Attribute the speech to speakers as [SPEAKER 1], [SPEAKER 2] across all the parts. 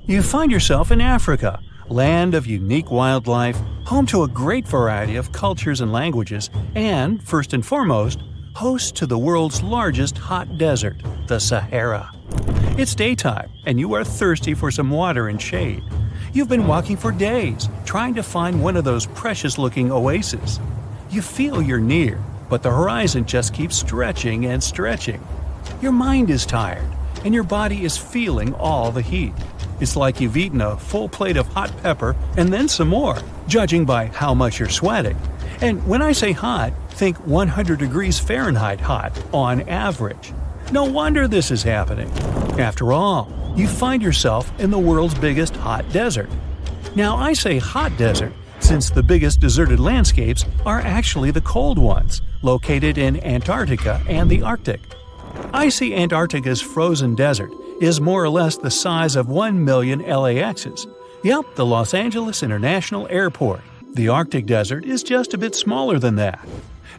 [SPEAKER 1] You find yourself in Africa, land of unique wildlife, home to a great variety of cultures and languages, and, first and foremost, host to the world's largest hot desert, the Sahara. It's daytime, and you are thirsty for some water and shade. You've been walking for days, trying to find one of those precious-looking oases. You feel you're near, but the horizon just keeps stretching and stretching. Your mind is tired, and your body is feeling all the heat. It's like you've eaten a full plate of hot pepper and then some more, judging by how much you're sweating. And when I say hot, think 100 degrees Fahrenheit hot, on average. No wonder this is happening. After all, you find yourself in the world's biggest hot desert. Now I say hot desert since the biggest deserted landscapes are actually the cold ones, located in Antarctica and the Arctic. I see Antarctica's frozen desert is more or less the size of 1 million LAXs. Yep, the Los Angeles International Airport. The Arctic Desert is just a bit smaller than that.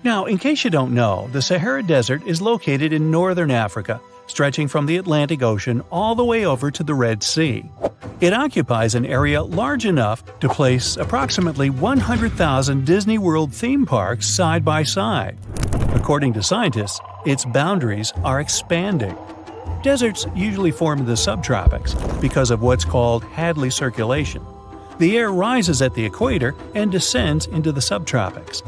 [SPEAKER 1] Now, in case you don't know, the Sahara Desert is located in northern Africa, stretching from the Atlantic Ocean all the way over to the Red Sea. It occupies an area large enough to place approximately 100,000 Disney World theme parks side by side. According to scientists, its boundaries are expanding. Deserts usually form in the subtropics because of what's called Hadley circulation. The air rises at the equator and descends into the subtropics.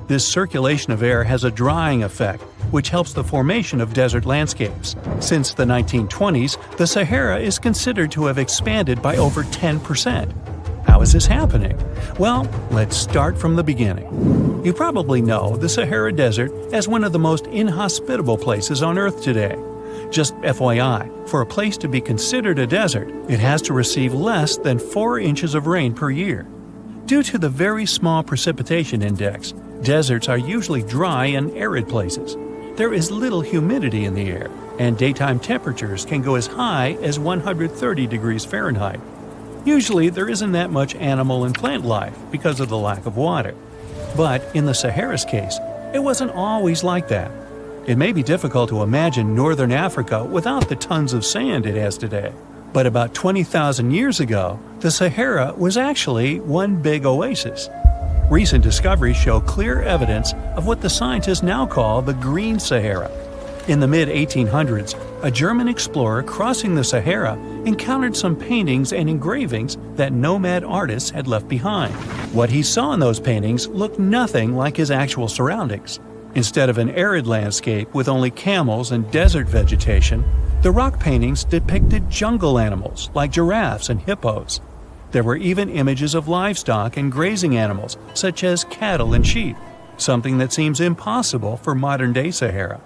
[SPEAKER 1] This circulation of air has a drying effect, which helps the formation of desert landscapes. Since the 1920s, the Sahara is considered to have expanded by over 10%. How is this happening? Well, let's start from the beginning. You probably know the Sahara Desert as one of the most inhospitable places on Earth today. Just FYI, for a place to be considered a desert, it has to receive less than 4 inches of rain per year. Due to the very small precipitation index, deserts are usually dry and arid places. There is little humidity in the air, and daytime temperatures can go as high as 130 degrees Fahrenheit. Usually, there isn't that much animal and plant life because of the lack of water. But in the Sahara's case, it wasn't always like that. It may be difficult to imagine northern Africa without the tons of sand it has today. But about 20,000 years ago, the Sahara was actually one big oasis. Recent discoveries show clear evidence of what the scientists now call the Green Sahara. In the mid-1800s, a German explorer crossing the Sahara encountered some paintings and engravings that nomad artists had left behind. What he saw in those paintings looked nothing like his actual surroundings. Instead of an arid landscape with only camels and desert vegetation, the rock paintings depicted jungle animals like giraffes and hippos. There were even images of livestock and grazing animals such as cattle and sheep, something that seems impossible for modern-day Sahara.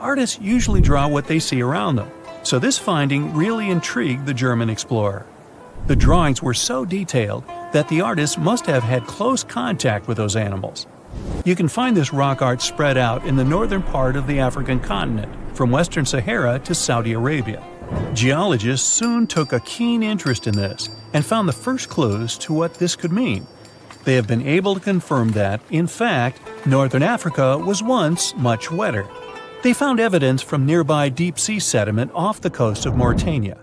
[SPEAKER 1] Artists usually draw what they see around them, so this finding really intrigued the German explorer. The drawings were so detailed that the artists must have had close contact with those animals. You can find this rock art spread out in the northern part of the African continent, from western Sahara to Saudi Arabia. Geologists soon took a keen interest in this and found the first clues to what this could mean. They have been able to confirm that, in fact, northern Africa was once much wetter. They found evidence from nearby deep-sea sediment off the coast of Mauritania.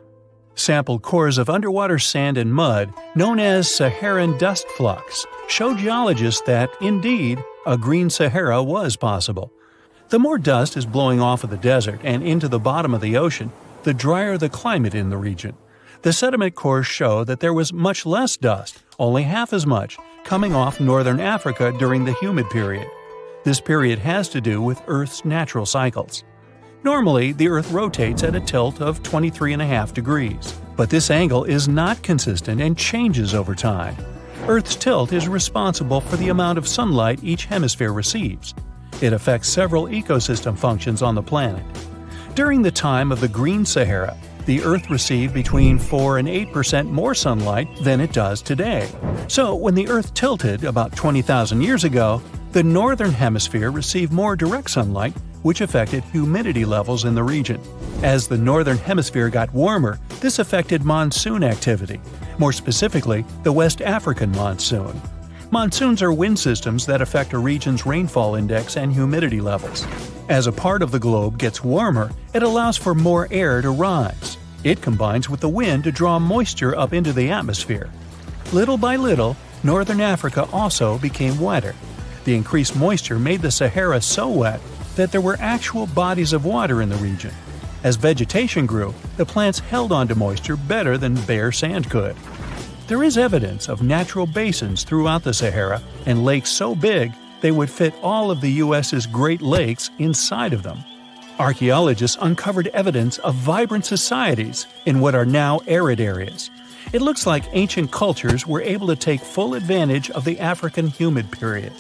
[SPEAKER 1] Sampled cores of underwater sand and mud, known as Saharan dust flux, show geologists that, indeed, a green Sahara was possible. The more dust is blowing off of the desert and into the bottom of the ocean, the drier the climate in the region. The sediment cores show that there was much less dust, only half as much, coming off northern Africa during the humid period. This period has to do with Earth's natural cycles. Normally, the Earth rotates at a tilt of 23.5 degrees, but this angle is not consistent and changes over time. Earth's tilt is responsible for the amount of sunlight each hemisphere receives. It affects several ecosystem functions on the planet. During the time of the Green Sahara, the Earth received between 4 and 8% more sunlight than it does today. So, when the Earth tilted about 20,000 years ago, the northern hemisphere received more direct sunlight, which affected humidity levels in the region. As the northern hemisphere got warmer, this affected monsoon activity, more specifically, the West African monsoon. Monsoons are wind systems that affect a region's rainfall index and humidity levels. As a part of the globe gets warmer, it allows for more air to rise. It combines with the wind to draw moisture up into the atmosphere. Little by little, northern Africa also became wetter. The increased moisture made the Sahara so wet that there were actual bodies of water in the region. As vegetation grew, the plants held onto moisture better than bare sand could. There is evidence of natural basins throughout the Sahara and lakes so big they would fit all of the U.S.'s Great Lakes inside of them. Archaeologists uncovered evidence of vibrant societies in what are now arid areas. It looks like ancient cultures were able to take full advantage of the African humid period.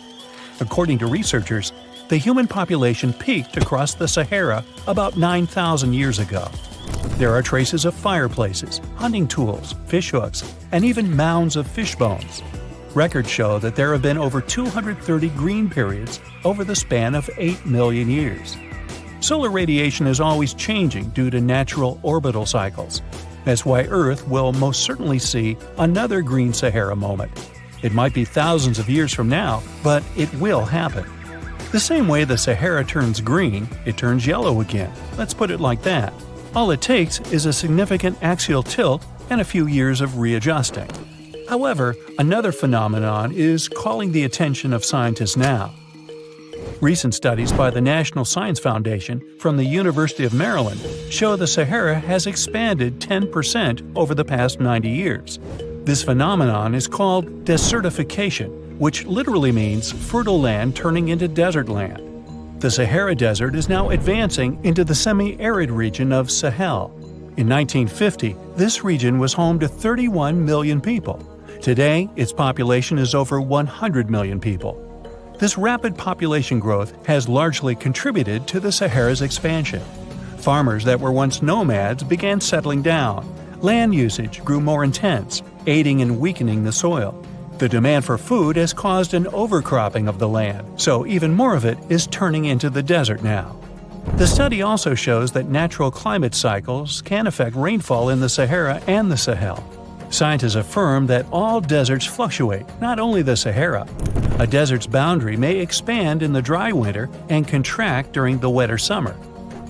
[SPEAKER 1] According to researchers, the human population peaked across the Sahara about 9,000 years ago. There are traces of fireplaces, hunting tools, fishhooks, and even mounds of fish bones. Records show that there have been over 230 green periods over the span of 8 million years. Solar radiation is always changing due to natural orbital cycles. That's why Earth will most certainly see another green Sahara moment. It might be thousands of years from now, but it will happen. The same way the Sahara turns green, it turns yellow again. Let's put it like that. All it takes is a significant axial tilt and a few years of readjusting. However, another phenomenon is calling the attention of scientists now. Recent studies by the National Science Foundation from the University of Maryland show the Sahara has expanded 10% over the past 90 years. This phenomenon is called desertification, which literally means fertile land turning into desert land. The Sahara Desert is now advancing into the semi-arid region of Sahel. In 1950, this region was home to 31 million people. Today, its population is over 100 million people. This rapid population growth has largely contributed to the Sahara's expansion. Farmers that were once nomads began settling down. Land usage grew more intense, aiding in weakening the soil. The demand for food has caused an overcropping of the land, so even more of it is turning into the desert now. The study also shows that natural climate cycles can affect rainfall in the Sahara and the Sahel. Scientists affirm that all deserts fluctuate, not only the Sahara. A desert's boundary may expand in the dry winter and contract during the wetter summer.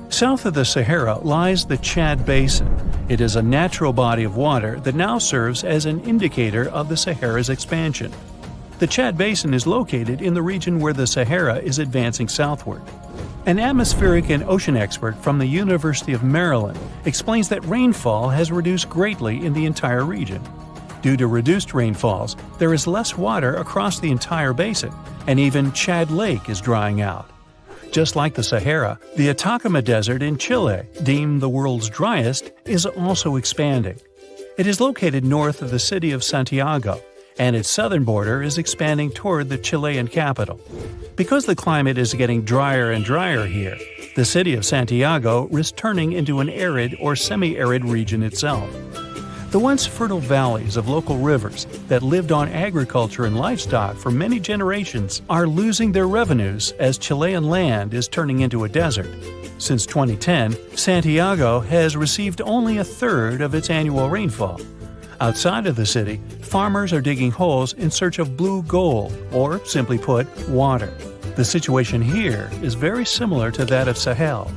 [SPEAKER 1] South of the Sahara lies the Chad Basin. It is a natural body of water that now serves as an indicator of the Sahara's expansion. The Chad Basin is located in the region where the Sahara is advancing southward. An atmospheric and ocean expert from the University of Maryland explains that rainfall has reduced greatly in the entire region. Due to reduced rainfalls, there is less water across the entire basin, and even Chad Lake is drying out. Just like the Sahara, the Atacama Desert in Chile, deemed the world's driest, is also expanding. It is located north of the city of Santiago, and its southern border is expanding toward the Chilean capital. Because the climate is getting drier and drier here, the city of Santiago risks turning into an arid or semi-arid region itself. The once fertile valleys of local rivers that lived on agriculture and livestock for many generations are losing their revenues as Chilean land is turning into a desert. Since 2010, Santiago has received only a third of its annual rainfall. Outside of the city, farmers are digging holes in search of blue gold, or simply put, water. The situation here is very similar to that of Sahel.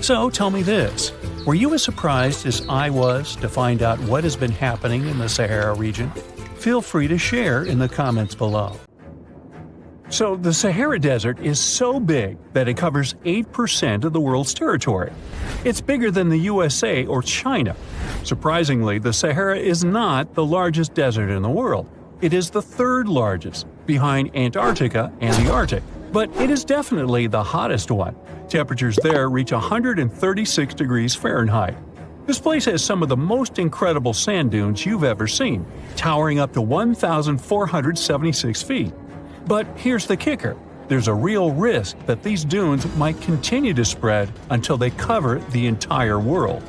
[SPEAKER 1] So tell me this, were you as surprised as I was to find out what has been happening in the Sahara region? Feel free to share in the comments below. So the Sahara Desert is so big that it covers 8% of the world's territory. It's bigger than the USA or China. Surprisingly, the Sahara is not the largest desert in the world. It is the third largest, behind Antarctica and the Arctic. But it is definitely the hottest one. Temperatures there reach 136 degrees Fahrenheit. This place has some of the most incredible sand dunes you've ever seen, towering up to 1,476 feet. But here's the kicker. There's a real risk that these dunes might continue to spread until they cover the entire world.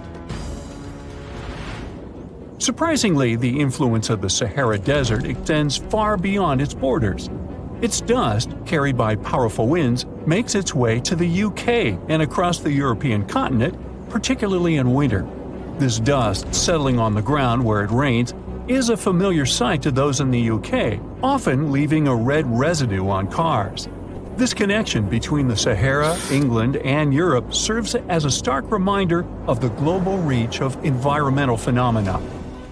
[SPEAKER 1] Surprisingly, the influence of the Sahara Desert extends far beyond its borders. Its dust, carried by powerful winds, makes its way to the UK and across the European continent, particularly in winter. This dust, settling on the ground where it rains, is a familiar sight to those in the UK, often leaving a red residue on cars. This connection between the Sahara, England, and Europe serves as a stark reminder of the global reach of environmental phenomena.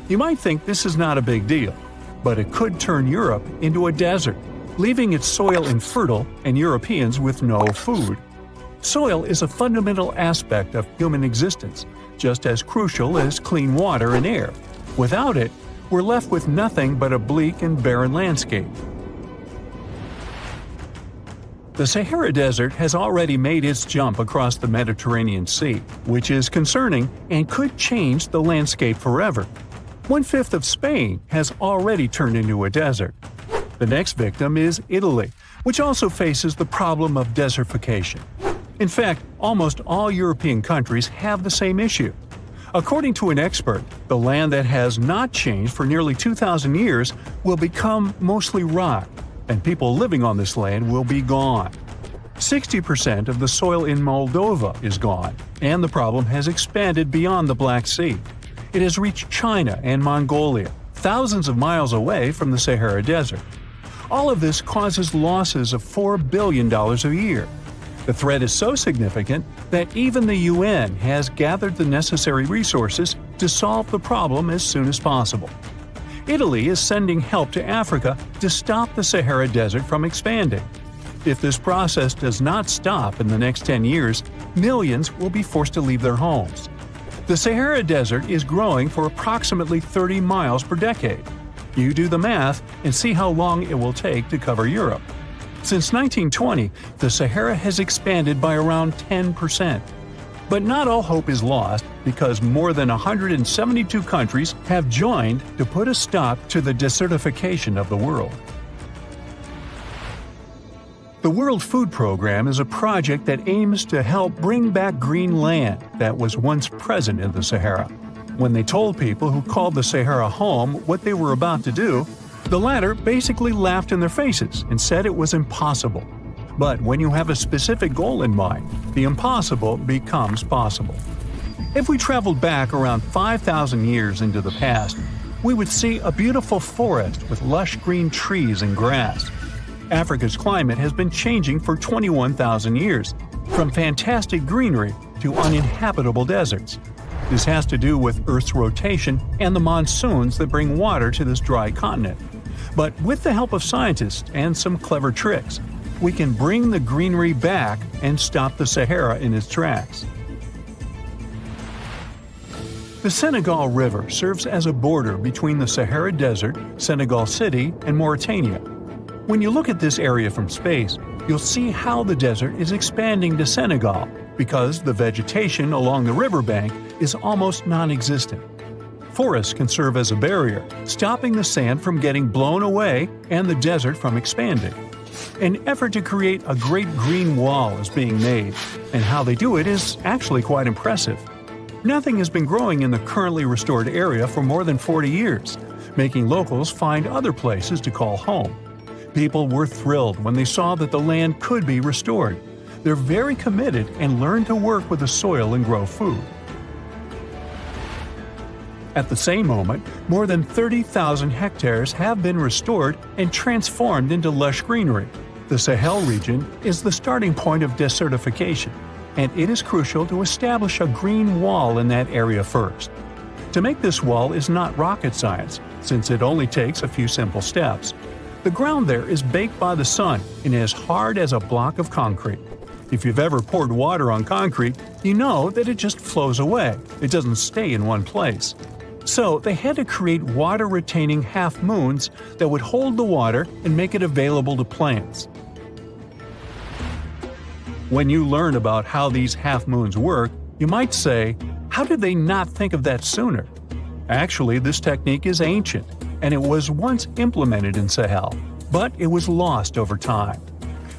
[SPEAKER 1] You might think this is not a big deal, but it could turn Europe into a desert, leaving its soil infertile and Europeans with no food. Soil is a fundamental aspect of human existence, just as crucial as clean water and air. Without it, we're left with nothing but a bleak and barren landscape. The Sahara Desert has already made its jump across the Mediterranean Sea, which is concerning and could change the landscape forever. 1/5 of Spain has already turned into a desert. The next victim is Italy, which also faces the problem of desertification. In fact, almost all European countries have the same issue. According to an expert, the land that has not changed for nearly 2,000 years will become mostly rock, and people living on this land will be gone. 60% of the soil in Moldova is gone, and the problem has expanded beyond the Black Sea. It has reached China and Mongolia, thousands of miles away from the Sahara Desert. All of this causes losses of $4 billion a year. The threat is so significant that even the UN has gathered the necessary resources to solve the problem as soon as possible. Italy is sending help to Africa to stop the Sahara Desert from expanding. If this process does not stop in the next 10 years, millions will be forced to leave their homes. The Sahara Desert is growing for approximately 30 miles per decade. You do the math and see how long it will take to cover Europe. Since 1920, the Sahara has expanded by around 10%. But not all hope is lost because more than 172 countries have joined to put a stop to the desertification of the world. The World Food Program is a project that aims to help bring back green land that was once present in the Sahara. When they told people who called the Sahara home what they were about to do, the latter basically laughed in their faces and said it was impossible. But when you have a specific goal in mind, the impossible becomes possible. If we traveled back around 5,000 years into the past, we would see a beautiful forest with lush green trees and grass. Africa's climate has been changing for 21,000 years, from fantastic greenery to uninhabitable deserts. This has to do with Earth's rotation and the monsoons that bring water to this dry continent. But with the help of scientists and some clever tricks, we can bring the greenery back and stop the Sahara in its tracks. The Senegal River serves as a border between the Sahara Desert, Senegal City, and Mauritania. When you look at this area from space, you'll see how the desert is expanding to Senegal because the vegetation along the riverbank is almost non-existent. Forests can serve as a barrier, stopping the sand from getting blown away and the desert from expanding. An effort to create a great green wall is being made, and how they do it is actually quite impressive. Nothing has been growing in the currently restored area for more than 40 years, making locals find other places to call home. People were thrilled when they saw that the land could be restored. They're very committed and learn to work with the soil and grow food. At the same moment, more than 30,000 hectares have been restored and transformed into lush greenery. The Sahel region is the starting point of desertification, and it is crucial to establish a green wall in that area first. To make this wall is not rocket science, since it only takes a few simple steps. The ground there is baked by the sun and as hard as a block of concrete. If you've ever poured water on concrete, you know that it just flows away. It doesn't stay in one place. So they had to create water-retaining half-moons that would hold the water and make it available to plants. When you learn about how these half-moons work, you might say, how did they not think of that sooner? Actually, this technique is ancient, and it was once implemented in Sahel, but it was lost over time.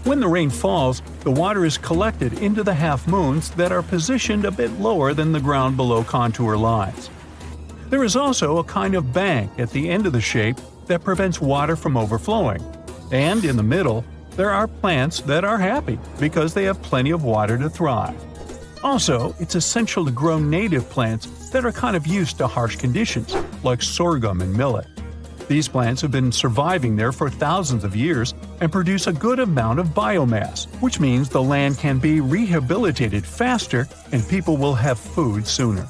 [SPEAKER 1] When the rain falls, the water is collected into the half-moons that are positioned a bit lower than the ground below contour lines. There is also a kind of bank at the end of the shape that prevents water from overflowing. And in the middle, there are plants that are happy because they have plenty of water to thrive. Also, it's essential to grow native plants that are kind of used to harsh conditions, like sorghum and millet. These plants have been surviving there for thousands of years and produce a good amount of biomass, which means the land can be rehabilitated faster and people will have food sooner.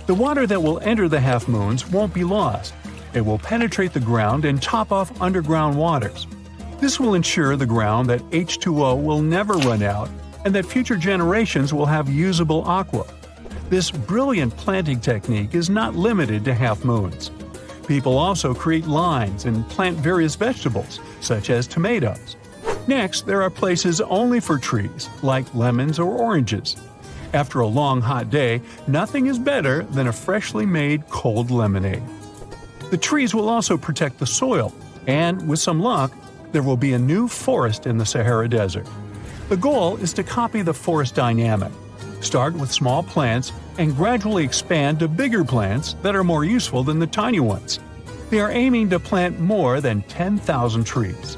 [SPEAKER 1] The water that will enter the half-moons won't be lost. It will penetrate the ground and top off underground waters. This will ensure the ground that H2O will never run out and that future generations will have usable aqua. This brilliant planting technique is not limited to half-moons. People also create lines and plant various vegetables, such as tomatoes. Next, there are places only for trees, like lemons or oranges. After a long hot day, nothing is better than a freshly made cold lemonade. The trees will also protect the soil, and with some luck, there will be a new forest in the Sahara Desert. The goal is to copy the forest dynamic. Start with small plants and gradually expand to bigger plants that are more useful than the tiny ones. They are aiming to plant more than 10,000 trees.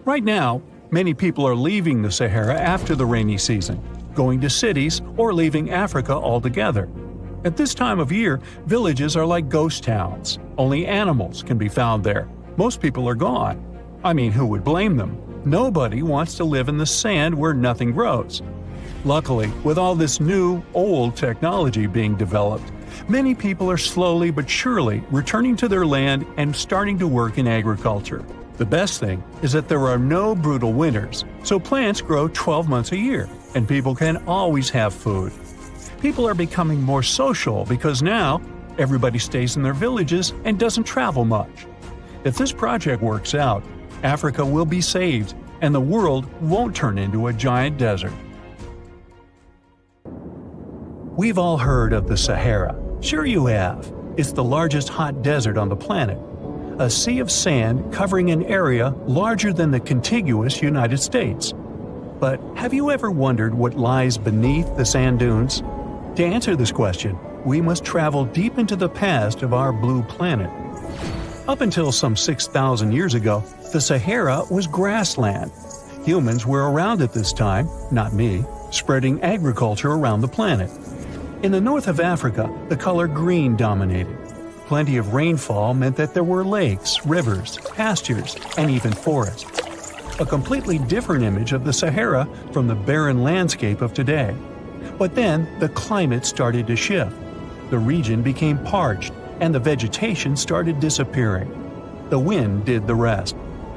[SPEAKER 1] Right now, many people are leaving the Sahara after the rainy season, going to cities or leaving Africa altogether. At this time of year, villages are like ghost towns. Only animals can be found there. Most people are gone. I mean, who would blame them? Nobody wants to live in the sand where nothing grows. Luckily, with all this new, old technology being developed, many people are slowly but surely returning to their land and starting to work in agriculture. The best thing is that there are no brutal winters, so plants grow 12 months a year, and people can always have food. People are becoming more social because now everybody stays in their villages and doesn't travel much. If this project works out, Africa will be saved and the world won't turn into a giant desert. We've all heard of the Sahara. Sure you have. It's the largest hot desert on the planet. A sea of sand covering an area larger than the contiguous United States. But have you ever wondered what lies beneath the sand dunes? To answer this question, we must travel deep into the past of our blue planet. Up until some 6,000 years ago, the Sahara was grassland. Humans were around at this time, not me, spreading agriculture around the planet. In the north of Africa, the color green dominated. Plenty of rainfall meant that there were lakes, rivers, pastures, and even forests. A completely different image of the Sahara from the barren landscape of today. But then, the climate started to shift. The region became parched, and the vegetation started disappearing. The wind did the rest.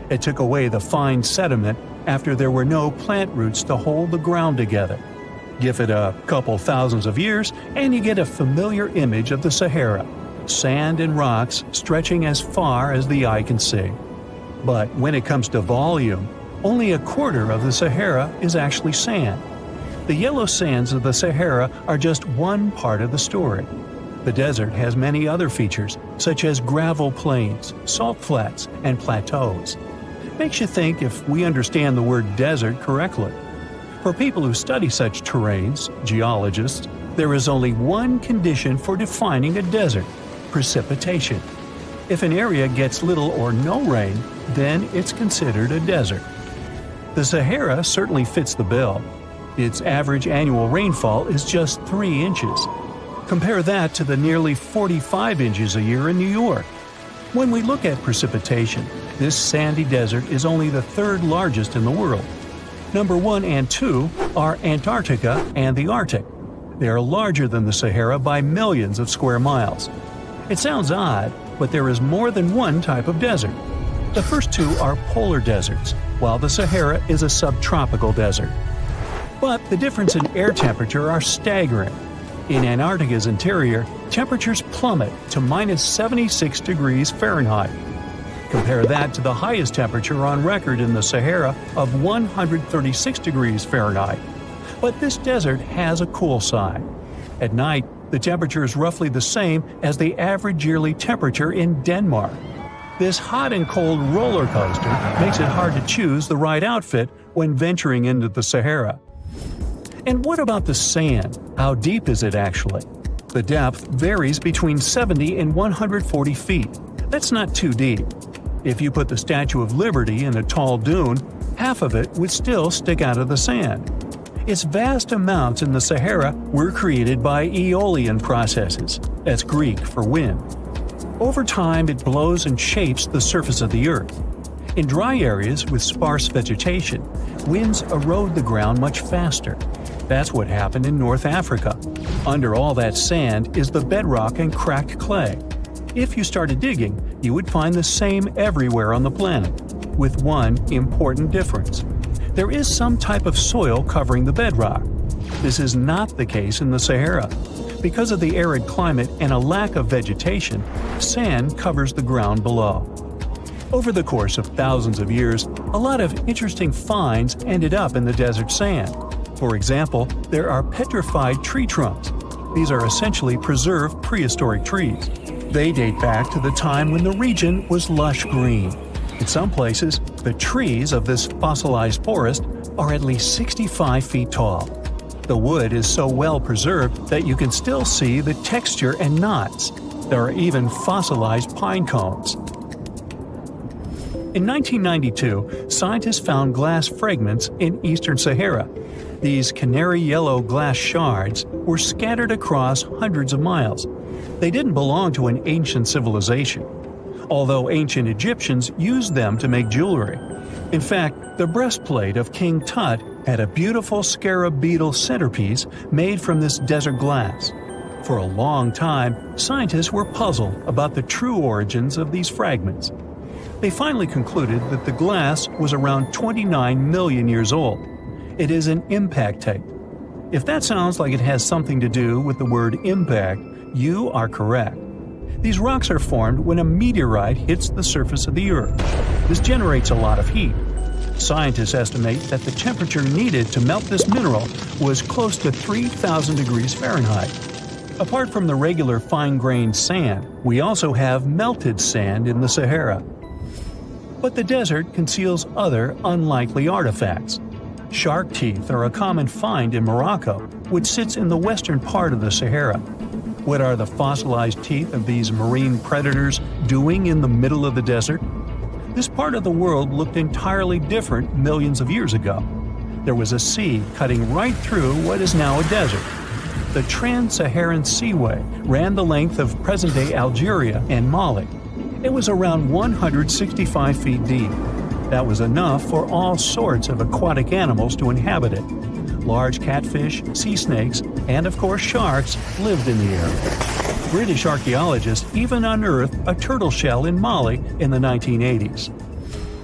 [SPEAKER 1] It took away the fine sediment after there were no plant roots to hold the ground together. Give it a couple thousands of years, and you get a familiar image of the Sahara. Sand and rocks stretching as far as the eye can see. But when it comes to volume, only a quarter of the Sahara is actually sand. The yellow sands of the Sahara are just one part of the story. The desert has many other features, such as gravel plains, salt flats, and plateaus. Makes you think if we understand the word desert correctly. For people who study such terrains, geologists, there is only one condition for defining a desert: precipitation. If an area gets little or no rain, then it's considered a desert. The Sahara certainly fits the bill. Its average annual rainfall is just 3 inches. Compare that to the nearly 45 inches a year in New York. When we look at precipitation, this sandy desert is only the third largest in the world. Number 1 and 2 are Antarctica and the Arctic. They are larger than the Sahara by millions of square miles. It sounds odd, but there is more than one type of desert. The first two are polar deserts, while the Sahara is a subtropical desert. But the difference in air temperature are staggering. In Antarctica's interior, temperatures plummet to minus 76 degrees Fahrenheit. Compare that to the highest temperature on record in the Sahara of 136 degrees Fahrenheit. But this desert has a cool side. At night, the temperature is roughly the same as the average yearly temperature in Denmark. This hot and cold roller coaster makes it hard to choose the right outfit when venturing into the Sahara. And what about the sand? How deep is it actually? The depth varies between 70 and 140 feet. That's not too deep. If you put the Statue of Liberty in a tall dune, half of it would still stick out of the sand. Its vast amounts in the Sahara were created by aeolian processes. That's Greek for wind. Over time, it blows and shapes the surface of the Earth. In dry areas with sparse vegetation, winds erode the ground much faster. That's what happened in North Africa. Under all that sand is the bedrock and cracked clay. If you started digging, you would find the same everywhere on the planet, with one important difference. There is some type of soil covering the bedrock. This is not the case in the Sahara. Because of the arid climate and a lack of vegetation, sand covers the ground below. Over the course of thousands of years, a lot of interesting finds ended up in the desert sand. For example, there are petrified tree trunks. These are essentially preserved prehistoric trees. They date back to the time when the region was lush green. In some places, the trees of this fossilized forest are at least 65 feet tall. The wood is so well preserved that you can still see the texture and knots. There are even fossilized pine cones. In 1992, scientists found glass fragments in eastern Sahara. These canary yellow glass shards were scattered across hundreds of miles. They didn't belong to an ancient civilization, although ancient Egyptians used them to make jewelry. In fact, the breastplate of King Tut had a beautiful scarab beetle centerpiece made from this desert glass. For a long time, scientists were puzzled about the true origins of these fragments. They finally concluded that the glass was around 29 million years old. It is an impact tape. If that sounds like it has something to do with the word impact, you are correct. These rocks are formed when a meteorite hits the surface of the Earth. This generates a lot of heat. Scientists estimate that the temperature needed to melt this mineral was close to 3,000 degrees Fahrenheit. Apart from the regular fine-grained sand, we also have melted sand in the Sahara. But the desert conceals other unlikely artifacts. Shark teeth are a common find in Morocco, which sits in the western part of the Sahara. What are the fossilized teeth of these marine predators doing in the middle of the desert? This part of the world looked entirely different millions of years ago. There was a sea cutting right through what is now a desert. The Trans-Saharan Seaway ran the length of present-day Algeria and Mali. It was around 165 feet deep. That was enough for all sorts of aquatic animals to inhabit it. Large catfish, sea snakes, and of course sharks lived in the area. British archaeologists even unearthed a turtle shell in Mali in the 1980s.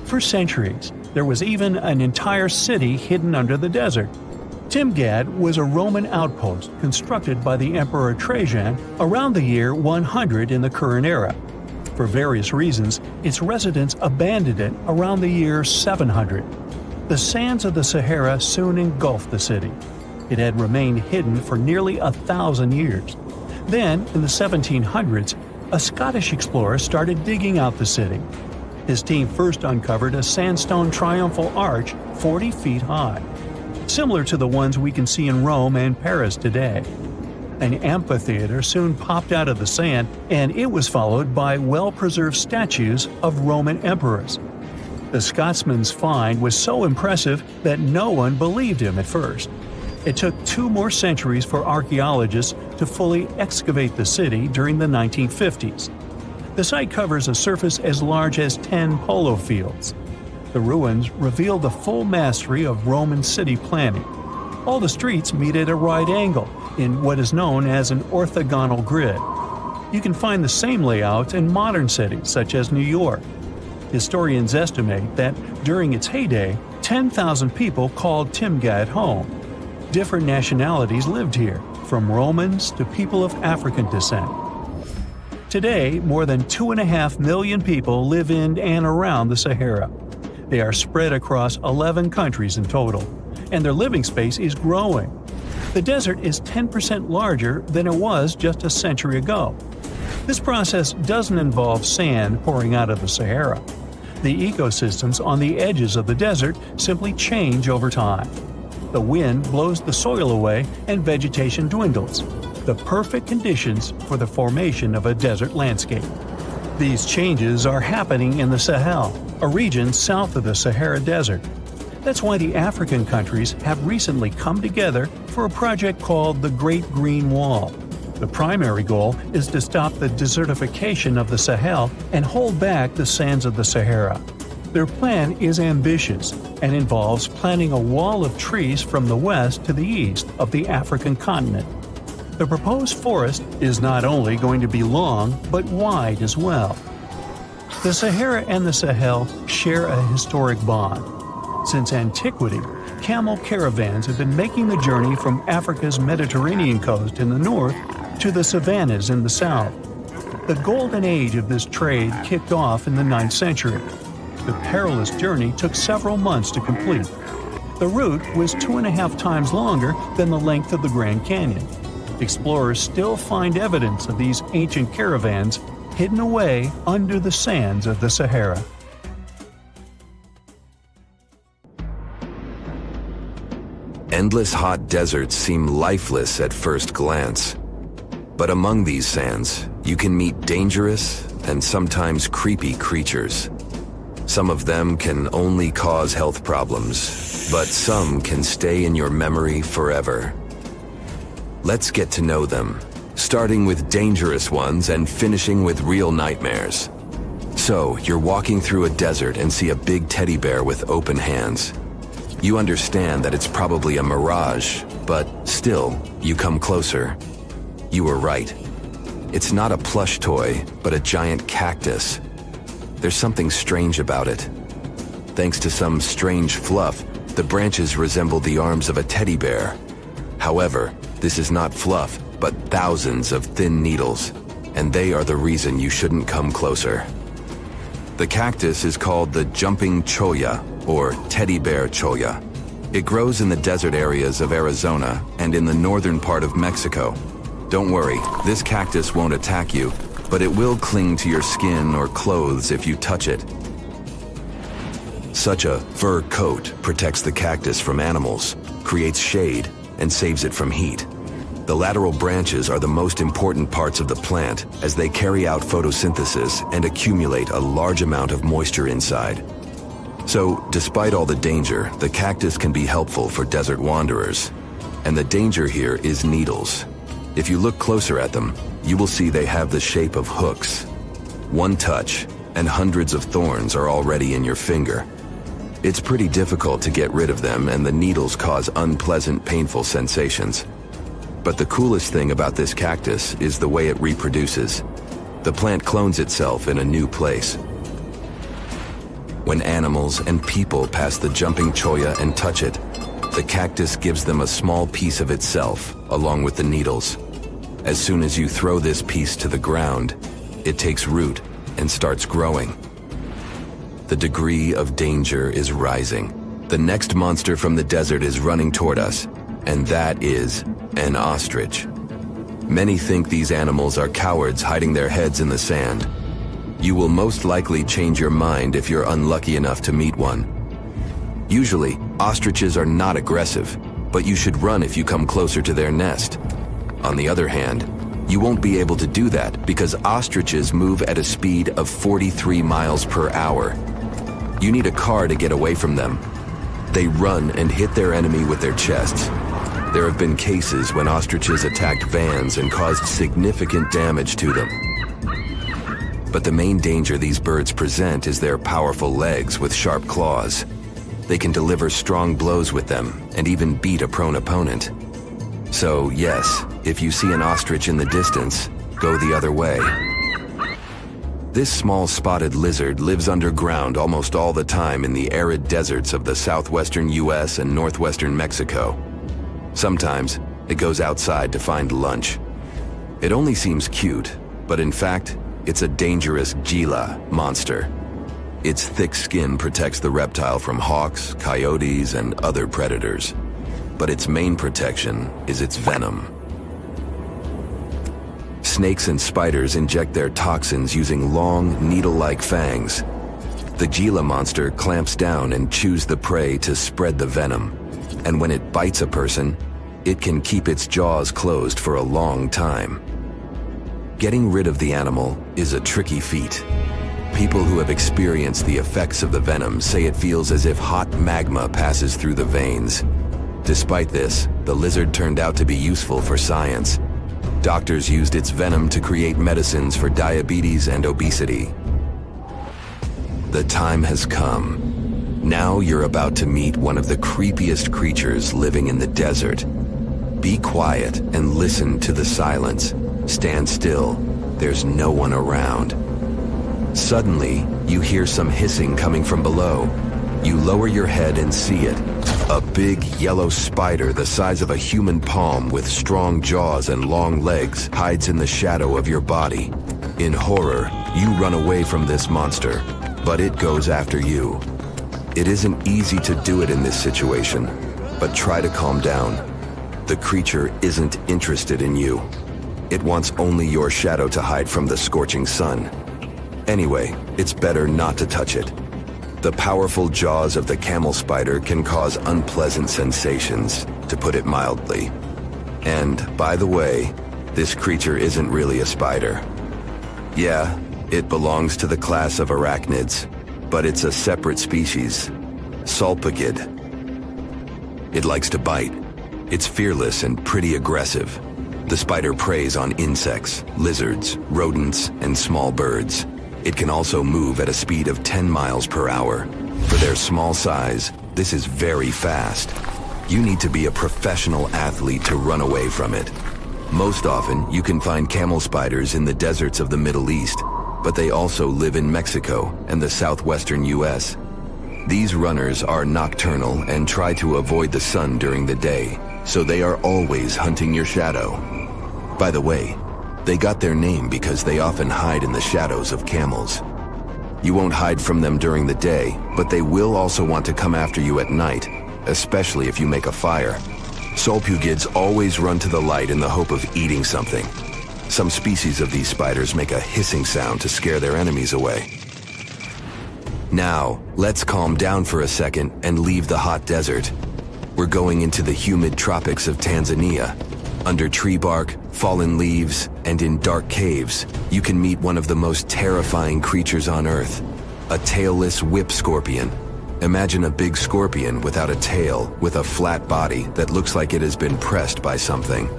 [SPEAKER 1] For centuries, there was even an entire city hidden under the desert. Timgad was a Roman outpost constructed by the Emperor Trajan around the year 100 in the current era. For various reasons, its residents abandoned it around the year 700. The sands of the Sahara soon engulfed the city. It had remained hidden for nearly 1,000 years. Then, in the 1700s, a Scottish explorer started digging out the city. His team first uncovered a sandstone triumphal arch 40 feet high, similar to the ones we can see in Rome and Paris today. An amphitheater soon popped out of the sand, and it was followed by well-preserved statues of Roman emperors. The Scotsman's find was so impressive that no one believed him at first. It took 2 more centuries for archaeologists to fully excavate the city during the 1950s. The site covers a surface as large as 10 polo fields. The ruins reveal the full mastery of Roman city planning. All the streets meet at a right angle in what is known as an orthogonal grid. You can find the same layout in modern cities such as New York. Historians estimate that during its heyday, 10,000 people called Timgad home. Different nationalities lived here, from Romans to people of African descent. Today, more than 2.5 million people live in and around the Sahara. They are spread across 11 countries in total, and their living space is growing. The desert is 10% larger than it was just a century ago. This process doesn't involve sand pouring out of the Sahara. The ecosystems on the edges of the desert simply change over time. The wind blows the soil away and vegetation dwindles. The perfect conditions for the formation of a desert landscape. These changes are happening in the Sahel, a region south of the Sahara Desert. That's why the African countries have recently come together for a project called the Great Green Wall. The primary goal is to stop the desertification of the Sahel and hold back the sands of the Sahara. Their plan is ambitious and involves planting a wall of trees from the west to the east of the African continent. The proposed forest is not only going to be long, but wide as well. The Sahara and the Sahel share a historic bond. Since antiquity, camel caravans have been making the journey from Africa's Mediterranean coast in the north to the savannas in the south. The golden age of this trade kicked off in the 9th century. The perilous journey took several months to complete. The route was 2.5 times longer than the length of the Grand Canyon. Explorers still find evidence of these ancient caravans hidden away under the sands of the Sahara.
[SPEAKER 2] Endless hot deserts seem lifeless at first glance. But among these sands, you can meet dangerous and sometimes creepy creatures. Some of them can only cause health problems, but some can stay in your memory forever. Let's get to know them, starting with dangerous ones and finishing with real nightmares. So, you're walking through a desert and see a big teddy bear with open hands. You understand that it's probably a mirage, but still, you come closer. You were right. It's not a plush toy, but a giant cactus. There's something strange about it. Thanks to some strange fluff, the branches resemble the arms of a teddy bear. However, this is not fluff, but thousands of thin needles, and they are the reason you shouldn't come closer. The cactus is called the jumping cholla, or teddy bear cholla. It grows in the desert areas of Arizona and in the northern part of Mexico. Don't worry, this cactus won't attack you, but it will cling to your skin or clothes if you touch it. Such a fur coat protects the cactus from animals, creates shade, and saves it from heat. The lateral branches are the most important parts of the plant as they carry out photosynthesis and accumulate a large amount of moisture inside. So, despite all the danger, the cactus can be helpful for desert wanderers. And the danger here is needles. If you look closer at them, you will see they have the shape of hooks. One touch, and hundreds of thorns are already in your finger. It's pretty difficult to get rid of them, and the needles cause unpleasant, painful sensations. But the coolest thing about this cactus is the way it reproduces. The plant clones itself in a new place. When animals and people pass the jumping cholla and touch it, the cactus gives them a small piece of itself, along with the needles. As soon as you throw this piece to the ground, it takes root and starts growing. The degree of danger is rising. The next monster from the desert is running toward us, and that is an ostrich. Many think these animals are cowards hiding their heads in the sand. You will most likely change your mind if you're unlucky enough to meet one. Usually, ostriches are not aggressive, but you should run if you come closer to their nest. On the other hand, you won't be able to do that because ostriches move at a speed of 43 miles per hour. You need a car to get away from them. They run and hit their enemy with their chests. There have been cases when ostriches attacked vans and caused significant damage to them. But the main danger these birds present is their powerful legs with sharp claws. They can deliver strong blows with them and even beat a prone opponent. So yes, if you see an ostrich in the distance, go the other way. This small spotted lizard lives underground almost all the time in the arid deserts of the southwestern US and northwestern Mexico. Sometimes, it goes outside to find lunch. It only seems cute, but in fact, it's a dangerous Gila monster. Its thick skin protects the reptile from hawks, coyotes, and other predators. But its main protection is its venom. Snakes and spiders inject their toxins using long, needle-like fangs. The Gila monster clamps down and chews the prey to spread the venom. And when it bites a person, it can keep its jaws closed for a long time. Getting rid of the animal is a tricky feat. People who have experienced the effects of the venom say it feels as if hot magma passes through the veins. Despite this, the lizard turned out to be useful for science. Doctors used its venom to create medicines for diabetes and obesity. The time has come. Now you're about to meet one of the creepiest creatures living in the desert. Be quiet and listen to the silence. Stand still. There's no one around. Suddenly, you hear some hissing coming from below. You lower your head and see it. A big yellow spider the size of a human palm with strong jaws and long legs hides in the shadow of your body. In horror, you run away from this monster, but it goes after you. It isn't easy to do it in this situation, but try to calm down. The creature isn't interested in you. It wants only your shadow to hide from the scorching sun. Anyway, it's better not to touch it. The powerful jaws of the camel spider can cause unpleasant sensations, to put it mildly. And, by the way, this creature isn't really a spider. Yeah, it belongs to the class of arachnids, but it's a separate species, Sulpicid. It likes to bite. It's fearless and pretty aggressive. The spider preys on insects, lizards, rodents, and small birds. It can also move at a speed of 10 miles per hour. For their small size, this is very fast. You need to be a professional athlete to run away from it. Most often, you can find camel spiders in the deserts of the Middle East, but they also live in Mexico and the southwestern US. These runners are nocturnal and try to avoid the sun during the day, so they are always hunting your shadow. By the way, they got their name because they often hide in the shadows of camels. You won't hide from them during the day, but they will also want to come after you at night, especially if you make a fire. Sulpugids always run to the light in the hope of eating something. Some species of these spiders make a hissing sound to scare their enemies away. Now, let's calm down for a second and leave the hot desert. We're going into the humid tropics of Tanzania. Under tree bark, fallen leaves, and in dark caves, you can meet one of the most terrifying creatures on Earth, a tailless whip scorpion. Imagine a big scorpion without a tail, with a flat body that looks like it has been pressed by something.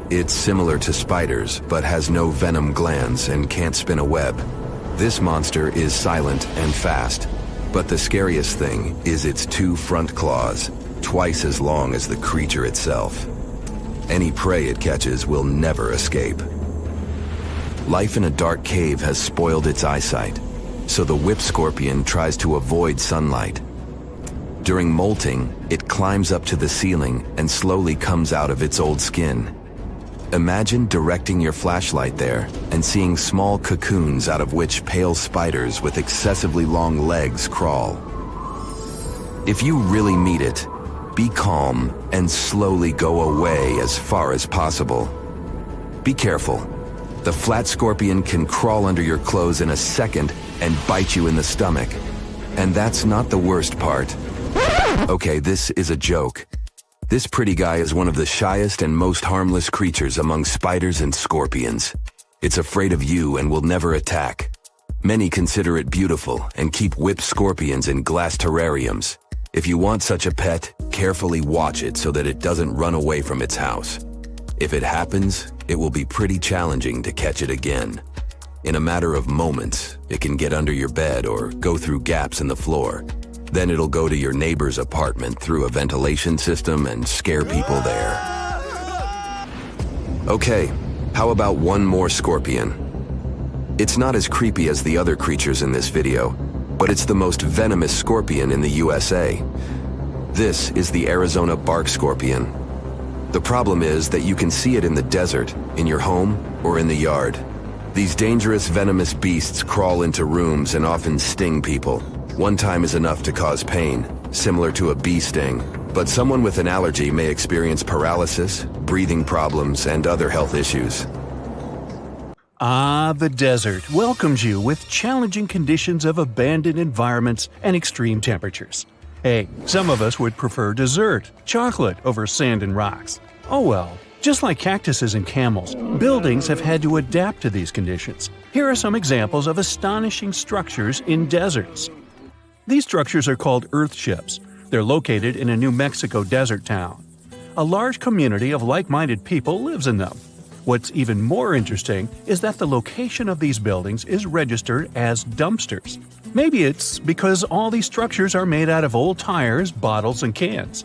[SPEAKER 2] It's similar to spiders, but has no venom glands and can't spin a web. This monster is silent and fast, but the scariest thing is its 2 front claws, twice as long as the creature itself. Any prey it catches will never escape. Life in a dark cave has spoiled its eyesight, so the whip scorpion tries to avoid sunlight. During molting, it climbs up to the ceiling and slowly comes out of its old skin. Imagine directing your flashlight there and seeing small cocoons out of which pale spiders with excessively long legs crawl. If you really meet it, be calm and slowly go away as far as possible. Be careful. The flat scorpion can crawl under your clothes in a second and bite you in the stomach. And that's not the worst part. Okay, this is a joke. This pretty guy is one of the shyest and most harmless creatures among spiders and scorpions. It's afraid of you and will never attack. Many consider it beautiful and keep whip scorpions in glass terrariums. If you want such a pet, carefully watch it so that it doesn't run away from its house. If it happens, it will be pretty challenging to catch it again. In a matter of moments, it can get under your bed or go through gaps in the floor. Then it'll go to your neighbor's apartment through a ventilation system and scare people there. Okay, how about one more scorpion? It's not as creepy as the other creatures in this video, but it's the most venomous scorpion in the USA. This is the Arizona bark scorpion. The problem is that you can see it in the desert, in your home, or in the yard. These dangerous venomous beasts crawl into rooms and often sting people. One time is enough to cause pain, similar to a bee sting, but someone with an allergy may experience paralysis, breathing problems, and other health issues.
[SPEAKER 1] Ah, the desert welcomes you with challenging conditions of abandoned environments and extreme temperatures. Hey, some of us would prefer dessert, chocolate, over sand and rocks. Oh well. Just like cactuses and camels, buildings have had to adapt to these conditions. Here are some examples of astonishing structures in deserts. These structures are called earthships. They're located in a New Mexico desert town. A large community of like-minded people lives in them. What's even more interesting is that the location of these buildings is registered as dumpsters. Maybe it's because all these structures are made out of old tires, bottles, and cans.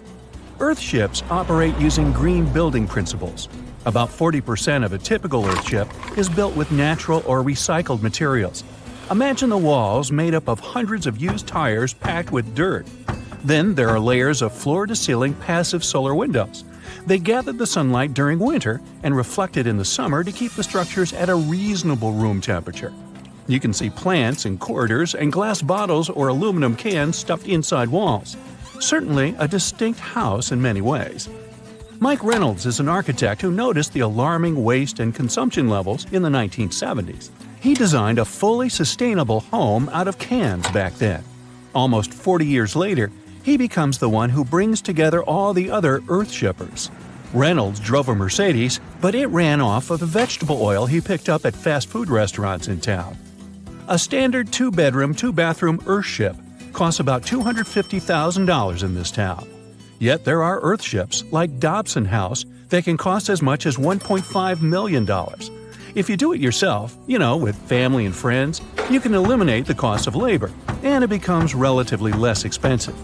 [SPEAKER 1] Earthships operate using green building principles. About 40% of a typical Earthship is built with natural or recycled materials. Imagine the walls made up of hundreds of used tires packed with dirt. Then there are layers of floor-to-ceiling passive solar windows. They gather the sunlight during winter and reflect it in the summer to keep the structures at a reasonable room temperature. You can see plants in corridors and glass bottles or aluminum cans stuffed inside walls. Certainly a distinct house in many ways. Mike Reynolds is an architect who noticed the alarming waste and consumption levels in the 1970s. He designed a fully sustainable home out of cans back then. Almost 40 years later, he becomes the one who brings together all the other Earthshippers. Reynolds drove a Mercedes, but it ran off of the vegetable oil he picked up at fast food restaurants in town. A standard 2-bedroom, 2-bathroom Earthship costs about $250,000 in this town. Yet there are Earthships like Dobson House that can cost as much as $1.5 million. If you do it yourself, with family and friends, you can eliminate the cost of labor, and it becomes relatively less expensive.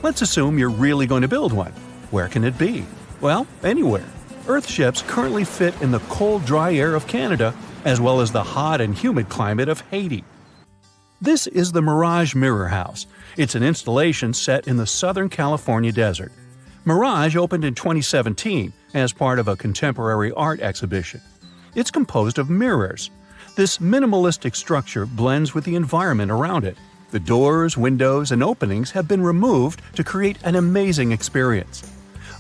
[SPEAKER 1] Let's assume you're really going to build one. Where can it be? Well, anywhere. Earthships currently fit in the cold, dry air of Canada, as well as the hot and humid climate of Haiti. This is the Mirage Mirror House. It's an installation set in the Southern California desert. Mirage opened in 2017 as part of a contemporary art exhibition. It's composed of mirrors. This minimalistic structure blends with the environment around it. The doors, windows, and openings have been removed to create an amazing experience.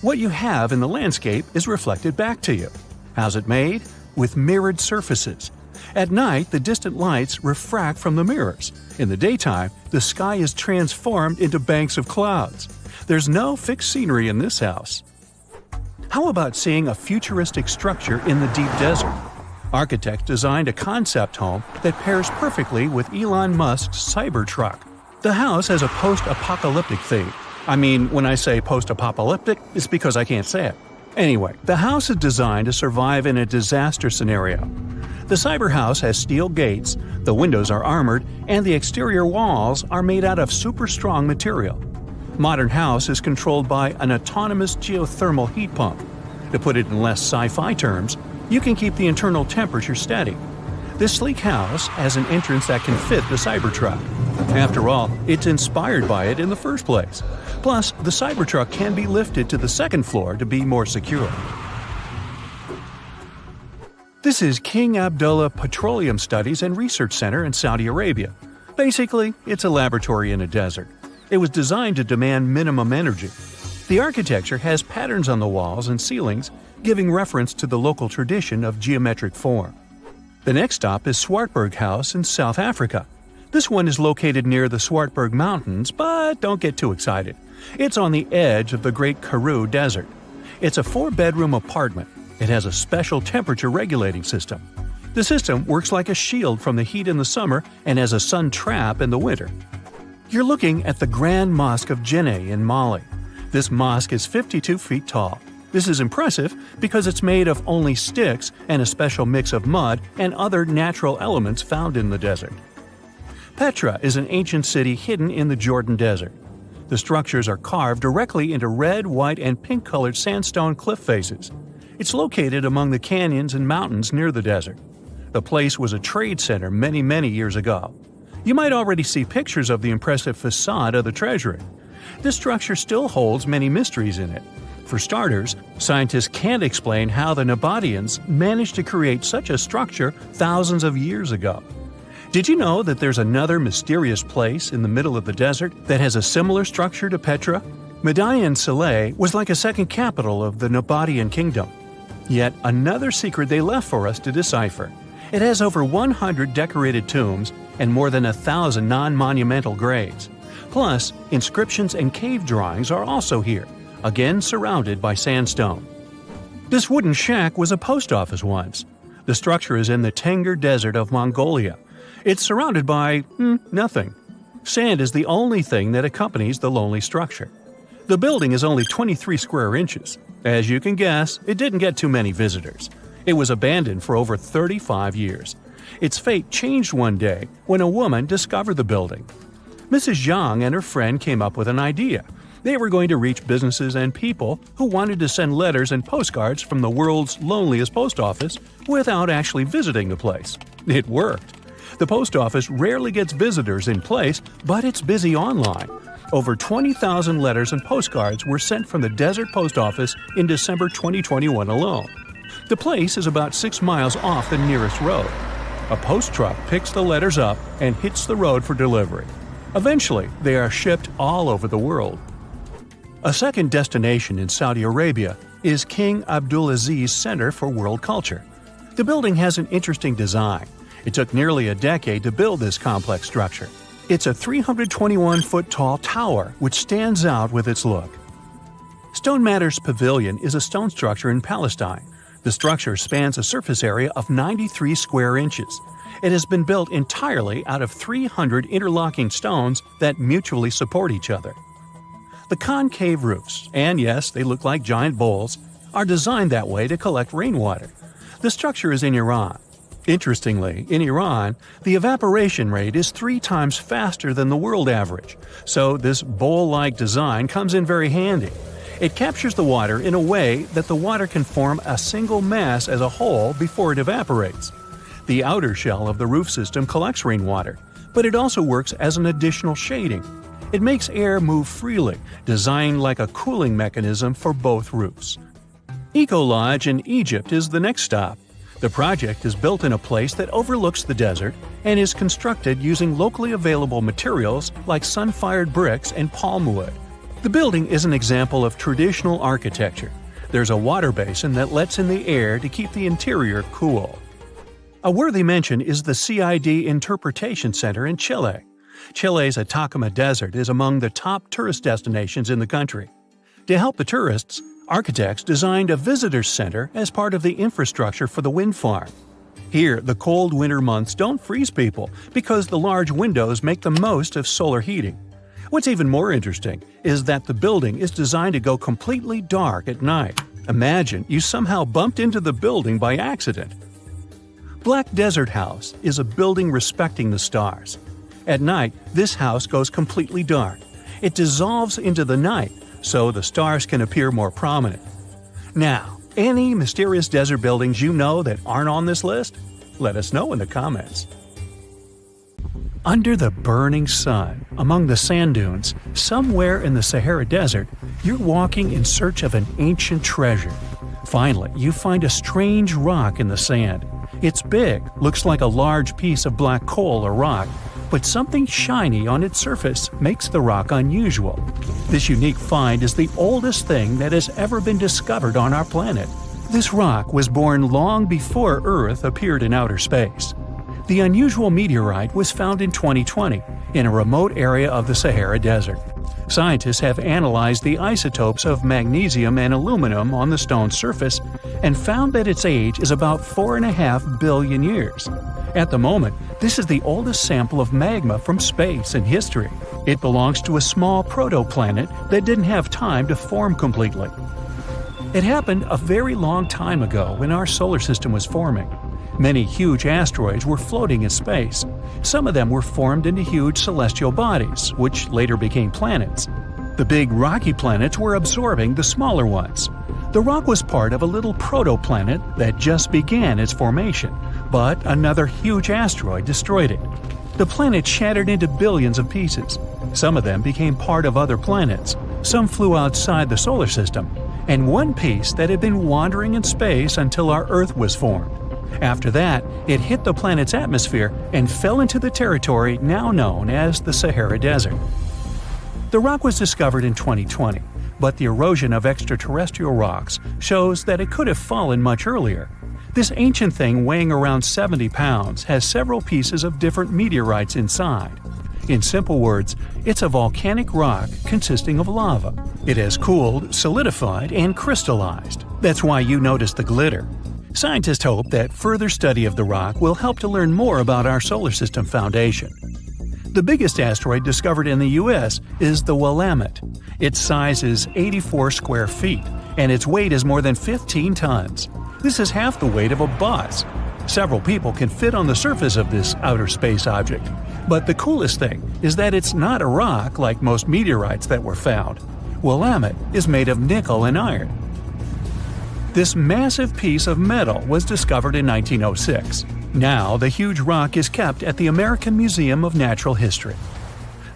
[SPEAKER 1] What you have in the landscape is reflected back to you. How's it made? With mirrored surfaces. At night, the distant lights refract from the mirrors. In the daytime, the sky is transformed into banks of clouds. There's no fixed scenery in this house. How about seeing a futuristic structure in the deep desert? Architects designed a concept home that pairs perfectly with Elon Musk's Cybertruck. The house has a post-apocalyptic theme. When I say post-apocalyptic, it's because I can't say it. Anyway, the house is designed to survive in a disaster scenario. The Cyber House has steel gates, the windows are armored, and the exterior walls are made out of super strong material. Modern house is controlled by an autonomous geothermal heat pump. To put it in less sci-fi terms, you can keep the internal temperature steady. This sleek house has an entrance that can fit the Cybertruck. After all, it's inspired by it in the first place. Plus, the Cybertruck can be lifted to the second floor to be more secure. This is King Abdullah Petroleum Studies and Research Center in Saudi Arabia. Basically, it's a laboratory in a desert. It was designed to demand minimum energy. The architecture has patterns on the walls and ceilings, giving reference to the local tradition of geometric form. The next stop is Swartberg House in South Africa. This one is located near the Swartberg Mountains, but don't get too excited. It's on the edge of the Great Karoo Desert. It's a 4-bedroom apartment. It has a special temperature regulating system. The system works like a shield from the heat in the summer and as a sun trap in the winter. You're looking at the Grand Mosque of Djenné in Mali. This mosque is 52 feet tall. This is impressive because it's made of only sticks and a special mix of mud and other natural elements found in the desert. Petra is an ancient city hidden in the Jordan Desert. The structures are carved directly into red, white, and pink-colored sandstone cliff faces. It's located among the canyons and mountains near the desert. The place was a trade center many years ago. You might already see pictures of the impressive facade of the treasury. This structure still holds many mysteries in it. For starters, scientists can't explain how the Nabateans managed to create such a structure thousands of years ago. Did you know that there's another mysterious place in the middle of the desert that has a similar structure to Petra? Madain Saleh was like a second capital of the Nabatean kingdom. Yet another secret they left for us to decipher. It has over 100 decorated tombs and more than 1,000 non-monumental graves. Plus, inscriptions and cave drawings are also here, again surrounded by sandstone. This wooden shack was a post office once. The structure is in the Tengger Desert of Mongolia. It's surrounded by nothing. Sand is the only thing that accompanies the lonely structure. The building is only 23 square inches. As you can guess, it didn't get too many visitors. It was abandoned for over 35 years. Its fate changed one day when a woman discovered the building. Mrs. Zhang and her friend came up with an idea. They were going to reach businesses and people who wanted to send letters and postcards from the world's loneliest post office without actually visiting the place. It worked. The post office rarely gets visitors in place, but it's busy online. Over 20,000 letters and postcards were sent from the Desert Post Office in December 2021 alone. The place is about 6 miles off the nearest road. A post truck picks the letters up and hits the road for delivery. Eventually, they are shipped all over the world. A second destination in Saudi Arabia is King Abdulaziz Center for World Culture. The building has an interesting design. It took nearly a decade to build this complex structure. It's a 321-foot-tall tower which stands out with its look. Stone Matters Pavilion is a stone structure in Palestine. The structure spans a surface area of 93 square inches. It has been built entirely out of 300 interlocking stones that mutually support each other. The concave roofs, and yes, they look like giant bowls, are designed that way to collect rainwater. The structure is in Iran. Interestingly, in Iran, the evaporation rate is 3 times faster than the world average, so this bowl-like design comes in very handy. It captures the water in a way that the water can form a single mass as a whole before it evaporates. The outer shell of the roof system collects rainwater, but it also works as an additional shading. It makes air move freely, designed like a cooling mechanism for both roofs. Eco Lodge in Egypt is the next stop. The project is built in a place that overlooks the desert and is constructed using locally available materials like sun-fired bricks and palm wood. The building is an example of traditional architecture. There's a water basin that lets in the air to keep the interior cool. A worthy mention is the CID Interpretation Center in Chile. Chile's Atacama Desert is among the top tourist destinations in the country. To help the tourists, architects designed a visitors center as part of the infrastructure for the wind farm. Here, the cold winter months don't freeze people because the large windows make the most of solar heating. What's even more interesting is that the building is designed to go completely dark at night. Imagine you somehow bumped into the building by accident. Black Desert House is a building respecting the stars. At night, this house goes completely dark. It dissolves into the night, so the stars can appear more prominent. Now, any mysterious desert buildings you know that aren't on this list? Let us know in the comments. Under the burning sun, among the sand dunes, somewhere in the Sahara Desert, you're walking in search of an ancient treasure. Finally, you find a strange rock in the sand. It's big, looks like a large piece of black coal or rock, but something shiny on its surface makes the rock unusual. This unique find is the oldest thing that has ever been discovered on our planet. This rock was born long before Earth appeared in outer space. The unusual meteorite was found in 2020 in a remote area of the Sahara Desert. Scientists have analyzed the isotopes of magnesium and aluminum on the stone's surface and found that its age is about 4.5 billion years. At the moment, this is the oldest sample of magma from space in history. It belongs to a small protoplanet that didn't have time to form completely. It happened a very long time ago when our solar system was forming. Many huge asteroids were floating in space. Some of them were formed into huge celestial bodies, which later became planets. The big rocky planets were absorbing the smaller ones. The rock was part of a little protoplanet that just began its formation, but another huge asteroid destroyed it. The planet shattered into billions of pieces. Some of them became part of other planets. Some flew outside the solar system, and one piece that had been wandering in space until our Earth was formed. After that, it hit the planet's atmosphere and fell into the territory now known as the Sahara Desert. The rock was discovered in 2020, but the erosion of extraterrestrial rocks shows that it could have fallen much earlier. This ancient thing weighing around 70 pounds has several pieces of different meteorites inside. In simple words, it's a volcanic rock consisting of lava. It has cooled, solidified, and crystallized. That's why you notice the glitter. Scientists hope that further study of the rock will help to learn more about our solar system foundation. The biggest asteroid discovered in the U.S. is the Willamette. Its size is 84 square feet, and its weight is more than 15 tons. This is half the weight of a bus. Several people can fit on the surface of this outer space object. But the coolest thing is that it's not a rock like most meteorites that were found. Willamette is made of nickel and iron. This massive piece of metal was discovered in 1906. Now, the huge rock is kept at the American Museum of Natural History.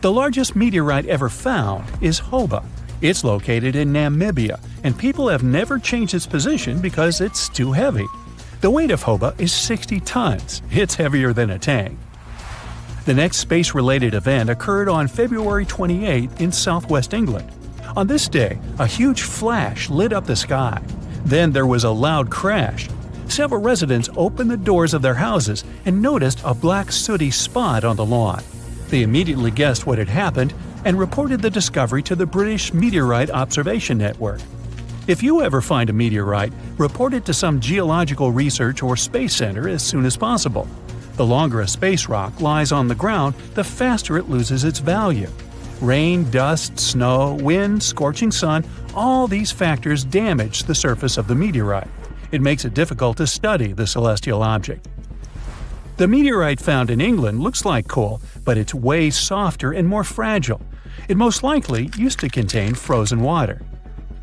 [SPEAKER 1] The largest meteorite ever found is Hoba. It's located in Namibia, and people have never changed its position because it's too heavy. The weight of Hoba is 60 tons. It's heavier than a tank. The next space-related event occurred on February 28 in southwest England. On this day, a huge flash lit up the sky. Then there was a loud crash. Several residents opened the doors of their houses and noticed a black sooty spot on the lawn. They immediately guessed what had happened and reported the discovery to the British Meteorite Observation Network. If you ever find a meteorite, report it to some geological research or space center as soon as possible. The longer a space rock lies on the ground, the faster it loses its value. Rain, dust, snow, wind, scorching sun, all these factors damage the surface of the meteorite. It makes it difficult to study the celestial object. The meteorite found in England looks like coal, but it's way softer and more fragile. It most likely used to contain frozen water.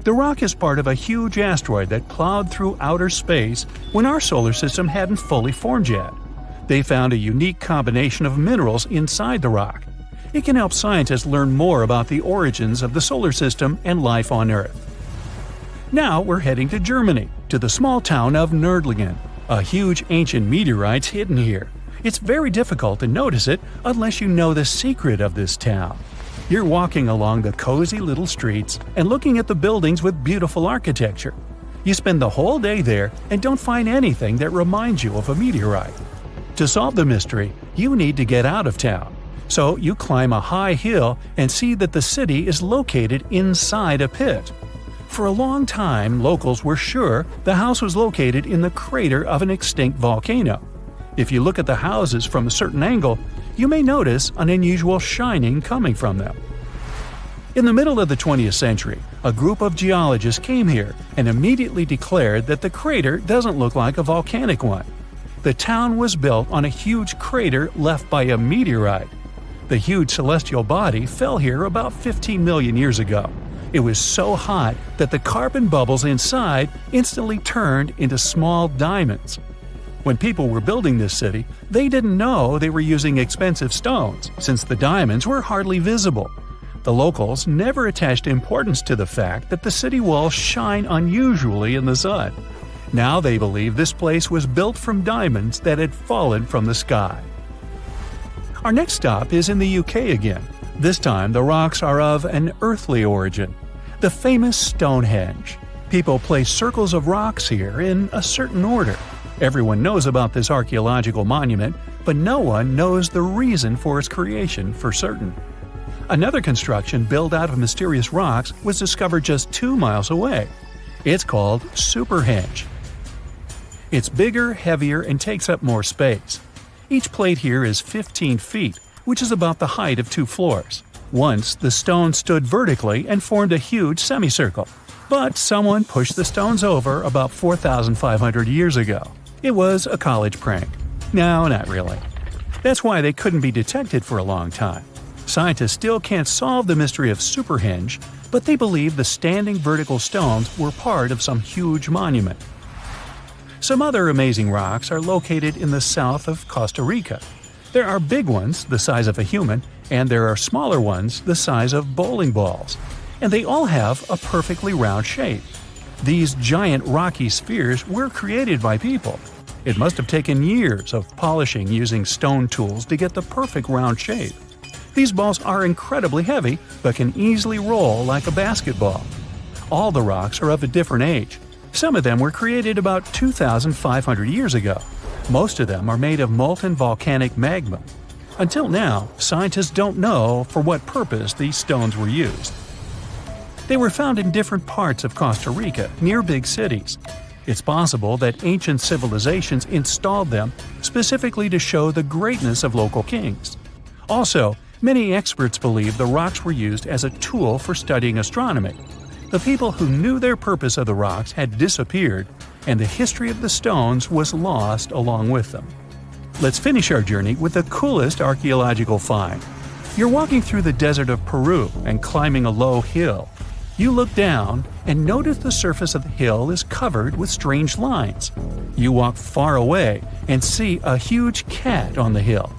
[SPEAKER 1] The rock is part of a huge asteroid that plowed through outer space when our solar system hadn't fully formed yet. They found a unique combination of minerals inside the rock. It can help scientists learn more about the origins of the solar system and life on Earth. Now we're heading to Germany, to the small town of Nördlingen. A huge ancient meteorite's hidden here. It's very difficult to notice it unless you know the secret of this town. You're walking along the cozy little streets and looking at the buildings with beautiful architecture. You spend the whole day there and don't find anything that reminds you of a meteorite. To solve the mystery, you need to get out of town. So you climb a high hill and see that the city is located inside a pit. For a long time, locals were sure the house was located in the crater of an extinct volcano. If you look at the houses from a certain angle, you may notice an unusual shining coming from them. In the middle of the 20th century, a group of geologists came here and immediately declared that the crater doesn't look like a volcanic one. The town was built on a huge crater left by a meteorite. The huge celestial body fell here about 15 million years ago. It was so hot that the carbon bubbles inside instantly turned into small diamonds. When people were building this city, they didn't know they were using expensive stones, since the diamonds were hardly visible. The locals never attached importance to the fact that the city walls shine unusually in the sun. Now they believe this place was built from diamonds that had fallen from the sky. Our next stop is in the UK again. This time the rocks are of an earthly origin. The famous Stonehenge. People place circles of rocks here in a certain order. Everyone knows about this archaeological monument, but no one knows the reason for its creation for certain. Another construction built out of mysterious rocks was discovered just 2 miles away. It's called Superhenge. It's bigger, heavier, and takes up more space. Each plate here is 15 feet, which is about the height of 2 floors. Once, the stone stood vertically and formed a huge semicircle. But someone pushed the stones over about 4,500 years ago. It was a college prank. No, not really. That's why they couldn't be detected for a long time. Scientists still can't solve the mystery of Superhenge, but they believe the standing vertical stones were part of some huge monument. Some other amazing rocks are located in the south of Costa Rica. There are big ones, the size of a human, and there are smaller ones, the size of bowling balls. And they all have a perfectly round shape. These giant rocky spheres were created by people. It must have taken years of polishing using stone tools to get the perfect round shape. These balls are incredibly heavy, but can easily roll like a basketball. All the rocks are of a different age. Some of them were created about 2,500 years ago. Most of them are made of molten volcanic magma. Until now, scientists don't know for what purpose these stones were used. They were found in different parts of Costa Rica, near big cities. It's possible that ancient civilizations installed them specifically to show the greatness of local kings. Also, many experts believe the rocks were used as a tool for studying astronomy. The people who knew their purpose of the rocks had disappeared, and the history of the stones was lost along with them. Let's finish our journey with the coolest archaeological find. You're walking through the desert of Peru and climbing a low hill. You look down and notice the surface of the hill is covered with strange lines. You walk far away and see a huge cat on the hill.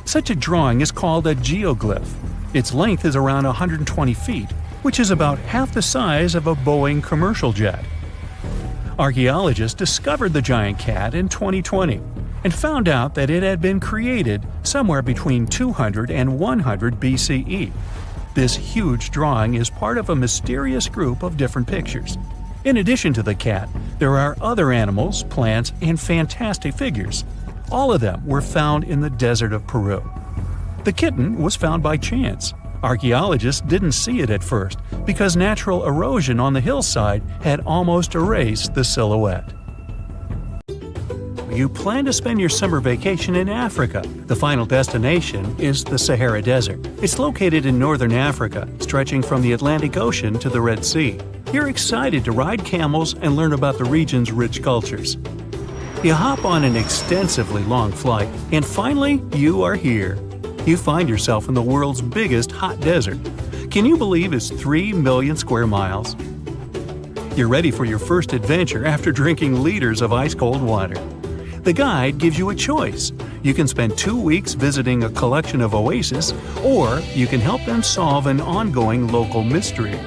[SPEAKER 1] Such a drawing is called a geoglyph. Its length is around 120 feet, which is about half the size of a Boeing commercial jet. Archaeologists discovered the giant cat in 2020 and found out that it had been created somewhere between 200 and 100 BCE. This huge drawing is part of a mysterious group of different pictures. In addition to the cat, there are other animals, plants, and fantastic figures. All of them were found in the desert of Peru. The kitten was found by chance. Archaeologists didn't see it at first because natural erosion on the hillside had almost erased the silhouette. You plan to spend your summer vacation in Africa. The final destination is the Sahara Desert. It's located in northern Africa, stretching from the Atlantic Ocean to the Red Sea. You're excited to ride camels and learn about the region's rich cultures. You hop on an extensively long flight, and finally, you are here. You find yourself in the world's biggest hot desert. Can you believe it's 3 million square miles? You're ready for your first adventure after drinking liters of ice-cold water. The guide gives you a choice. You can spend 2 weeks visiting a collection of oases, or you can help them solve an ongoing local mystery.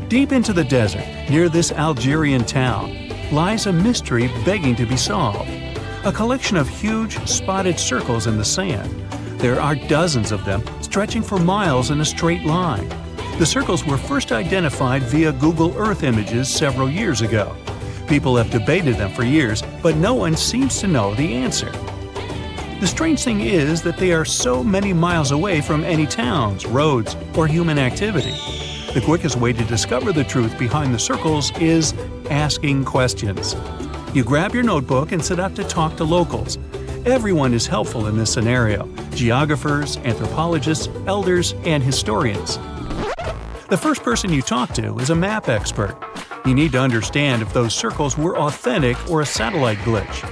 [SPEAKER 1] Deep into the desert, near this Algerian town, lies a mystery begging to be solved. A collection of huge, spotted circles in the sand. There are dozens of them, stretching for miles in a straight line. The circles were first identified via Google Earth images several years ago. People have debated them for years, but no one seems to know the answer. The strange thing is that they are so many miles away from any towns, roads, or human activity. The quickest way to discover the truth behind the circles is asking questions. You grab your notebook and set out to talk to locals. Everyone is helpful in this scenario: geographers, anthropologists, elders, and historians. The first person you talk to is a map expert. You need to understand if those circles were authentic or a satellite glitch.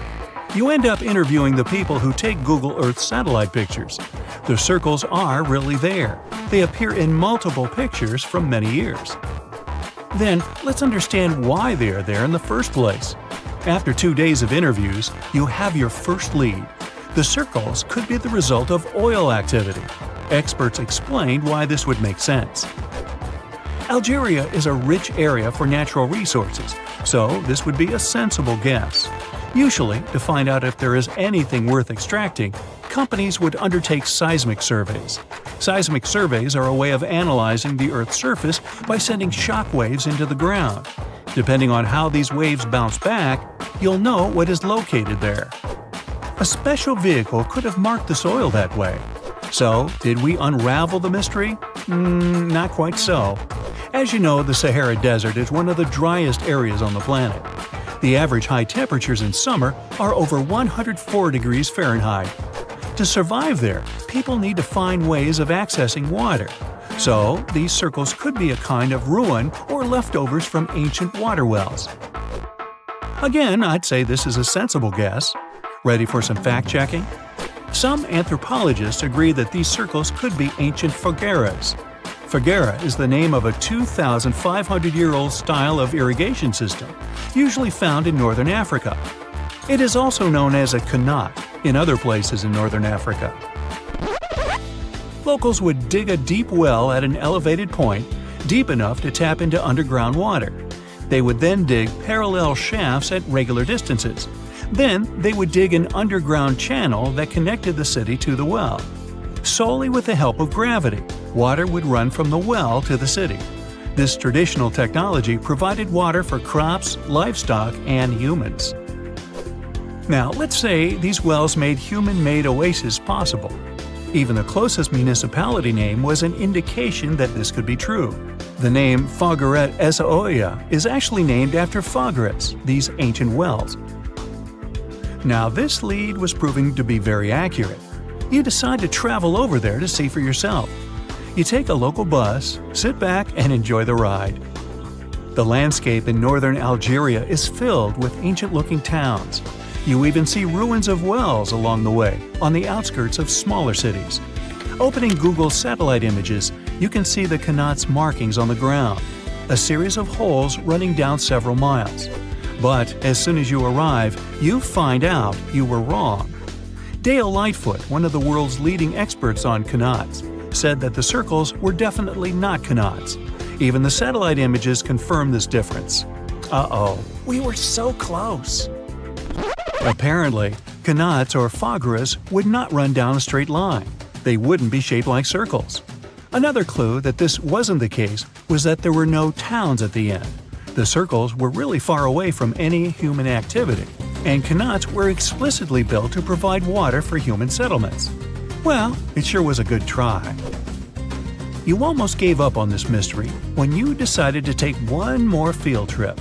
[SPEAKER 1] You end up interviewing the people who take Google Earth satellite pictures. The circles are really there. They appear in multiple pictures from many years. Then, let's understand why they are there in the first place. After 2 days of interviews, you have your first lead. The circles could be the result of oil activity. Experts explained why this would make sense. Algeria is a rich area for natural resources, so this would be a sensible guess. Usually, to find out if there is anything worth extracting, companies would undertake seismic surveys. Seismic surveys are a way of analyzing the Earth's surface by sending shock waves into the ground. Depending on how these waves bounce back, you'll know what is located there. A special vehicle could have marked the soil that way. So, did we unravel the mystery? Not quite so. As you know, the Sahara Desert is one of the driest areas on the planet. The average high temperatures in summer are over 104 degrees Fahrenheit. To survive there, people need to find ways of accessing water. So, these circles could be a kind of ruin or leftovers from ancient water wells. Again, I'd say this is a sensible guess. Ready for some fact-checking? Some anthropologists agree that these circles could be ancient fogueras. Foguera is the name of a 2,500-year-old style of irrigation system, usually found in northern Africa. It is also known as a kanat in other places in northern Africa. Locals would dig a deep well at an elevated point, deep enough to tap into underground water. They would then dig parallel shafts at regular distances. Then they would dig an underground channel that connected the city to the well. Solely with the help of gravity, water would run from the well to the city. This traditional technology provided water for crops, livestock, and humans. Now, let's say these wells made human-made oases possible. Even the closest municipality name was an indication that this could be true. The name Fogueret Essaouira is actually named after Fogueras, these ancient wells. Now, this lead was proving to be very accurate. You decide to travel over there to see for yourself. You take a local bus, sit back, and enjoy the ride. The landscape in northern Algeria is filled with ancient-looking towns. You even see ruins of wells along the way, on the outskirts of smaller cities. Opening Google's satellite images, you can see the Qanat's markings on the ground, a series of holes running down several miles. But as soon as you arrive, you find out you were wrong. Dale Lightfoot, one of the world's leading experts on Qanats, said that the circles were definitely not Qanats. Even the satellite images confirm this difference. Uh-oh, we were so close. Apparently, Qanats or Fagras would not run down a straight line. They wouldn't be shaped like circles. Another clue that this wasn't the case was that there were no towns at the end. The circles were really far away from any human activity, and Qanats were explicitly built to provide water for human settlements. Well, it sure was a good try. You almost gave up on this mystery when you decided to take one more field trip.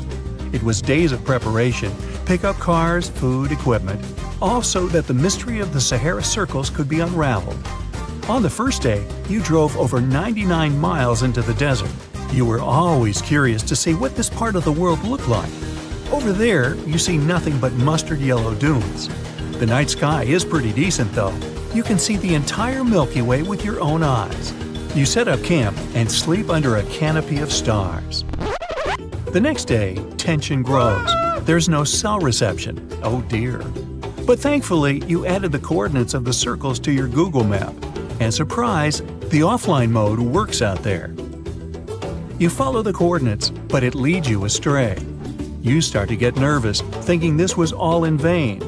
[SPEAKER 1] It was days of preparation, pick up cars, food, equipment, all so that the mystery of the Sahara circles could be unraveled. On the first day, you drove over 99 miles into the desert. You were always curious to see what this part of the world looked like. Over there, you see nothing but mustard yellow dunes. The night sky is pretty decent though. You can see the entire Milky Way with your own eyes. You set up camp and sleep under a canopy of stars. The next day, tension grows. There's no cell reception. Oh dear. But thankfully, you added the coordinates of the circles to your Google map. And surprise, the offline mode works out there. You follow the coordinates, but it leads you astray. You start to get nervous, thinking this was all in vain.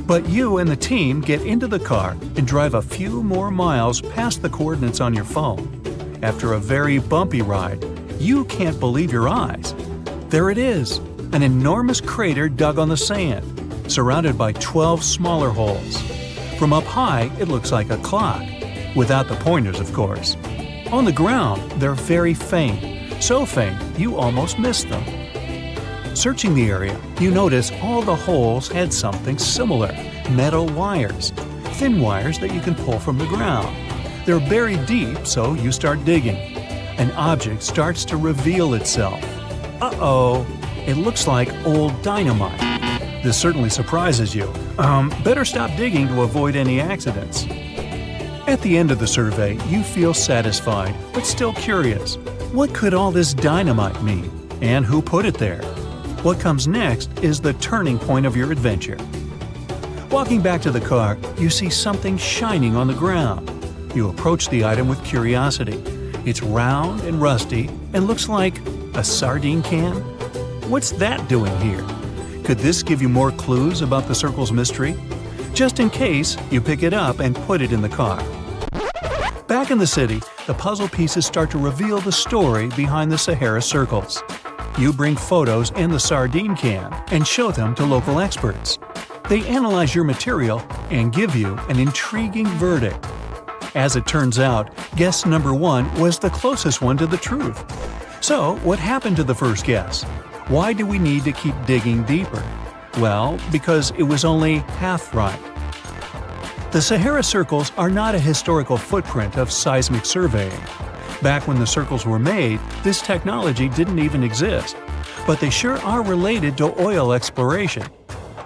[SPEAKER 1] But you and the team get into the car and drive a few more miles past the coordinates on your phone. After a very bumpy ride, you can't believe your eyes. There it is, an enormous crater dug on the sand, surrounded by 12 smaller holes. From up high, it looks like a clock, without the pointers, of course. On the ground, they're very faint, so faint you almost miss them. Searching the area, you notice all the holes had something similar: metal wires, thin wires that you can pull from the ground. They're buried deep, so you start digging. An object starts to reveal itself. Uh-oh, it looks like old dynamite. This certainly surprises you. Better stop digging to avoid any accidents. At the end of the survey, you feel satisfied, but still curious. What could all this dynamite mean? And who put it there? What comes next is the turning point of your adventure. Walking back to the car, you see something shining on the ground. You approach the item with curiosity. It's round and rusty and looks like a sardine can. What's that doing here? Could this give you more clues about the circle's mystery? Just in case, you pick it up and put it in the car. Back in the city, the puzzle pieces start to reveal the story behind the Sahara circles. You bring photos and the sardine can and show them to local experts. They analyze your material and give you an intriguing verdict. As it turns out, guess number 1 was the closest one to the truth. So, what happened to the first guess? Why do we need to keep digging deeper? Well, because it was only half right. The Sahara circles are not a historical footprint of seismic surveying. Back when the circles were made, this technology didn't even exist. But they sure are related to oil exploration.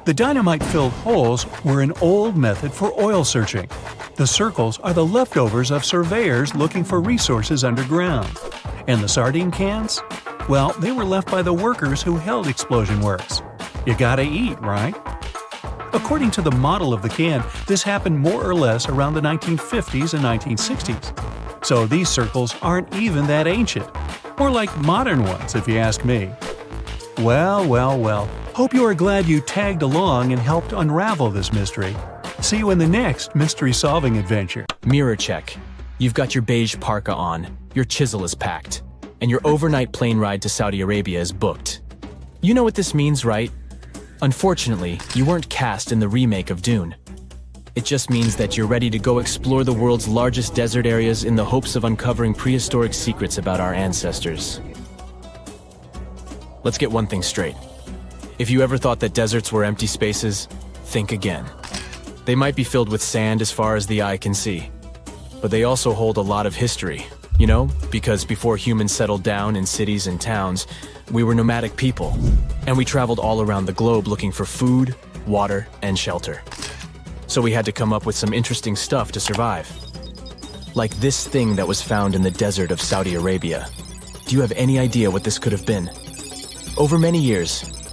[SPEAKER 1] The dynamite-filled holes were an old method for oil searching. The circles are the leftovers of surveyors looking for resources underground. And the sardine cans? Well, they were left by the workers who held explosion works. You gotta eat, right? According to the model of the can, this happened more or less around the 1950s and 1960s. So these circles aren't even that ancient. More like modern ones, if you ask me. Well. Hope you are glad you tagged along and helped unravel this mystery. See you in the next mystery-solving adventure.
[SPEAKER 3] Mirror check. You've got your beige parka on, your chisel is packed, and your overnight plane ride to Saudi Arabia is booked. You know what this means, right? Unfortunately, you weren't cast in the remake of Dune. It just means that you're ready to go explore the world's largest desert areas in the hopes of uncovering prehistoric secrets about our ancestors. Let's get one thing straight. If you ever thought that deserts were empty spaces, think again. They might be filled with sand as far as the eye can see, but they also hold a lot of history. You know, because before humans settled down in cities and towns, we were nomadic people, and we traveled all around the globe looking for food, water, and shelter. So we had to come up with some interesting stuff to survive. Like this thing that was found in the desert of Saudi Arabia. Do you have any idea what this could have been? Over many years,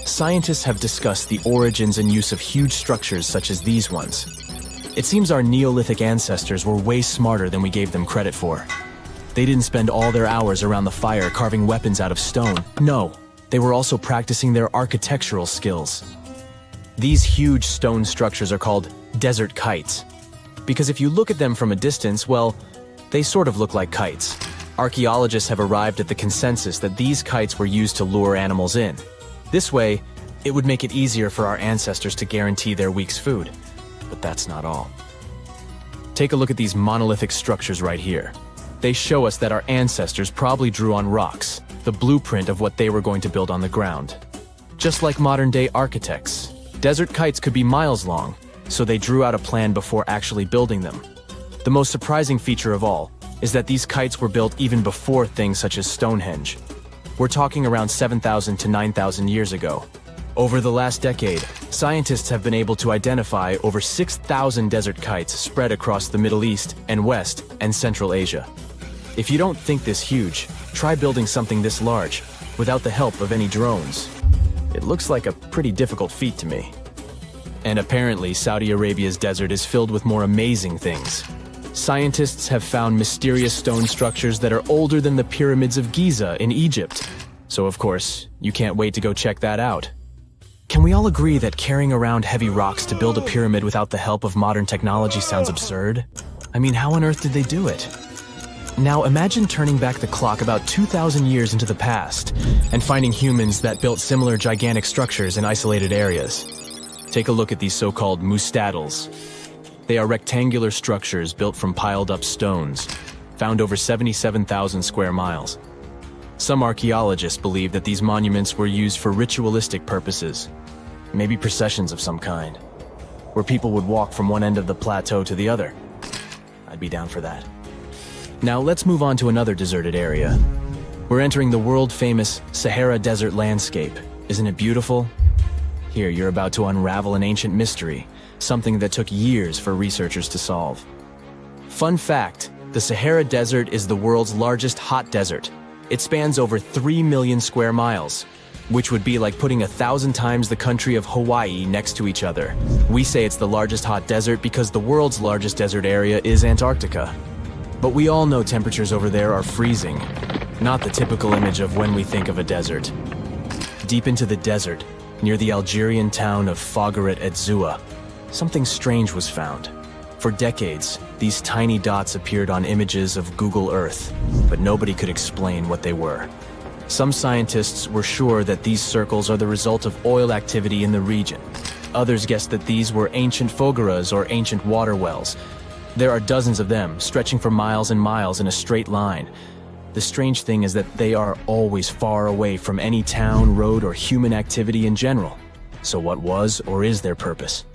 [SPEAKER 3] scientists have discussed the origins and use of huge structures such as these ones. It seems our Neolithic ancestors were way smarter than we gave them credit for. They didn't spend all their hours around the fire carving weapons out of stone. No, they were also practicing their architectural skills. These huge stone structures are called desert kites, because if you look at them from a distance, well, they sort of look like kites. Archaeologists have arrived at the consensus that these kites were used to lure animals in. This way, it would make it easier for our ancestors to guarantee their week's food. But that's not all. Take a look at these monolithic structures right here. They show us that our ancestors probably drew on rocks, the blueprint of what they were going to build on the ground. Just like modern-day architects, desert kites could be miles long, so they drew out a plan before actually building them. The most surprising feature of all is that these kites were built even before things such as Stonehenge. We're talking around 7,000 to 9,000 years ago. Over the last decade, scientists have been able to identify over 6,000 desert kites spread across the Middle East and West and Central Asia. If you don't think this huge, try building something this large without the help of any drones. It looks like a pretty difficult feat to me. And apparently, Saudi Arabia's desert is filled with more amazing things. Scientists have found mysterious stone structures that are older than the pyramids of Giza in Egypt. So of course, you can't wait to go check that out. Can we all agree that carrying around heavy rocks to build a pyramid without the help of modern technology sounds absurd? I mean, how on earth did they do it? Now imagine turning back the clock about 2,000 years into the past and finding humans that built similar gigantic structures in isolated areas. Take a look at these so-called mustadils. They are rectangular structures built from piled-up stones, found over 77,000 square miles. Some archaeologists believe that these monuments were used for ritualistic purposes, maybe processions of some kind, where people would walk from one end of the plateau to the other. I'd be down for that. Now let's move on to another deserted area. We're entering the world-famous Sahara Desert landscape. Isn't it beautiful? Here, you're about to unravel an ancient mystery, something that took years for researchers to solve. Fun fact, the Sahara Desert is the world's largest hot desert. It spans over 3 million square miles, which would be like putting 1,000 times the country of Hawaii next to each other. We say it's the largest hot desert because the world's largest desert area is Antarctica. But we all know temperatures over there are freezing, not the typical image of when we think of a desert. Deep into the desert, near the Algerian town of Fougeret et Zoua, something strange was found. For decades, these tiny dots appeared on images of Google Earth, but nobody could explain what they were. Some scientists were sure that these circles are the result of oil activity in the region. Others guessed that these were ancient fogeras or ancient water wells. There are dozens of them, stretching for miles and miles in a straight line. The strange thing is that they are always far away from any town, road, or human activity in general. So what was or is their purpose?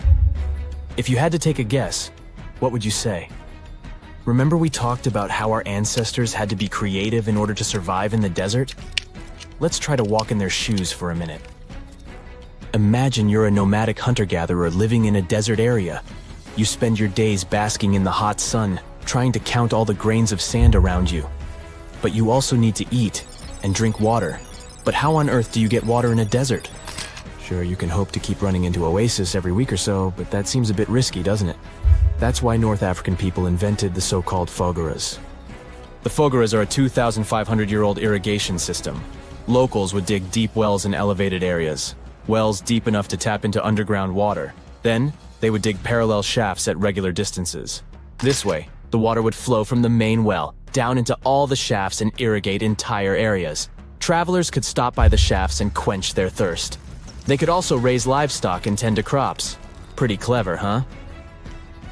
[SPEAKER 3] If you had to take a guess, what would you say? Remember we talked about how our ancestors had to be creative in order to survive in the desert? Let's try to walk in their shoes for a minute. Imagine you're a nomadic hunter-gatherer living in a desert area. You spend your days basking in the hot sun, trying to count all the grains of sand around you. But you also need to eat and drink water. But how on earth do you get water in a desert? Sure, you can hope to keep running into oasis every week or so, but that seems a bit risky, doesn't it? That's why North African people invented the so-called fogeras. The fogeras are a 2,500-year-old irrigation system. Locals would dig deep wells in elevated areas, wells deep enough to tap into underground water. Then, they would dig parallel shafts at regular distances. This way, the water would flow from the main well down into all the shafts and irrigate entire areas. Travelers could stop by the shafts and quench their thirst. They could also raise livestock and tend to crops. Pretty clever, huh?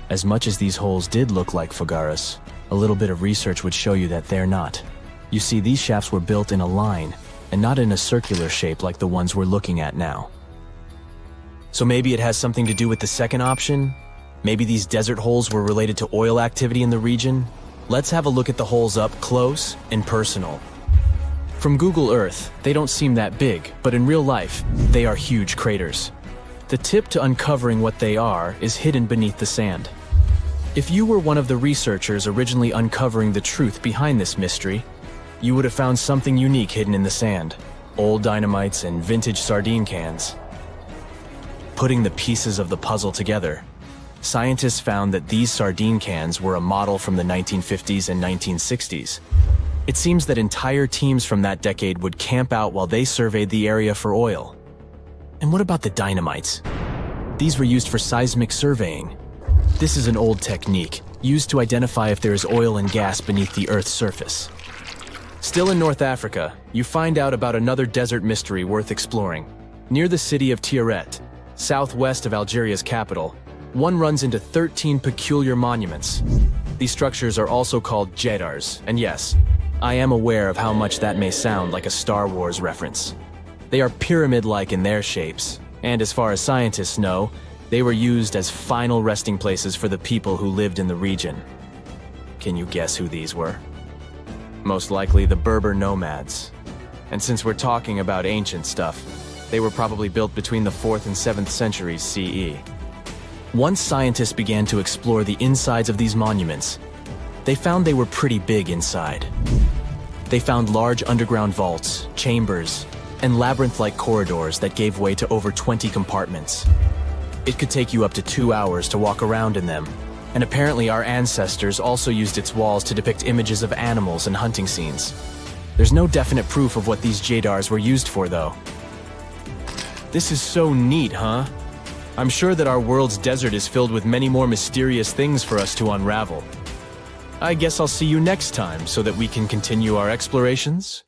[SPEAKER 3] As much as these holes did look like fogaras, a little bit of research would show you that they're not. You see, these shafts were built in a line, and not in a circular shape like the ones we're looking at now. So maybe it has something to do with the second option? Maybe these desert holes were related to oil activity in the region? Let's have a look at the holes up close and personal. From Google Earth, they don't seem that big, but in real life, they are huge craters. The tip to uncovering what they are is hidden beneath the sand. If you were one of the researchers originally uncovering the truth behind this mystery, you would have found something unique hidden in the sand: old dynamites and vintage sardine cans. Putting the pieces of the puzzle together, scientists found that these sardine cans were a model from the 1950s and 1960s. It seems that entire teams from that decade would camp out while they surveyed the area for oil. And what about the dynamites? These were used for seismic surveying. This is an old technique, used to identify if there is oil and gas beneath the Earth's surface. Still in North Africa, you find out about another desert mystery worth exploring. Near the city of Tiaret, southwest of Algeria's capital, one runs into 13 peculiar monuments. These structures are also called jedars, and yes, I am aware of how much that may sound like a Star Wars reference. They are pyramid-like in their shapes, and as far as scientists know, they were used as final resting places for the people who lived in the region. Can you guess who these were? Most likely the Berber nomads. And since we're talking about ancient stuff, they were probably built between the 4th and 7th centuries CE. Once scientists began to explore the insides of these monuments, they found they were pretty big inside. They found large underground vaults, chambers, and labyrinth-like corridors that gave way to over 20 compartments. It could take you up to 2 hours to walk around in them, and apparently our ancestors also used its walls to depict images of animals and hunting scenes. There's no definite proof of what these jedars were used for, though. This is so neat, huh? I'm sure that our world's desert is filled with many more mysterious things for us to unravel. I guess I'll see you next time so that we can continue our explorations.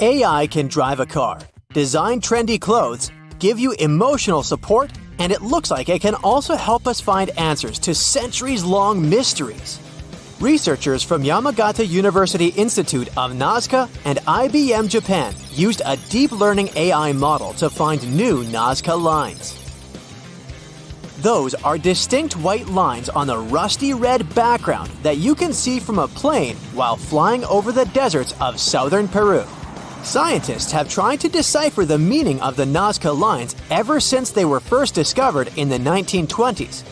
[SPEAKER 4] AI can drive a car, design trendy clothes, give you emotional support, and it looks like it can also help us find answers to centuries-long mysteries. Researchers from Yamagata University Institute of Nazca and IBM Japan used a deep learning AI model to find new Nazca lines. Those are distinct white lines on the rusty red background that you can see from a plane while flying over the deserts of southern Peru. Scientists have tried to decipher the meaning of the Nazca lines ever since they were first discovered in the 1920s.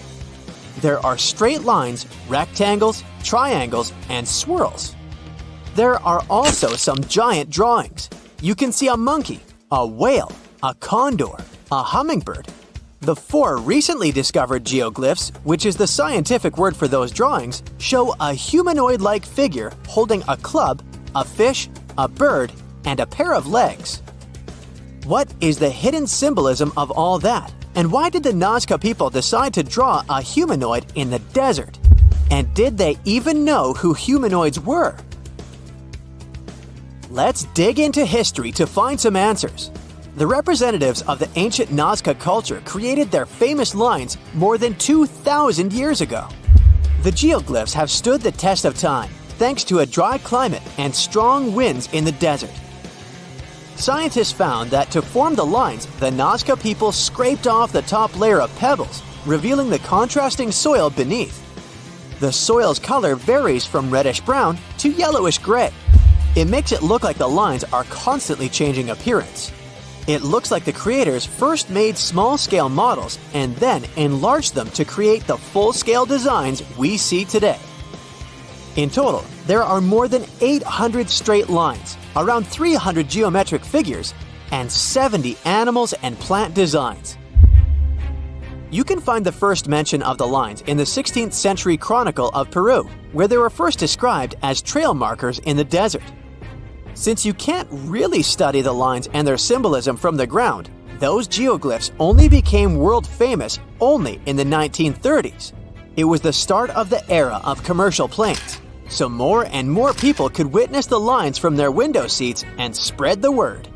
[SPEAKER 4] There are straight lines, rectangles, triangles, and swirls. There are also some giant drawings. You can see a monkey, a whale, a condor, a hummingbird. The 4 recently discovered geoglyphs, which is the scientific word for those drawings, show a humanoid-like figure holding a club, a fish, a bird, and a pair of legs. What is the hidden symbolism of all that? And why did the Nazca people decide to draw a humanoid in the desert? And did they even know who humanoids were? Let's dig into history to find some answers. The representatives of the ancient Nazca culture created their famous lines more than 2,000 years ago. The geoglyphs have stood the test of time thanks to a dry climate and strong winds in the desert. Scientists found that to form the lines, the Nazca people scraped off the top layer of pebbles, revealing the contrasting soil beneath. The soil's color varies from reddish-brown to yellowish-gray. It makes it look like the lines are constantly changing appearance. It looks like the creators first made small-scale models and then enlarged them to create the full-scale designs we see today. In total, there are more than 800 straight lines, around 300 geometric figures, and 70 animals and plant designs. You can find the first mention of the lines in the 16th century Chronicle of Peru, where they were first described as trail markers in the desert. Since you can't really study the lines and their symbolism from the ground, those geoglyphs only became world famous only in the 1930s. It was the start of the era of commercial planes, so more and more people could witness the lines from their window seats and spread the word.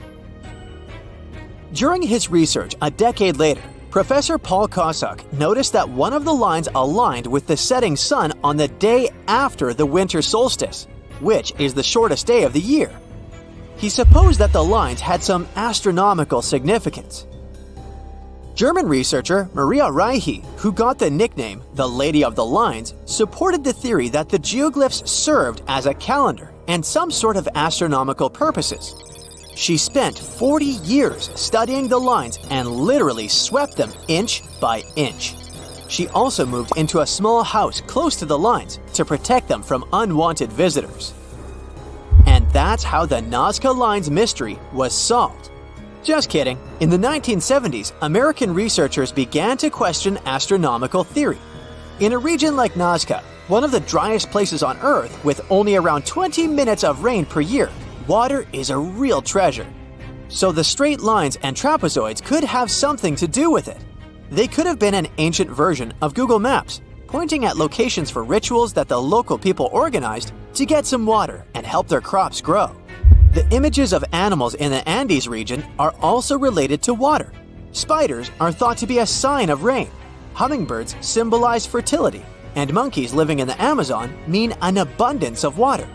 [SPEAKER 4] During his research a decade later, Professor Paul Kossak noticed that one of the lines aligned with the setting sun on the day after the winter solstice, which is the shortest day of the year. He supposed that the lines had some astronomical significance. German researcher Maria Reiche, who got the nickname the Lady of the Lines, supported the theory that the geoglyphs served as a calendar and some sort of astronomical purposes. She spent 40 years studying the lines and literally swept them inch by inch. She also moved into a small house close to the lines to protect them from unwanted visitors. And that's how the Nazca Lines mystery was solved. Just kidding. In the 1970s, American researchers began to question astronomical theory. In a region like Nazca, one of the driest places on Earth with only around 20 minutes of rain per year, water is a real treasure. So the straight lines and trapezoids could have something to do with it. They could have been an ancient version of Google Maps, pointing at locations for rituals that the local people organized to get some water and help their crops grow. The images of animals in the Andes region are also related to water. Spiders are thought to be a sign of rain. Hummingbirds symbolize fertility, and monkeys living in the Amazon mean an abundance of water.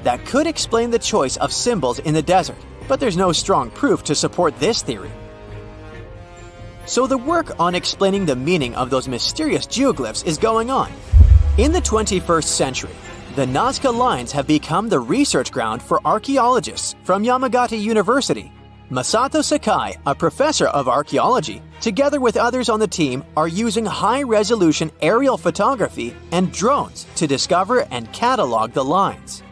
[SPEAKER 4] That could explain the choice of symbols in the desert, but there's no strong proof to support this theory. So the work on explaining the meaning of those mysterious geoglyphs is going on. In the 21st century, the Nazca Lines have become the research ground for archaeologists from Yamagata University. Masato Sakai, a professor of archaeology, together with others on the team, are using high-resolution aerial photography and drones to discover and catalog the lines.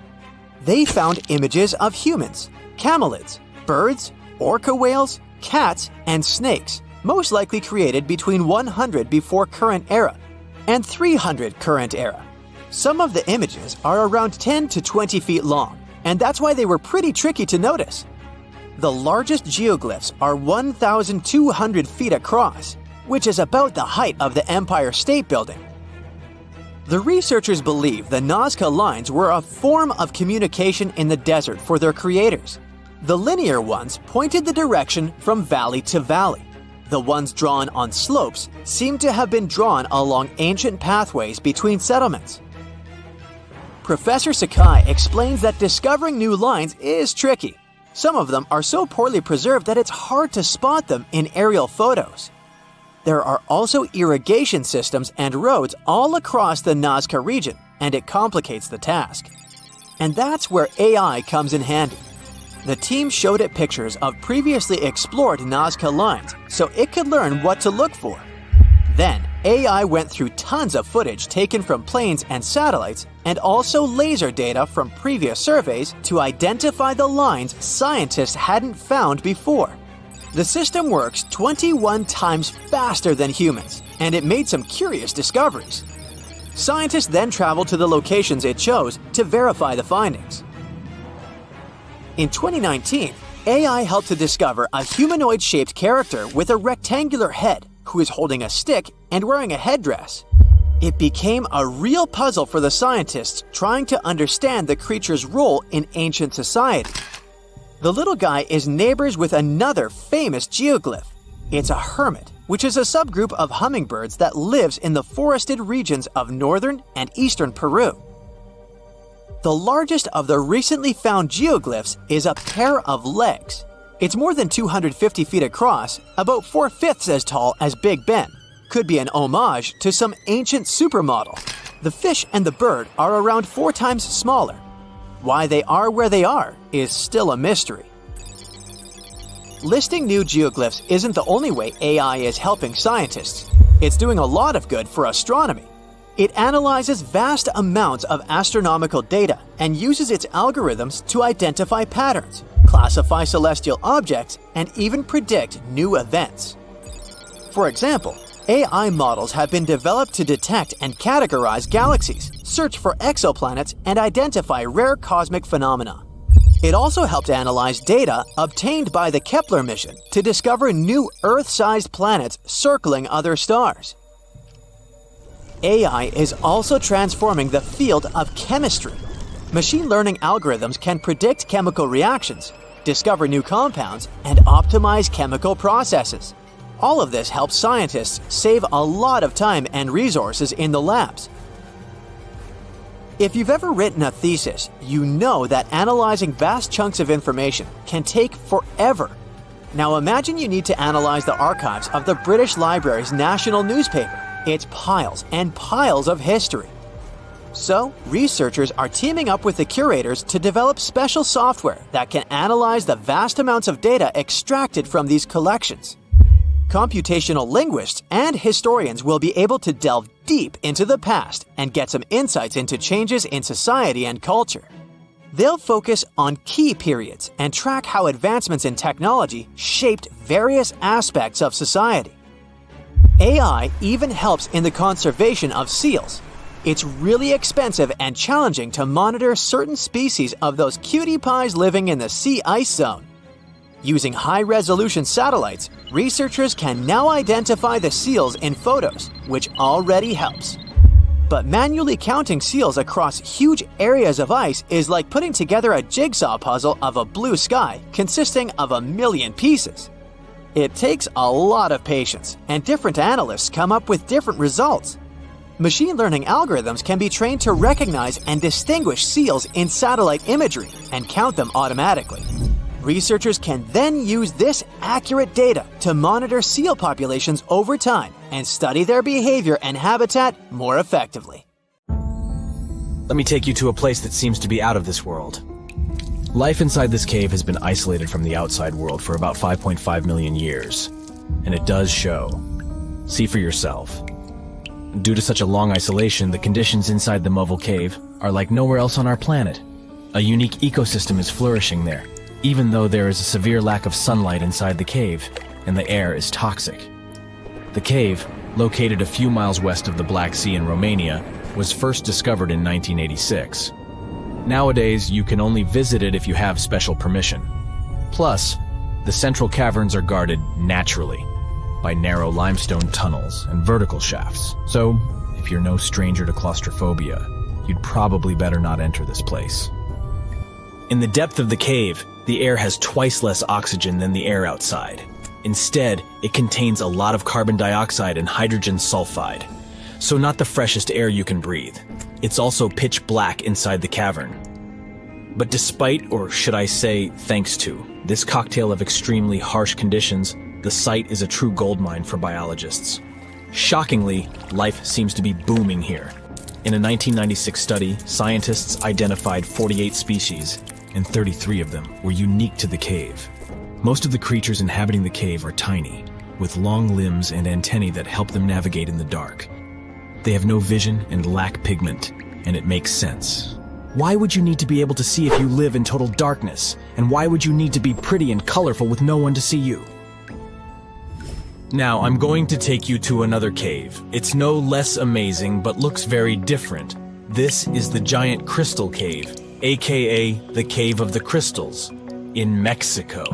[SPEAKER 4] They found images of humans, camelids, birds, orca whales, cats, and snakes, most likely created between 100 before current era and 300 current era. Some of the images are around 10 to 20 feet long, and that's why they were pretty tricky to notice. The largest geoglyphs are 1,200 feet across, which is about the height of the Empire State Building. The researchers believe the Nazca Lines were a form of communication in the desert for their creators. The linear ones pointed the direction from valley to valley. The ones drawn on slopes seem to have been drawn along ancient pathways between settlements. Professor Sakai explains that discovering new lines is tricky. Some of them are so poorly preserved that it's hard to spot them in aerial photos. There are also irrigation systems and roads all across the Nazca region, and it complicates the task. And that's where AI comes in handy. The team showed it pictures of previously explored Nazca Lines so it could learn what to look for. Then, AI went through tons of footage taken from planes and satellites and also laser data from previous surveys to identify the lines scientists hadn't found before. The system works 21 times faster than humans, and it made some curious discoveries. Scientists then traveled to the locations it chose to verify the findings. In 2019, AI helped to discover a humanoid-shaped character with a rectangular head who is holding a stick and wearing a headdress. It became a real puzzle for the scientists trying to understand the creature's role in ancient society. The little guy is neighbors with another famous geoglyph. It's a hermit, which is a subgroup of hummingbirds that lives in the forested regions of northern and eastern Peru. The largest of the recently found geoglyphs is a pair of legs. It's more than 250 feet across, about 4/5 as tall as Big Ben. Could be an homage to some ancient supermodel. The fish and the bird are around 4 times smaller. Why they are where they are is still a mystery. Listing new geoglyphs isn't the only way AI is helping scientists. It's doing a lot of good for astronomy. It analyzes vast amounts of astronomical data and uses its algorithms to identify patterns, classify celestial objects, and even predict new events. For example, AI models have been developed to detect and categorize galaxies, search for exoplanets, and identify rare cosmic phenomena. It also helped analyze data obtained by the Kepler mission to discover new Earth-sized planets circling other stars. AI is also transforming the field of chemistry. Machine learning algorithms can predict chemical reactions, discover new compounds, and optimize chemical processes. All of this helps scientists save a lot of time and resources in the labs. If you've ever written a thesis, you know that analyzing vast chunks of information can take forever. Now imagine you need to analyze the archives of the British Library's national newspaper. It's piles and piles of history. So, researchers are teaming up with the curators to develop special software that can analyze the vast amounts of data extracted from these collections. Computational linguists and historians will be able to delve deep into the past and get some insights into changes in society and culture. They'll focus on key periods and track how advancements in technology shaped various aspects of society. AI even helps in the conservation of seals. It's really expensive and challenging to monitor certain species of those cutie pies living in the sea ice zone. Using high-resolution satellites, researchers can now identify the seals in photos, which already helps. But manually counting seals across huge areas of ice is like putting together a jigsaw puzzle of a blue sky consisting of 1 million pieces. It takes a lot of patience, and different analysts come up with different results. Machine learning algorithms can be trained to recognize and distinguish seals in satellite imagery and count them automatically. Researchers can then use this accurate data to monitor seal populations over time and study their behavior and habitat more effectively.
[SPEAKER 3] Let me take you to a place that seems to be out of this world. Life inside this cave has been isolated from the outside world for about 5.5 million years, and it does show. See for yourself. Due to such a long isolation, the conditions inside the Mobile Cave are like nowhere else on our planet. A unique ecosystem is flourishing there, even though there is a severe lack of sunlight inside the cave, and the air is toxic. The cave, located a few miles west of the Black Sea in Romania, was first discovered in 1986. Nowadays, you can only visit it if you have special permission. Plus, the central caverns are guarded naturally by narrow limestone tunnels and vertical shafts. So, if you're no stranger to claustrophobia, you'd probably better not enter this place. In the depth of the cave, the air has twice less oxygen than the air outside. Instead, it contains a lot of carbon dioxide and hydrogen sulfide, so not the freshest air you can breathe. It's also pitch black inside the cavern. But despite, or should I say thanks to, this cocktail of extremely harsh conditions, the site is a true goldmine for biologists. Shockingly, life seems to be booming here. In a 1996 study, scientists identified 48 species, and 33 of them were unique to the cave. Most of the creatures inhabiting the cave are tiny, with long limbs and antennae that help them navigate in the dark. They have no vision and lack pigment, and it makes sense. Why would you need to be able to see if you live in total darkness? And why would you need to be pretty and colorful with no one to see you? Now, I'm going to take you to another cave. It's no less amazing, but looks very different. This is the Giant Crystal Cave, aka the Cave of the Crystals, in Mexico.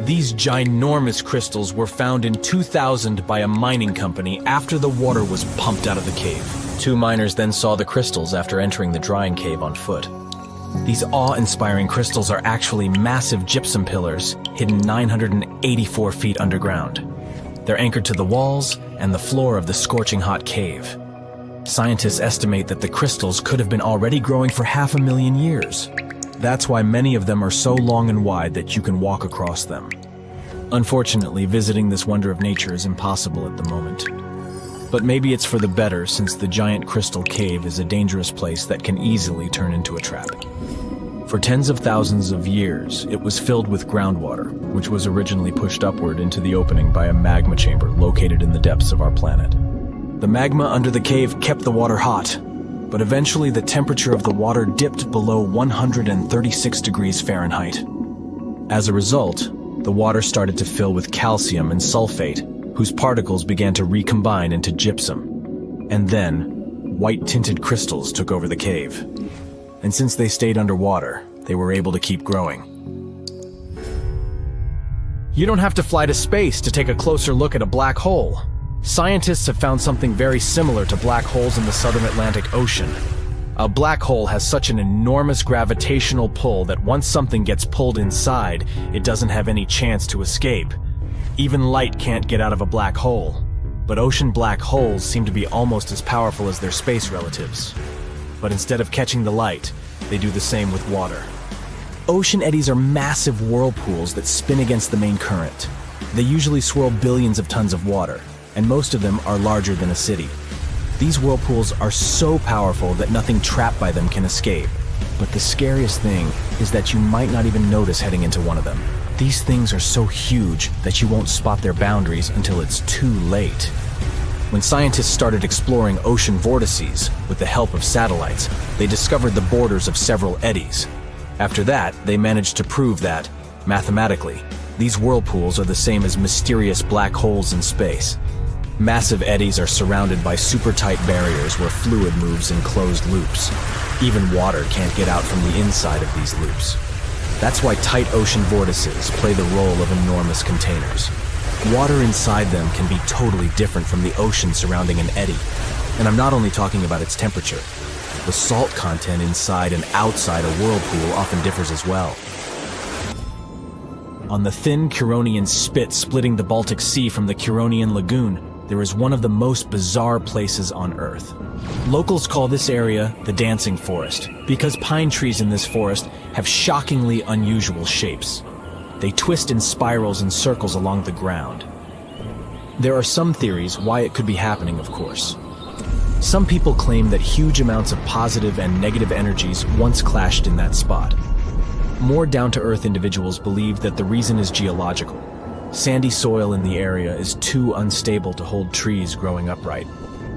[SPEAKER 3] These ginormous crystals were found in 2000 by a mining company after the water was pumped out of the cave. 2 miners then saw the crystals after entering the drying cave on foot. These awe-inspiring crystals are actually massive gypsum pillars hidden 984 feet underground. They're anchored to the walls and the floor of the scorching hot cave. Scientists estimate that the crystals could have been already growing for 500,000 years. That's why many of them are so long and wide that you can walk across them. Unfortunately, visiting this wonder of nature is impossible at the moment. But maybe it's for the better, since the Giant Crystal Cave is a dangerous place that can easily turn into a trap. For tens of thousands of years, it was filled with groundwater, which was originally pushed upward into the opening by a magma chamber located in the depths of our planet. The magma under the cave kept the water hot, but eventually the temperature of the water dipped below 136 degrees Fahrenheit. As a result, the water started to fill with calcium and sulfate, whose particles began to recombine into gypsum. And then, white-tinted crystals took over the cave. And since they stayed underwater, they were able to keep growing. You don't have to fly to space to take a closer look at a black hole. Scientists have found something very similar to black holes in the southern Atlantic Ocean. A black hole has such an enormous gravitational pull that once something gets pulled inside, it doesn't have any chance to escape. Even light can't get out of a black hole. But ocean black holes seem to be almost as powerful as their space relatives. But instead of catching the light, they do the same with water. Ocean eddies are massive whirlpools that spin against the main current. They usually swirl billions of tons of water, and most of them are larger than a city. These whirlpools are so powerful that nothing trapped by them can escape. But the scariest thing is that you might not even notice heading into one of them. These things are so huge that you won't spot their boundaries until it's too late. When scientists started exploring ocean vortices with the help of satellites, they discovered the borders of several eddies. After that, they managed to prove that, mathematically, these whirlpools are the same as mysterious black holes in space. Massive eddies are surrounded by super-tight barriers where fluid moves in closed loops. Even water can't get out from the inside of these loops. That's why tight ocean vortices play the role of enormous containers. Water inside them can be totally different from the ocean surrounding an eddy. And I'm not only talking about its temperature. The salt content inside and outside a whirlpool often differs as well. On the thin Curonian spit splitting the Baltic Sea from the Curonian Lagoon, there is one of the most bizarre places on Earth. Locals call this area the Dancing Forest because pine trees in this forest have shockingly unusual shapes. They twist in spirals and circles along the ground. There are some theories why it could be happening, of course. Some people claim that huge amounts of positive and negative energies once clashed in that spot. More down-to-earth individuals believe that the reason is geological. Sandy soil in the area is too unstable to hold trees growing upright.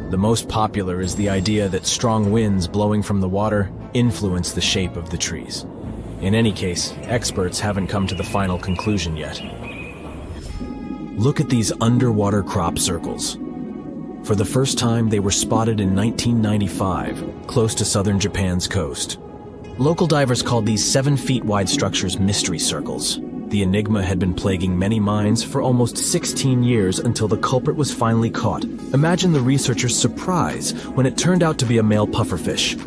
[SPEAKER 3] The most popular is the idea that strong winds blowing from the water influence the shape of the trees. In any case, experts haven't come to the final conclusion yet. Look at these underwater crop circles. For the first time, they were spotted in 1995, close to southern Japan's coast. Local divers called these 7-feet-wide structures mystery circles. The enigma had been plaguing many minds for almost 16 years until the culprit was finally caught. Imagine the researchers' surprise when it turned out to be a male pufferfish.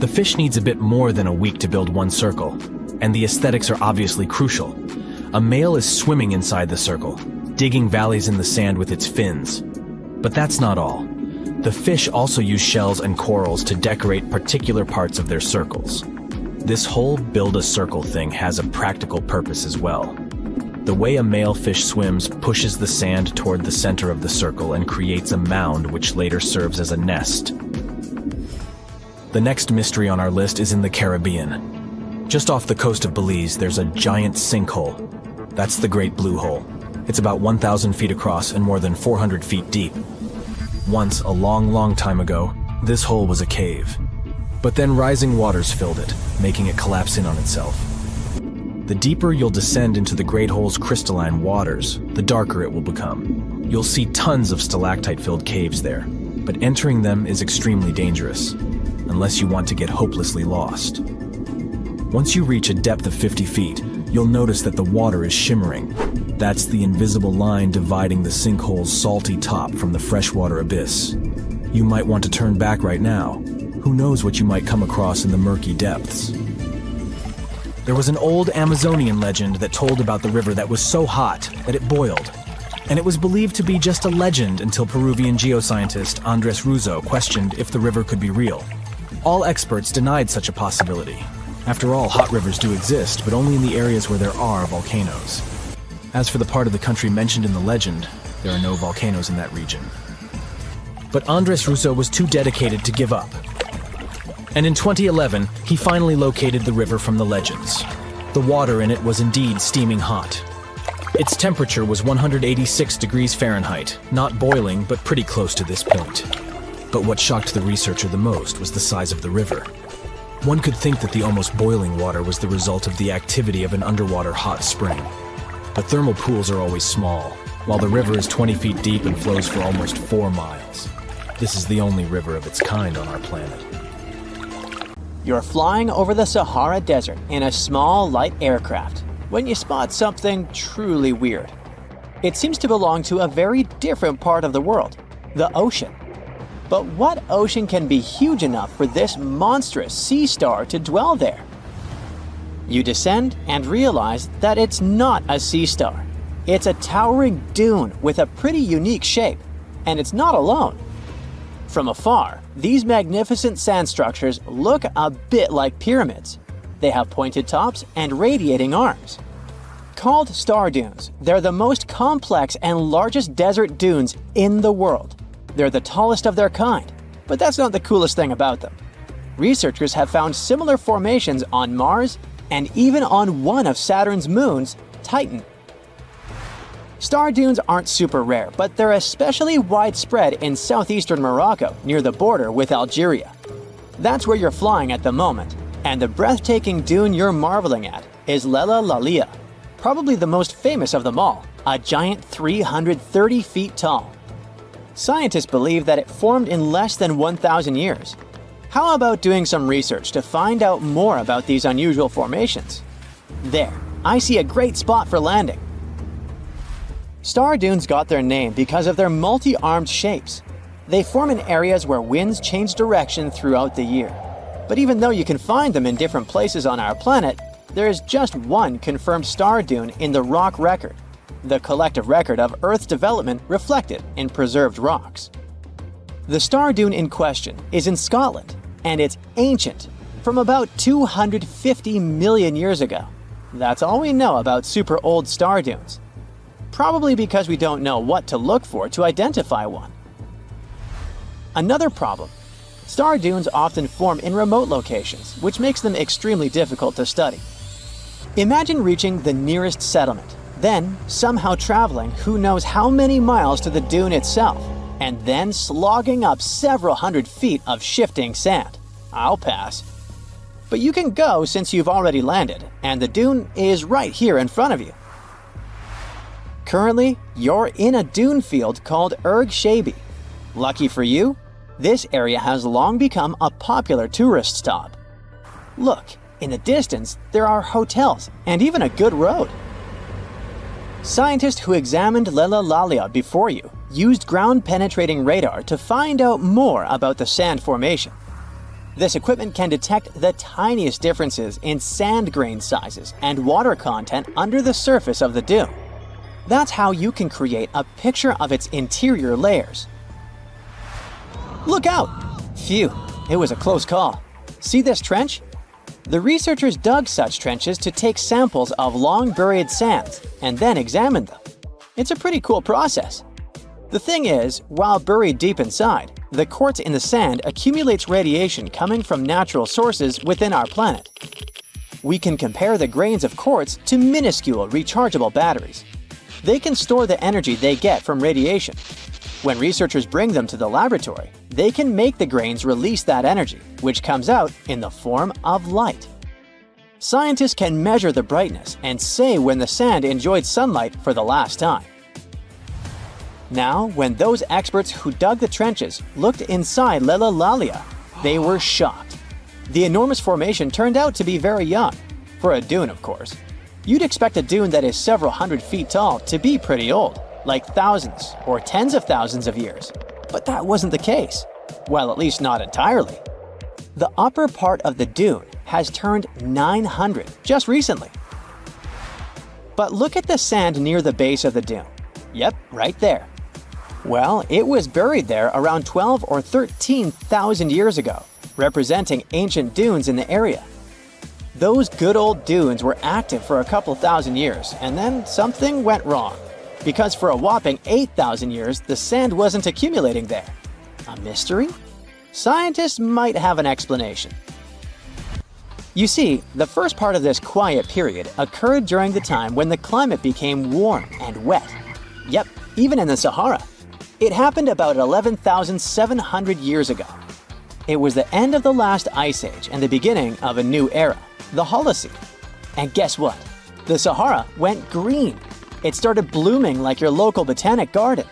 [SPEAKER 3] The fish needs a bit more than a week to build one circle, and the aesthetics are obviously crucial. A male is swimming inside the circle, digging valleys in the sand with its fins. But that's not all. The fish also use shells and corals to decorate particular parts of their circles. This whole build-a-circle thing has a practical purpose as well. The way a male fish swims pushes the sand toward the center of the circle and creates a mound which later serves as a nest. The next mystery on our list is in the Caribbean. Just off the coast of Belize, there's a giant sinkhole. That's the Great Blue Hole. It's about 1,000 feet across and more than 400 feet deep. Once, a long, long time ago, this hole was a cave. But then rising waters filled it, making it collapse in on itself. The deeper you'll descend into the Great Hole's crystalline waters, the darker it will become. You'll see tons of stalactite-filled caves there, but entering them is extremely dangerous, unless you want to get hopelessly lost. Once you reach a depth of 50 feet, you'll notice that the water is shimmering. That's the invisible line dividing the sinkhole's salty top from the freshwater abyss. You might want to turn back right now. Who knows what you might come across in the murky depths. There was an old Amazonian legend that told about the river that was so hot that it boiled. And it was believed to be just a legend until Peruvian geoscientist Andres Russo questioned if the river could be real. All experts denied such a possibility. After all, hot rivers do exist, but only in the areas where there are volcanoes. As for the part of the country mentioned in the legend, there are no volcanoes in that region. But Andres Russo was too dedicated to give up. And in 2011, he finally located the river from the legends. The water in it was indeed steaming hot. Its temperature was 186 degrees Fahrenheit, not boiling, but pretty close to this point. But what shocked the researcher the most was the size of the river. One could think that the almost boiling water was the result of the activity of an underwater hot spring. But thermal pools are always small, while the river is 20 feet deep and flows for almost 4 miles. This is the only river of its kind on our planet.
[SPEAKER 4] You're flying over the Sahara Desert in a small, light aircraft when you spot something truly weird. It seems to belong to a very different part of the world, the ocean. But what ocean can be huge enough for this monstrous sea star to dwell there? You descend and realize that it's not a sea star. It's a towering dune with a pretty unique shape, and it's not alone. From afar, these magnificent sand structures look a bit like pyramids. They have pointed tops and radiating arms. Called star dunes, they're the most complex and largest desert dunes in the world. They're the tallest of their kind, but that's not the coolest thing about them. Researchers have found similar formations on Mars and even on one of Saturn's moons, Titan. Star dunes aren't super rare, but they're especially widespread in southeastern Morocco near the border with Algeria. That's where you're flying at the moment, and the breathtaking dune you're marveling at is Lella Lalia, probably the most famous of them all, a giant 330 feet tall. Scientists believe that it formed in less than 1,000 years. How about doing some research to find out more about these unusual formations? There, I see a great spot for landing. Star dunes got their name because of their multi-armed shapes. They form in areas where winds change direction throughout the year. But even though you can find them in different places on our planet, there is just one confirmed star dune in the rock record, the collective record of Earth's development reflected in preserved rocks. The star dune in question is in Scotland, and it's ancient, from about 250 million years ago. That's all we know about super old star dunes. Probably because we don't know what to look for to identify one. Another problem: star dunes often form in remote locations, which makes them extremely difficult to study. Imagine reaching the nearest settlement, then somehow traveling who knows how many miles to the dune itself, and then slogging up several hundred feet of shifting sand. I'll pass. But you can go since you've already landed, and the dune is right here in front of you. Currently, you're in a dune field called Erg Shabi. Lucky for you, this area has long become a popular tourist stop. Look, in the distance, there are hotels and even a good road. Scientists who examined Lella Lalia before you used ground-penetrating radar to find out more about the sand formation. This equipment can detect the tiniest differences in sand grain sizes and water content under the surface of the dune. That's how you can create a picture of its interior layers. Look out! Phew, it was a close call. See this trench? The researchers dug such trenches to take samples of long-buried sands and then examined them. It's a pretty cool process. The thing is, while buried deep inside, the quartz in the sand accumulates radiation coming from natural sources within our planet. We can compare the grains of quartz to minuscule rechargeable batteries. They can store the energy they get from radiation. When researchers bring them to the laboratory, they can make the grains release that energy, which comes out in the form of light. Scientists can measure the brightness and say when the sand enjoyed sunlight for the last time. Now, when those experts who dug the trenches looked inside Lella Lalia, they were shocked. The enormous formation turned out to be very young, for a dune, of course. You'd expect a dune that is several hundred feet tall to be pretty old, like thousands or tens of thousands of years. But that wasn't the case. Well, at least not entirely. The upper part of the dune has turned 900 just recently. But look at the sand near the base of the dune. Yep, right there. Well, it was buried there around 12 or 13,000 years ago, representing ancient dunes in the area. Those good old dunes were active for a couple thousand years, and then something went wrong. Because for a whopping 8,000 years, the sand wasn't accumulating there. A mystery? Scientists might have an explanation. You see, the first part of this quiet period occurred during the time when the climate became warm and wet. Yep, even in the Sahara. It happened about 11,700 years ago. It was the end of the last ice age and the beginning of a new era, the Holocene. And guess what? The Sahara went green. It started blooming like your local botanic garden.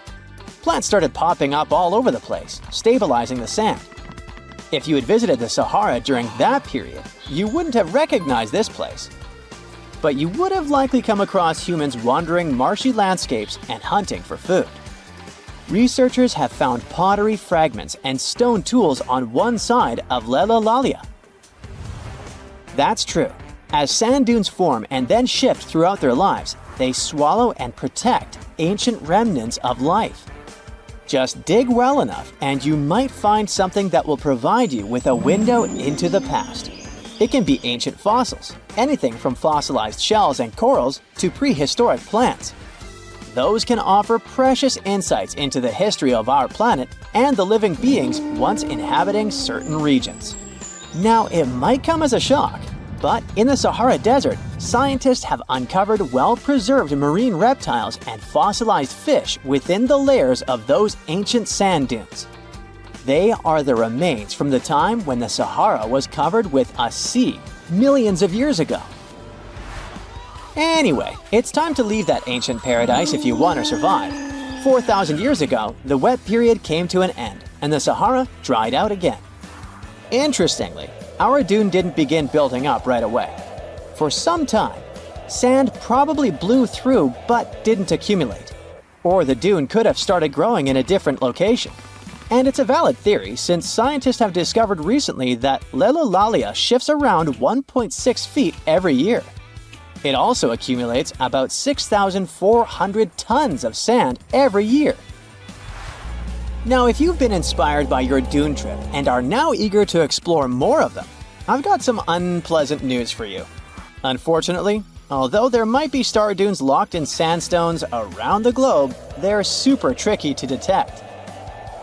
[SPEAKER 4] Plants started popping up all over the place, stabilizing the sand. If you had visited the Sahara during that period, you wouldn't have recognized this place. But you would have likely come across humans wandering marshy landscapes and hunting for food. Researchers have found pottery fragments and stone tools on one side of Lella Lalia. That's true. As sand dunes form and then shift throughout their lives, they swallow and protect ancient remnants of life. Just dig well enough and you might find something that will provide you with a window into the past. It can be ancient fossils, anything from fossilized shells and corals to prehistoric plants. Those can offer precious insights into the history of our planet and the living beings once inhabiting certain regions. Now, it might come as a shock, but in the Sahara Desert, scientists have uncovered well-preserved marine reptiles and fossilized fish within the layers of those ancient sand dunes. They are the remains from the time when the Sahara was covered with a sea millions of years ago. Anyway, it's time to leave that ancient paradise if you want to survive. 4,000 years ago, the wet period came to an end, and the Sahara dried out again. Interestingly, our dune didn't begin building up right away. For some time, sand probably blew through but didn't accumulate. Or the dune could have started growing in a different location. And it's a valid theory since scientists have discovered recently that Leilolalia shifts around 1.6 feet every year. It also accumulates about 6,400 tons of sand every year. Now, if you've been inspired by your dune trip and are now eager to explore more of them, I've got some unpleasant news for you. Unfortunately, although there might be star dunes locked in sandstones around the globe, they're super tricky to detect.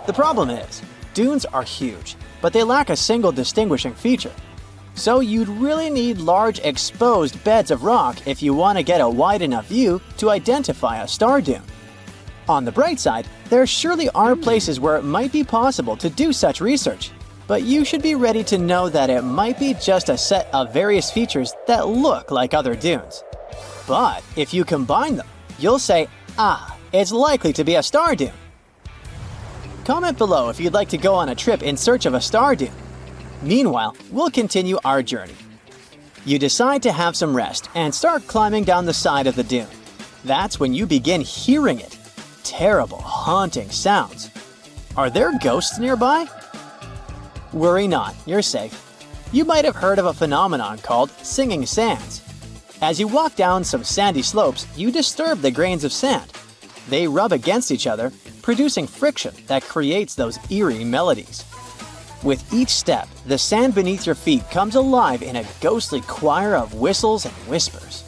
[SPEAKER 4] The problem is, dunes are huge, but they lack a single distinguishing feature. So you'd really need large exposed beds of rock if you want to get a wide enough view to identify a star dune. On the bright side, there surely are places where it might be possible to do such research, but you should be ready to know that it might be just a set of various features that look like other dunes. But if you combine them, you'll say, it's likely to be a star dune. Comment below if you'd like to go on a trip in search of a star dune. Meanwhile, we'll continue our journey. You decide to have some rest and start climbing down the side of the dune. That's when you begin hearing it. Terrible, haunting sounds. Are there ghosts nearby? Worry not, you're safe. You might have heard of a phenomenon called singing sands. As you walk down some sandy slopes, you disturb the grains of sand. They rub against each other, producing friction that creates those eerie melodies. With each step, the sand beneath your feet comes alive in a ghostly choir of whistles and whispers.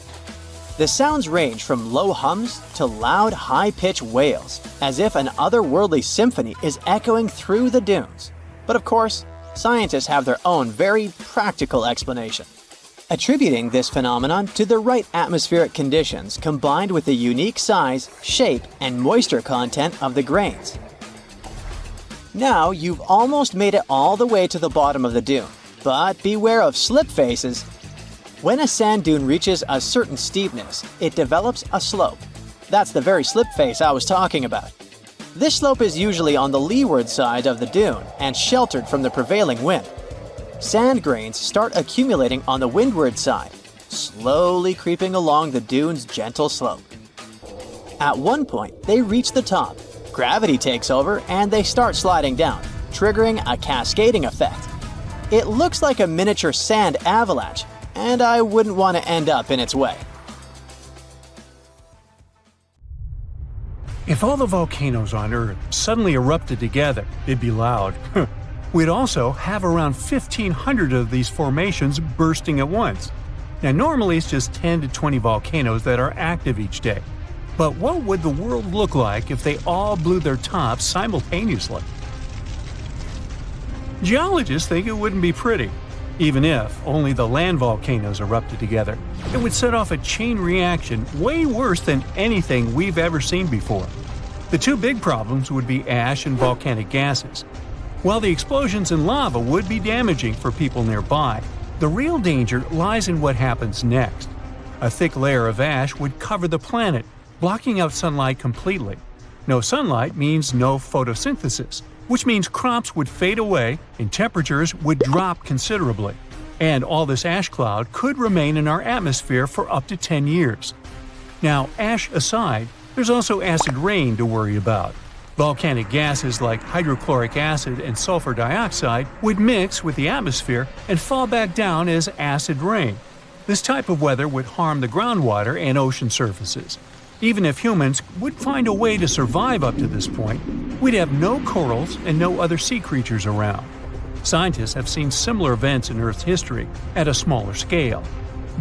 [SPEAKER 4] The sounds range from low hums to loud, high-pitched wails, as if an otherworldly symphony is echoing through the dunes. But of course, scientists have their own very practical explanation, attributing this phenomenon to the right atmospheric conditions combined with the unique size, shape, and moisture content of the grains. Now you've almost made it all the way to the bottom of the dune, but beware of slip faces. When a sand dune reaches a certain steepness, it develops a slope. That's the very slip face I was talking about. This slope is usually on the leeward side of the dune and sheltered from the prevailing wind. Sand grains start accumulating on the windward side, slowly creeping along the dune's gentle slope. At one point, they reach the top. Gravity takes over and they start sliding down, triggering a cascading effect. It looks like a miniature sand avalanche, and I wouldn't want to end up in its way.
[SPEAKER 1] If all the volcanoes on Earth suddenly erupted together, it'd be loud. We'd also have around 1,500 of these formations bursting at once. Now normally it's just 10 to 20 volcanoes that are active each day. But what would the world look like if they all blew their tops simultaneously? Geologists think it wouldn't be pretty. Even if only the land volcanoes erupted together, it would set off a chain reaction way worse than anything we've ever seen before. The two big problems would be ash and volcanic gases. While the explosions in lava would be damaging for people nearby, the real danger lies in what happens next. A thick layer of ash would cover the planet, blocking out sunlight completely. No sunlight means no photosynthesis, which means crops would fade away and temperatures would drop considerably. And all this ash cloud could remain in our atmosphere for up to 10 years. Now, ash aside, there's also acid rain to worry about. Volcanic gases like hydrochloric acid and sulfur dioxide would mix with the atmosphere and fall back down as acid rain. This type of weather would harm the groundwater and ocean surfaces. Even if humans would find a way to survive up to this point, we'd have no corals and no other sea creatures around. Scientists have seen similar events in Earth's history at a smaller scale.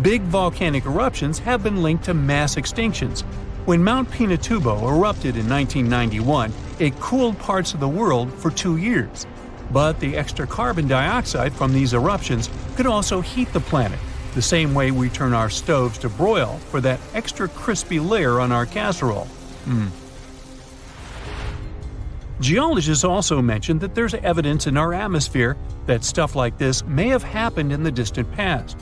[SPEAKER 1] Big volcanic eruptions have been linked to mass extinctions. When Mount Pinatubo erupted in 1991, it cooled parts of the world for 2 years. But the extra carbon dioxide from these eruptions could also heat the planet, the same way we turn our stoves to broil for that extra crispy layer on our casserole. Geologists also mentioned that there's evidence in our atmosphere that stuff like this may have happened in the distant past.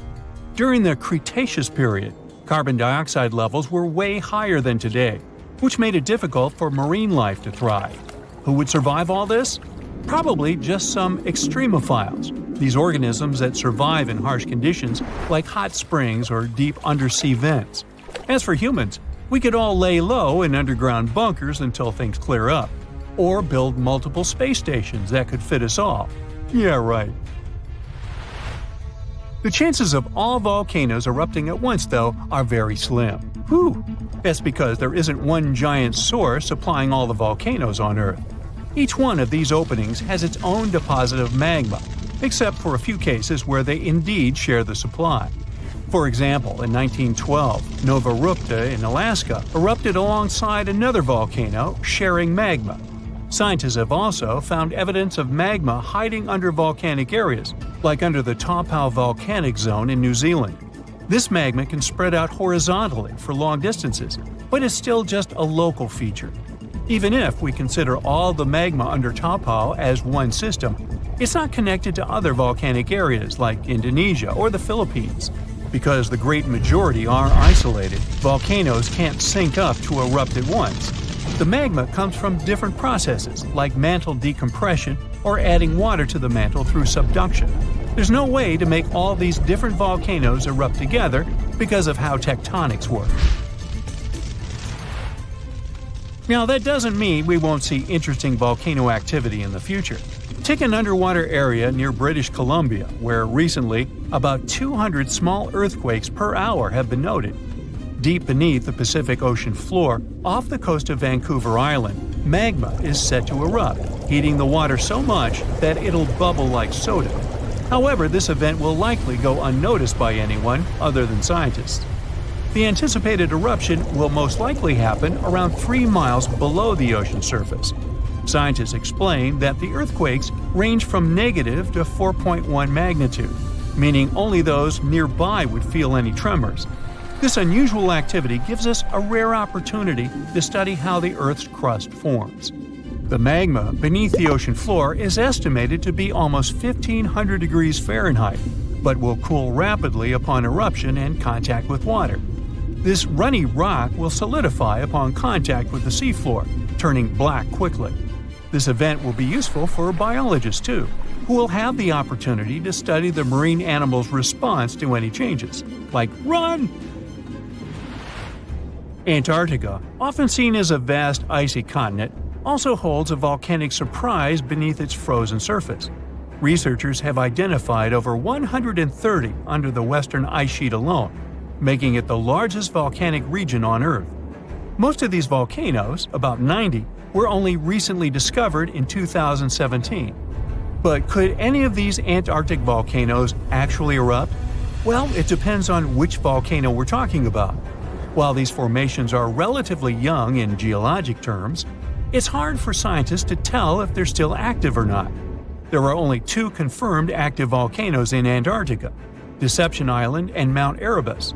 [SPEAKER 1] During the Cretaceous period, carbon dioxide levels were way higher than today, which made it difficult for marine life to thrive. Who would survive all this? Probably just some extremophiles, these organisms that survive in harsh conditions like hot springs or deep undersea vents. As for humans, we could all lay low in underground bunkers until things clear up, or build multiple space stations that could fit us all. Yeah, right. The chances of all volcanoes erupting at once, though, are very slim. Whew! That's because there isn't one giant source supplying all the volcanoes on Earth. Each one of these openings has its own deposit of magma, except for a few cases where they indeed share the supply. For example, in 1912, Nova Rupta in Alaska erupted alongside another volcano sharing magma. Scientists have also found evidence of magma hiding under volcanic areas, like under the Taupau volcanic zone in New Zealand. This magma can spread out horizontally for long distances, but is still just a local feature. Even if we consider all the magma under Taupau as one system, it's not connected to other volcanic areas like Indonesia or the Philippines. Because the great majority are isolated, volcanoes can't sync up to erupt at once. The magma comes from different processes like mantle decompression or adding water to the mantle through subduction. There's no way to make all these different volcanoes erupt together because of how tectonics work. Now, that doesn't mean we won't see interesting volcano activity in the future. Take an underwater area near British Columbia, where recently about 200 small earthquakes per hour have been noted. Deep beneath the Pacific Ocean floor, off the coast of Vancouver Island, magma is set to erupt, heating the water so much that it'll bubble like soda. However, this event will likely go unnoticed by anyone other than scientists. The anticipated eruption will most likely happen around 3 miles below the ocean surface. Scientists explain that the earthquakes range from negative to 4.1 magnitude, meaning only those nearby would feel any tremors. This unusual activity gives us a rare opportunity to study how the Earth's crust forms. The magma beneath the ocean floor is estimated to be almost 1,500 degrees Fahrenheit, but will cool rapidly upon eruption and contact with water. This runny rock will solidify upon contact with the seafloor, turning black quickly. This event will be useful for biologists too, who will have the opportunity to study the marine animals' response to any changes, like run! Antarctica, often seen as a vast icy continent, also holds a volcanic surprise beneath its frozen surface. Researchers have identified over 130 under the western ice sheet alone, making it the largest volcanic region on Earth. Most of these volcanoes, about 90, were only recently discovered in 2017. But could any of these Antarctic volcanoes actually erupt? Well, it depends on which volcano we're talking about. While these formations are relatively young in geologic terms, it's hard for scientists to tell if they're still active or not. There are only 2 confirmed active volcanoes in Antarctica, Deception Island and Mount Erebus.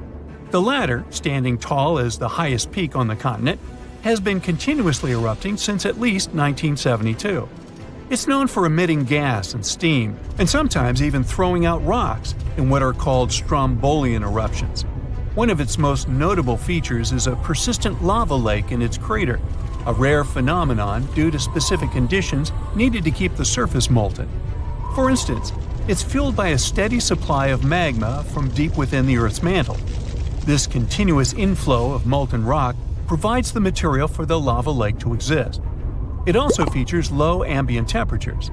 [SPEAKER 1] The latter, standing tall as the highest peak on the continent, has been continuously erupting since at least 1972. It's known for emitting gas and steam, and sometimes even throwing out rocks in what are called strombolian eruptions. One of its most notable features is a persistent lava lake in its crater, a rare phenomenon due to specific conditions needed to keep the surface molten. For instance, it's fueled by a steady supply of magma from deep within the Earth's mantle. This continuous inflow of molten rock provides the material for the lava lake to exist. It also features low ambient temperatures.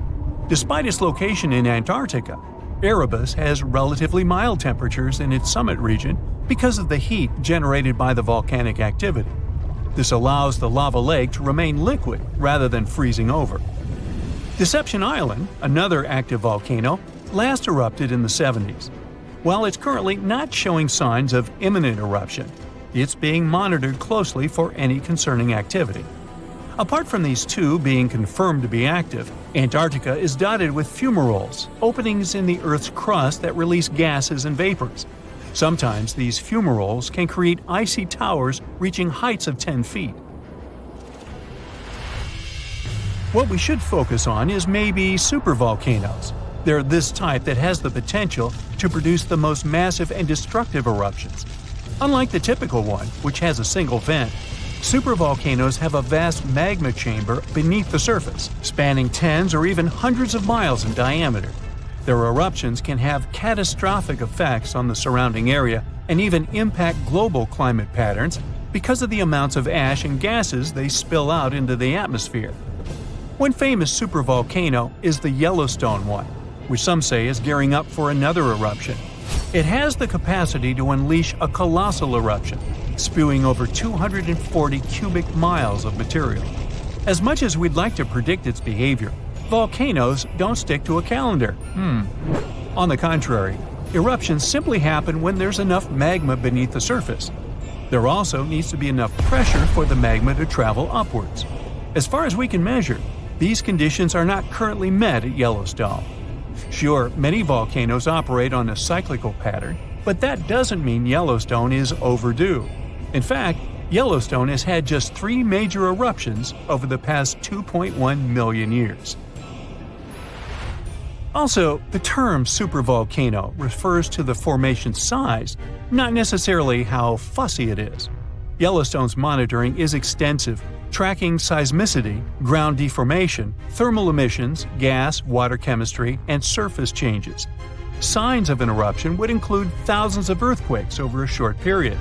[SPEAKER 1] Despite its location in Antarctica, Erebus has relatively mild temperatures in its summit region because of the heat generated by the volcanic activity. This allows the lava lake to remain liquid rather than freezing over. Deception Island, another active volcano, last erupted in the 70s. While it's currently not showing signs of imminent eruption, it's being monitored closely for any concerning activity. Apart from these two being confirmed to be active, Antarctica is dotted with fumaroles, openings in the Earth's crust that release gases and vapors. Sometimes these fumaroles can create icy towers reaching heights of 10 feet. What we should focus on is maybe supervolcanoes. They're this type that has the potential to produce the most massive and destructive eruptions. Unlike the typical one, which has a single vent, supervolcanoes have a vast magma chamber beneath the surface, spanning tens or even hundreds of miles in diameter. Their eruptions can have catastrophic effects on the surrounding area and even impact global climate patterns because of the amounts of ash and gases they spill out into the atmosphere. One famous supervolcano is the Yellowstone one, which some say is gearing up for another eruption. It has the capacity to unleash a colossal eruption, spewing over 240 cubic miles of material. As much as we'd like to predict its behavior, volcanoes don't stick to a calendar. On the contrary, eruptions simply happen when there's enough magma beneath the surface. There also needs to be enough pressure for the magma to travel upwards. As far as we can measure, these conditions are not currently met at Yellowstone. Sure, many volcanoes operate on a cyclical pattern, but that doesn't mean Yellowstone is overdue. In fact, Yellowstone has had just 3 major eruptions over the past 2.1 million years. Also, the term supervolcano refers to the formation's size, not necessarily how fussy it is. Yellowstone's monitoring is extensive, tracking seismicity, ground deformation, thermal emissions, gas, water chemistry, and surface changes. Signs of an eruption would include thousands of earthquakes over a short period.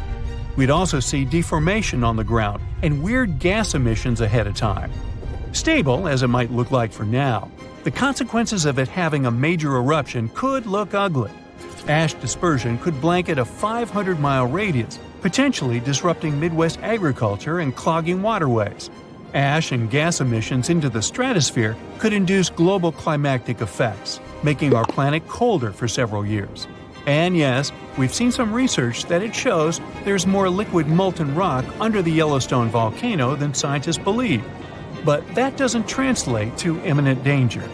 [SPEAKER 1] We'd also see deformation on the ground and weird gas emissions ahead of time. Stable as it might look like for now, the consequences of it having a major eruption could look ugly. Ash dispersion could blanket a 500-mile radius, potentially disrupting Midwest agriculture and clogging waterways. Ash and gas emissions into the stratosphere could induce global climatic effects, making our planet colder for several years. And yes, we've seen some research that it shows there's more liquid molten rock under the Yellowstone volcano than scientists believe. But that doesn't translate to imminent danger.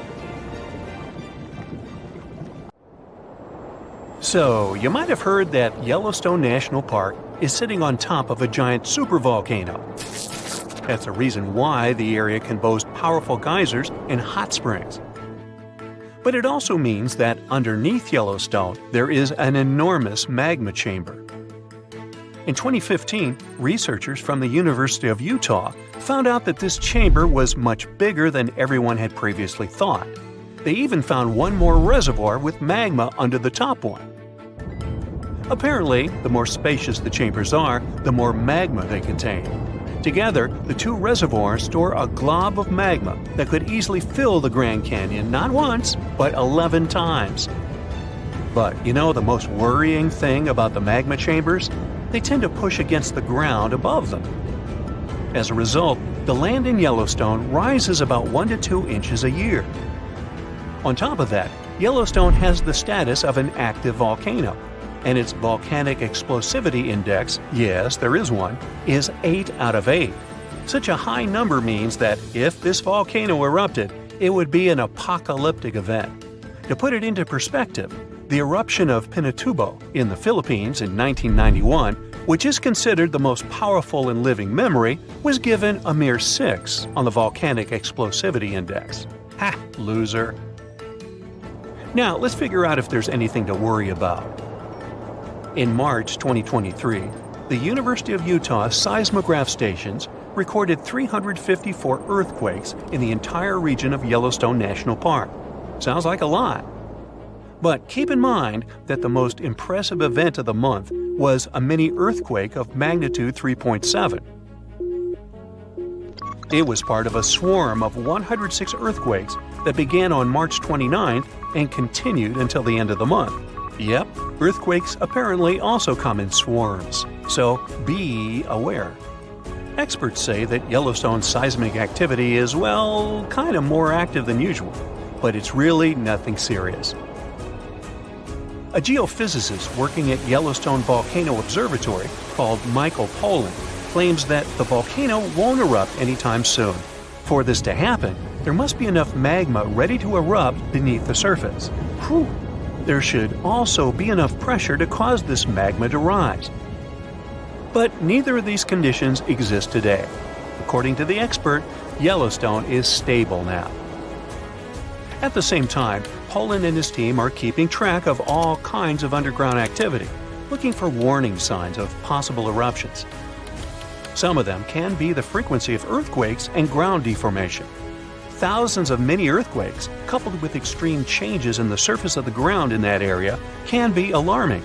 [SPEAKER 1] So, you might have heard that Yellowstone National Park is sitting on top of a giant supervolcano. That's the reason why the area can boast powerful geysers and hot springs. But it also means that underneath Yellowstone, there is an enormous magma chamber. In 2015, researchers from the University of Utah found out that this chamber was much bigger than everyone had previously thought. They even found one more reservoir with magma under the top one. Apparently, the more spacious the chambers are, the more magma they contain. Together, the two reservoirs store a glob of magma that could easily fill the Grand Canyon not once, but 11 times. But you know the most worrying thing about the magma chambers? They tend to push against the ground above them. As a result, the land in Yellowstone rises about 1 to 2 inches a year. On top of that, Yellowstone has the status of an active volcano, and its volcanic explosivity index, yes, there is one, is 8 out of 8. Such a high number means that if this volcano erupted, it would be an apocalyptic event. To put it into perspective, the eruption of Pinatubo in the Philippines in 1991, which is considered the most powerful in living memory, was given a mere 6 on the volcanic explosivity index. Ha, loser. Now, let's figure out if there's anything to worry about. In March 2023, the University of Utah seismograph stations recorded 354 earthquakes in the entire region of Yellowstone National Park. Sounds like a lot. But keep in mind that the most impressive event of the month was a mini earthquake of magnitude 3.7. It was part of a swarm of 106 earthquakes that began on March 29th and continued until the end of the month. Yep, earthquakes apparently also come in swarms, so be aware. Experts say that Yellowstone's seismic activity is, well, kind of more active than usual, but it's really nothing serious. A geophysicist working at Yellowstone Volcano Observatory called Michael Pollan claims that the volcano won't erupt anytime soon. For this to happen, there must be enough magma ready to erupt beneath the surface. Whew. There should also be enough pressure to cause this magma to rise. But neither of these conditions exist today. According to the expert, Yellowstone is stable now. At the same time, Pollan and his team are keeping track of all kinds of underground activity, looking for warning signs of possible eruptions. Some of them can be the frequency of earthquakes and ground deformation. Thousands of mini earthquakes, coupled with extreme changes in the surface of the ground in that area, can be alarming.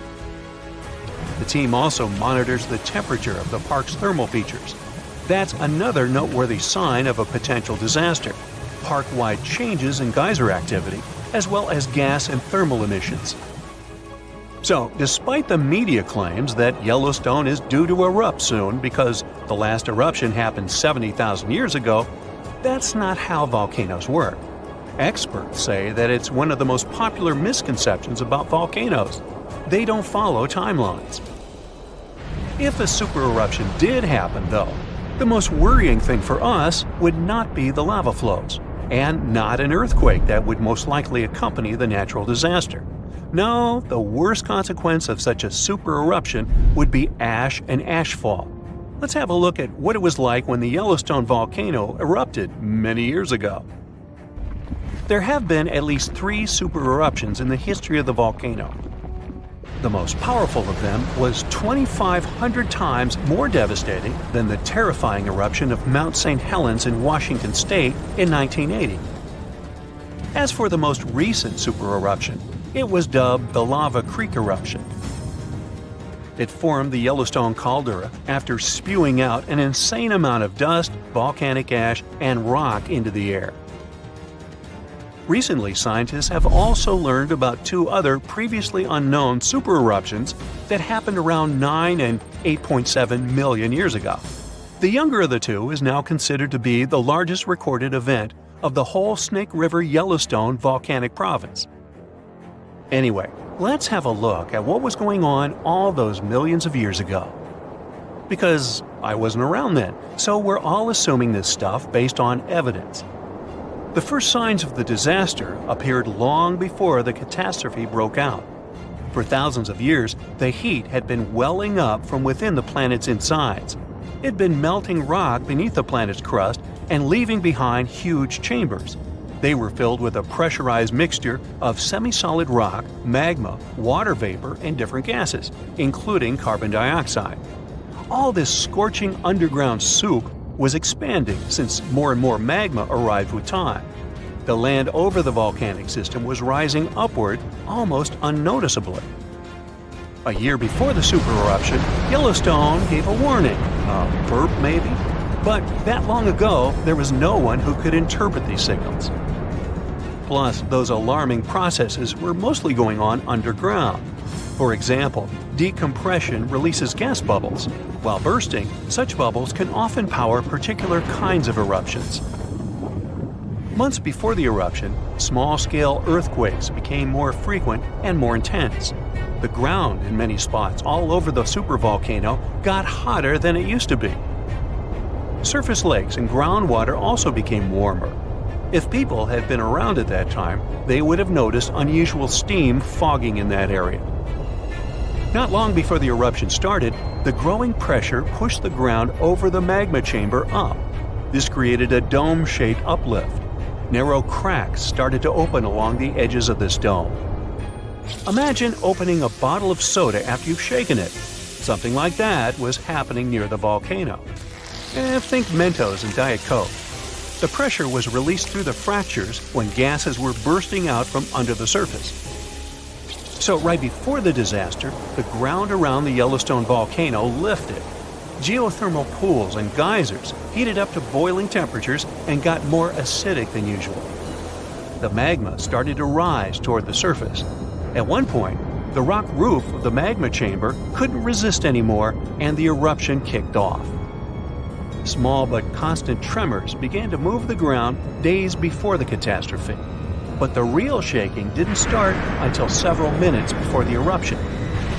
[SPEAKER 1] The team also monitors the temperature of the park's thermal features. That's another noteworthy sign of a potential disaster: park-wide changes in geyser activity, as well as gas and thermal emissions. So, despite the media claims that Yellowstone is due to erupt soon because the last eruption happened 70,000 years ago, that's not how volcanoes work. Experts say that it's one of the most popular misconceptions about volcanoes. They don't follow timelines. If a supereruption did happen, though, the most worrying thing for us would not be the lava flows, and not an earthquake that would most likely accompany the natural disaster. No, the worst consequence of such a supereruption would be ash and ashfall. Let's have a look at what it was like when the Yellowstone volcano erupted many years ago. There have been at least 3 supereruptions in the history of the volcano. The most powerful of them was 2,500 times more devastating than the terrifying eruption of Mount St. Helens in Washington state in 1980. As for the most recent supereruption, it was dubbed the Lava Creek eruption. It formed the Yellowstone caldera after spewing out an insane amount of dust, volcanic ash, and rock into the air. Recently, scientists have also learned about 2 other previously unknown supereruptions that happened around 9 and 8.7 million years ago. The younger of the 2 is now considered to be the largest recorded event of the whole Snake River Yellowstone volcanic province. Anyway, let's have a look at what was going on all those millions of years ago. Because I wasn't around then, so we're all assuming this stuff based on evidence. The first signs of the disaster appeared long before the catastrophe broke out. For thousands of years, the heat had been welling up from within the planet's insides. It had been melting rock beneath the planet's crust and leaving behind huge chambers. They were filled with a pressurized mixture of semi-solid rock, magma, water vapor, and different gases, including carbon dioxide. All this scorching underground soup was expanding since more and more magma arrived with time. The land over the volcanic system was rising upward almost unnoticeably. A year before the supereruption, Yellowstone gave a warning, a burp maybe, but that long ago there was no one who could interpret these signals. Plus, those alarming processes were mostly going on underground. For example, decompression releases gas bubbles. While bursting, such bubbles can often power particular kinds of eruptions. Months before the eruption, small-scale earthquakes became more frequent and more intense. The ground in many spots all over the supervolcano got hotter than it used to be. Surface lakes and groundwater also became warmer. If people had been around at that time, they would have noticed unusual steam fogging in that area. Not long before the eruption started, the growing pressure pushed the ground over the magma chamber up. This created a dome-shaped uplift. Narrow cracks started to open along the edges of this dome. Imagine opening a bottle of soda after you've shaken it. Something like that was happening near the volcano. Think Mentos and Diet Coke. The pressure was released through the fractures when gases were bursting out from under the surface. So right before the disaster, the ground around the Yellowstone volcano lifted. Geothermal pools and geysers heated up to boiling temperatures and got more acidic than usual. The magma started to rise toward the surface. At one point, the rock roof of the magma chamber couldn't resist anymore, and the eruption kicked off. Small but constant tremors began to move the ground days before the catastrophe. But the real shaking didn't start until several minutes before the eruption.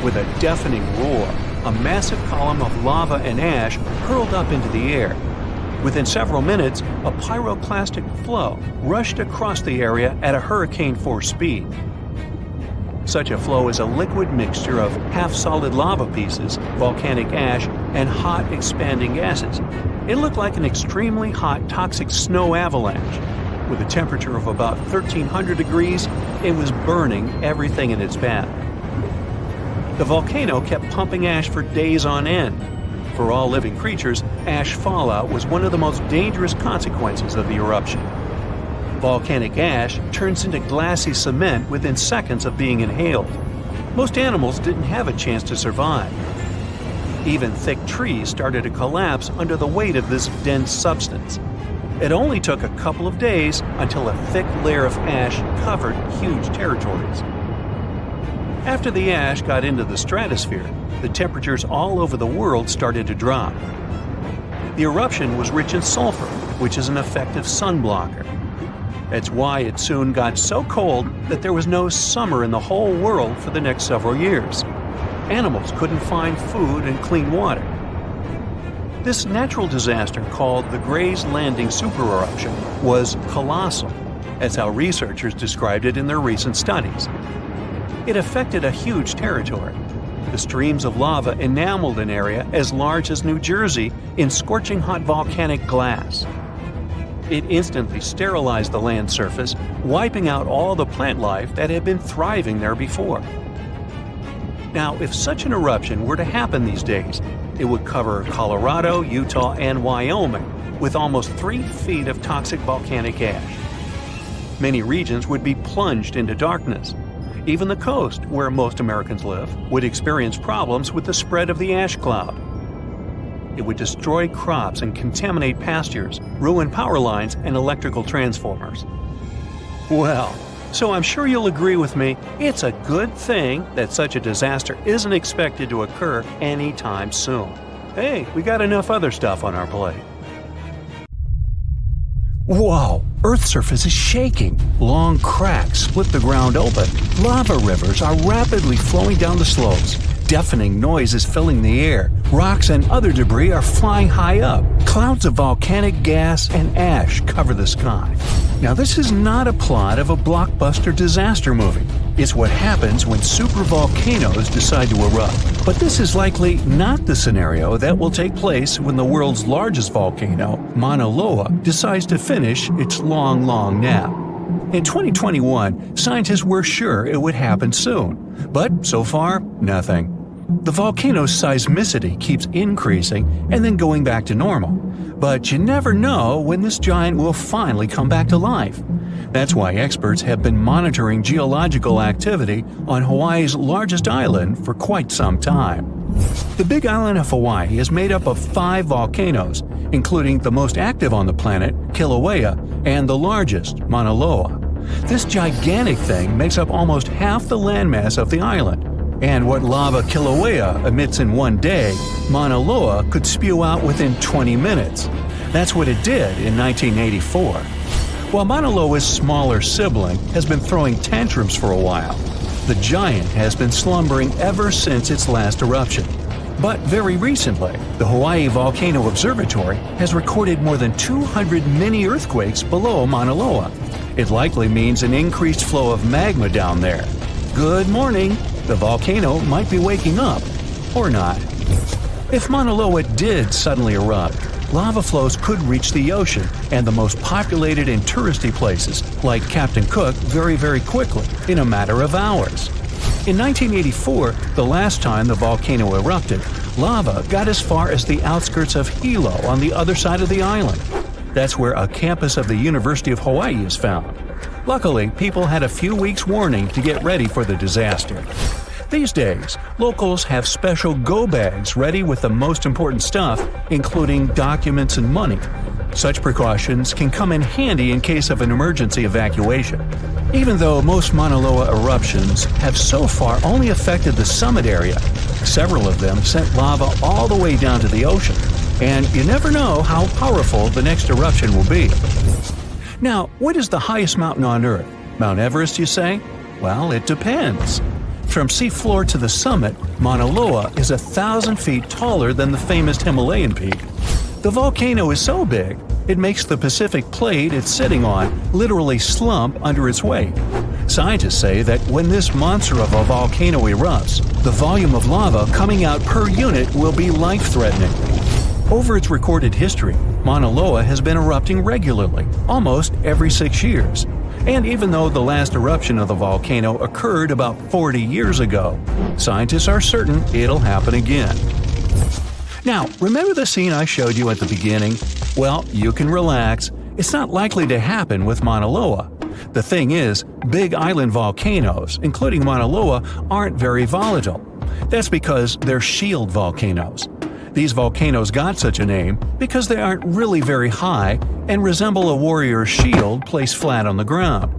[SPEAKER 1] With a deafening roar, a massive column of lava and ash hurled up into the air. Within several minutes, a pyroclastic flow rushed across the area at a hurricane-force speed. Such a flow is a liquid mixture of half-solid lava pieces, volcanic ash, and hot, expanding gases. It looked like an extremely hot, toxic snow avalanche. With a temperature of about 1,300 degrees, it was burning everything in its path. The volcano kept pumping ash for days on end. For all living creatures, ash fallout was one of the most dangerous consequences of the eruption. Volcanic ash turns into glassy cement within seconds of being inhaled. Most animals didn't have a chance to survive. Even thick trees started to collapse under the weight of this dense substance. It only took a couple of days until a thick layer of ash covered huge territories. After the ash got into the stratosphere, the temperatures all over the world started to drop. The eruption was rich in sulfur, which is an effective sunblocker. That's why it soon got so cold that there was no summer in the whole world for the next several years. Animals couldn't find food and clean water. This natural disaster, called the Gray's Landing supereruption, was colossal. That's how researchers described it in their recent studies. It affected a huge territory. The streams of lava enameled an area as large as New Jersey in scorching hot volcanic glass. It instantly sterilized the land surface, wiping out all the plant life that had been thriving there before. Now, if such an eruption were to happen these days, it would cover Colorado, Utah, and Wyoming with almost 3 feet of toxic volcanic ash. Many regions would be plunged into darkness. Even the coast, where most Americans live, would experience problems with the spread of the ash cloud. It would destroy crops and contaminate pastures, ruin power lines and electrical transformers. Well, so I'm sure you'll agree with me, it's a good thing that such a disaster isn't expected to occur anytime soon. Hey, we got enough other stuff on our plate. Whoa! Earth's surface is shaking. Long cracks split the ground open. Lava rivers are rapidly flowing down the slopes. Deafening noise is filling the air. Rocks and other debris are flying high up. Clouds of volcanic gas and ash cover the sky. Now, this is not a plot of a blockbuster disaster movie. It's what happens when supervolcanoes decide to erupt. But this is likely not the scenario that will take place when the world's largest volcano, Mauna Loa, decides to finish its long nap. In 2021, scientists were sure it would happen soon, but so far, nothing. The volcano's seismicity keeps increasing and then going back to normal, but you never know when this giant will finally come back to life. That's why experts have been monitoring geological activity on Hawaii's largest island for quite some time. The Big Island of Hawaii is made up of 5 volcanoes, including the most active on the planet, Kilauea, and the largest, Mauna Loa. This gigantic thing makes up almost half the landmass of the island. And what lava Kilauea emits in one day, Mauna Loa could spew out within 20 minutes. That's what it did in 1984. While Mauna Loa's smaller sibling has been throwing tantrums for a while, the giant has been slumbering ever since its last eruption. But very recently, the Hawaii Volcano Observatory has recorded more than 200 mini-earthquakes below Mauna Loa. It likely means an increased flow of magma down there. Good morning! The volcano might be waking up. Or not. If Mauna Loa did suddenly erupt, lava flows could reach the ocean and the most populated and touristy places, like Captain Cook, very quickly, in a matter of hours. In 1984, the last time the volcano erupted, lava got as far as the outskirts of Hilo on the other side of the island. That's where a campus of the University of Hawaii is found. Luckily, people had a few weeks' warning to get ready for the disaster. These days, locals have special go bags ready with the most important stuff, including documents and money. Such precautions can come in handy in case of an emergency evacuation. Even though most Mauna Loa eruptions have so far only affected the summit area, several of them sent lava all the way down to the ocean. and you never know how powerful the next eruption will be. Now, what is the highest mountain on Earth? Mount Everest, you say? Well, it depends. From seafloor to the summit, Mauna Loa is 1,000 feet taller than the famous Himalayan peak. The volcano is so big, it makes the Pacific plate it's sitting on literally slump under its weight. Scientists say that when this monster of a volcano erupts, the volume of lava coming out per unit will be life-threatening. Over its recorded history, Mauna Loa has been erupting regularly, almost every 6 years. And even though the last eruption of the volcano occurred about 40 years ago, scientists are certain it'll happen again. Now, remember the scene I showed you at the beginning? Well, you can relax. It's not likely to happen with Mauna Loa. The thing is, big island volcanoes, including Mauna Loa, aren't very volatile. That's because they're shield volcanoes. These volcanoes got such a name because they aren't really very high and resemble a warrior's shield placed flat on the ground.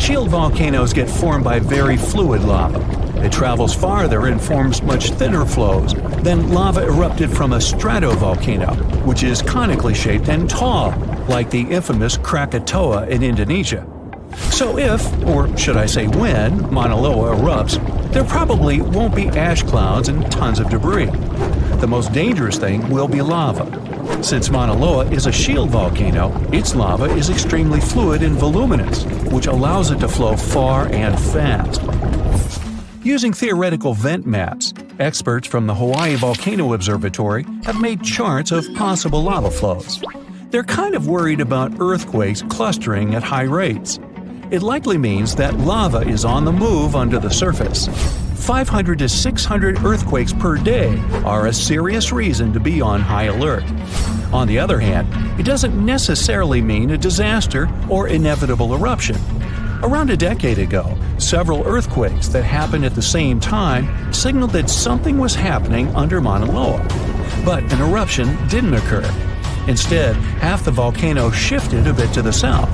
[SPEAKER 1] Shield volcanoes get formed by very fluid lava. It travels farther and forms much thinner flows than lava erupted from a stratovolcano, which is conically shaped and tall, like the infamous Krakatoa in Indonesia. So if, or should I say when, Mauna Loa erupts, there probably won't be ash clouds and tons of debris. The most dangerous thing will be lava. Since Mauna Loa is a shield volcano, its lava is extremely fluid and voluminous, which allows it to flow far and fast. Using theoretical vent maps, experts from the Hawaii Volcano Observatory have made charts of possible lava flows. They're kind of worried about earthquakes clustering at high rates. It likely means that lava is on the move under the surface. 500 to 600 earthquakes per day are a serious reason to be on high alert. On the other hand, it doesn't necessarily mean a disaster or inevitable eruption. Around a decade ago, several earthquakes that happened at the same time signaled that something was happening under Mauna Loa. But an eruption didn't occur. Instead, half the volcano shifted a bit to the south.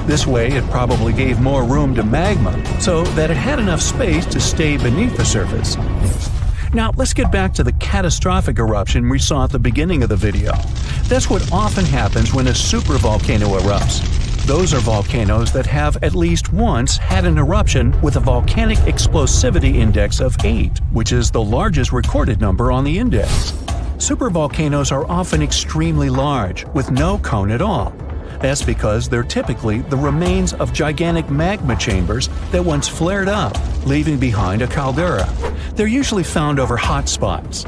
[SPEAKER 1] This way, it probably gave more room to magma so that it had enough space to stay beneath the surface. Now, let's get back to the catastrophic eruption we saw at the beginning of the video. That's what often happens when a supervolcano erupts. Those are volcanoes that have at least once had an eruption with a volcanic explosivity index of 8, which is the largest recorded number on the index. Supervolcanoes are often extremely large, with no cone at all. That's because they're typically the remains of gigantic magma chambers that once flared up, leaving behind a caldera. They're usually found over hot spots.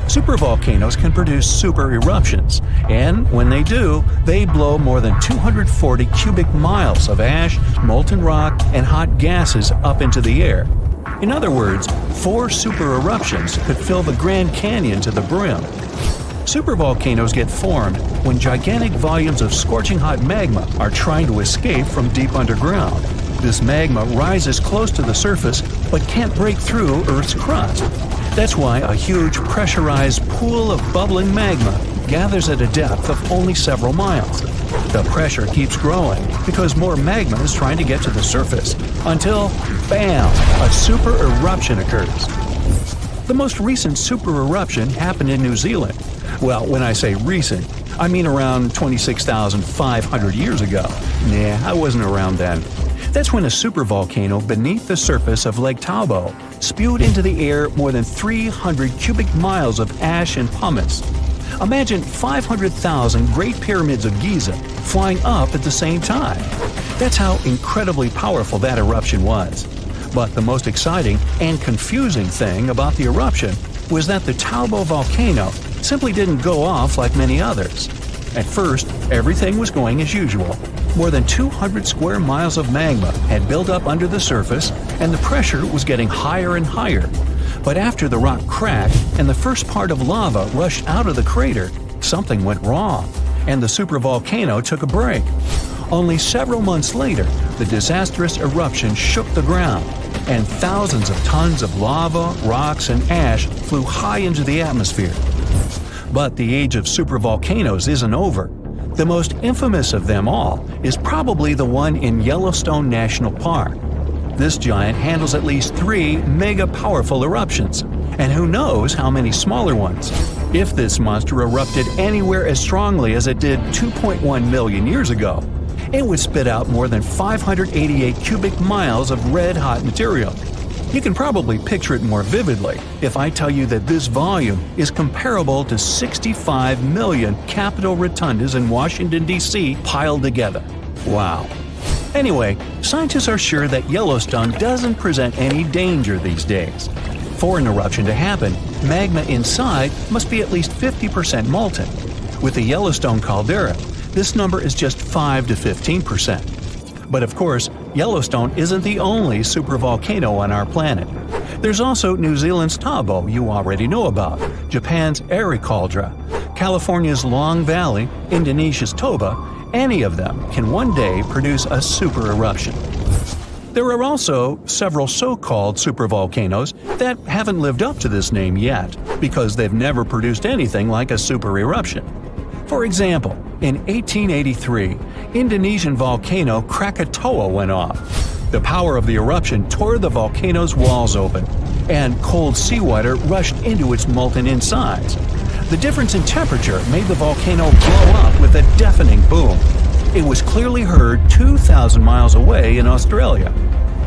[SPEAKER 1] Supervolcanoes can produce super eruptions, and when they do, they blow more than 240 cubic miles of ash, molten rock, and hot gases up into the air. In other words, 4 super eruptions could fill the Grand Canyon to the brim. Supervolcanoes get formed when gigantic volumes of scorching hot magma are trying to escape from deep underground. This magma rises close to the surface but can't break through Earth's crust. That's why a huge pressurized pool of bubbling magma gathers at a depth of only several miles. The pressure keeps growing because more magma is trying to get to the surface until, bam, a super eruption occurs. The most recent super eruption happened in New Zealand. Well, when I say recent, I mean around 26,500 years ago. Nah, I wasn't around then. That's when a supervolcano beneath the surface of Lake Tahoe spewed into the air more than 300 cubic miles of ash and pumice. Imagine 500,000 Great Pyramids of Giza flying up at the same time. That's how incredibly powerful that eruption was. But the most exciting and confusing thing about the eruption was that the Tahoe volcano simply didn't go off like many others. At first, everything was going as usual. More than 200 square miles of magma had built up under the surface, and the pressure was getting higher and higher. But after the rock cracked and the first part of lava rushed out of the crater, something went wrong, and the supervolcano took a break. Only several months later, the disastrous eruption shook the ground, and thousands of tons of lava, rocks, and ash flew high into the atmosphere. But the age of supervolcanoes isn't over. The most infamous of them all is probably the one in Yellowstone National Park. This giant handles at least 3 mega-powerful eruptions, and who knows how many smaller ones. If this monster erupted anywhere as strongly as it did 2.1 million years ago, it would spit out more than 588 cubic miles of red-hot material. You can probably picture it more vividly if I tell you that this volume is comparable to 65 million Capitol rotundas in Washington, D.C. piled together. Wow. Anyway, scientists are sure that Yellowstone doesn't present any danger these days. For an eruption to happen, magma inside must be at least 50% molten. With the Yellowstone caldera, this number is just 5 to 15%. But of course, Yellowstone isn't the only supervolcano on our planet. There's also New Zealand's Tabo you already know about, Japan's Airi Caldera, California's Long Valley, Indonesia's Toba. Any of them can one day produce a super eruption. There are also several so-called supervolcanoes that haven't lived up to this name yet because they've never produced anything like a super eruption. For example, in 1883, Indonesian volcano Krakatoa went off. The power of the eruption tore the volcano's walls open, and cold seawater rushed into its molten insides. The difference in temperature made the volcano blow up with a deafening boom. It was clearly heard 2,000 miles away in Australia.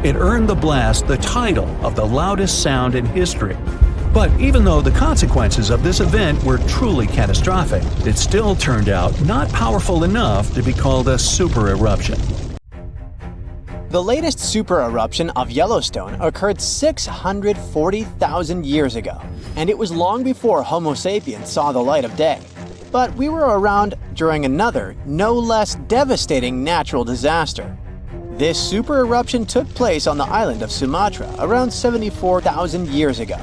[SPEAKER 1] It earned the blast the title of the loudest sound in history. But even though the consequences of this event were truly catastrophic, it still turned out not powerful enough to be called a super eruption.
[SPEAKER 4] The latest super eruption of Yellowstone occurred 640,000 years ago, and it was long before Homo sapiens saw the light of day. But we were around during another, no less devastating natural disaster. This super eruption took place on the island of Sumatra around 74,000 years ago.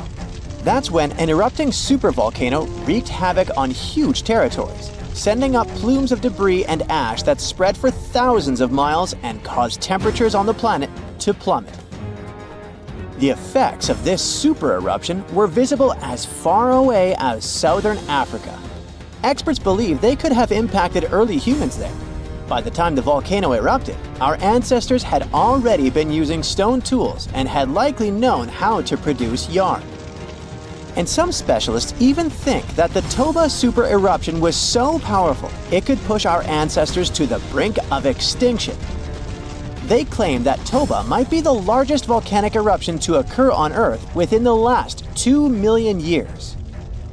[SPEAKER 4] That's when an erupting supervolcano wreaked havoc on huge territories, sending up plumes of debris and ash that spread for thousands of miles and caused temperatures on the planet to plummet. The effects of this super eruption were visible as far away as southern Africa. Experts believe they could have impacted early humans there. By the time the volcano erupted, our ancestors had already been using stone tools and had likely known how to produce yarn. And some specialists even think that the Toba super eruption was so powerful it could push our ancestors to the brink of extinction. They claim that Toba might be the largest volcanic eruption to occur on Earth within the last 2 million years.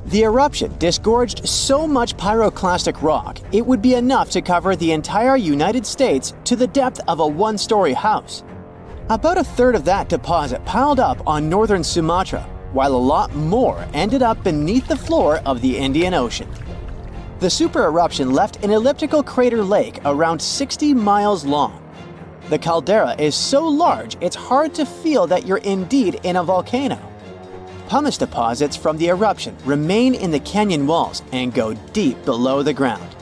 [SPEAKER 4] The eruption disgorged so much pyroclastic rock it would be enough to cover the entire United States to the depth of a one-story house. About a third of that deposit piled up on northern Sumatra, while a lot more ended up beneath the floor of the Indian Ocean. The super eruption left an elliptical crater lake around 60 miles long. The caldera is so large it's hard to feel that you're indeed in a volcano. Pumice deposits from the eruption remain in the canyon walls and go deep below the ground.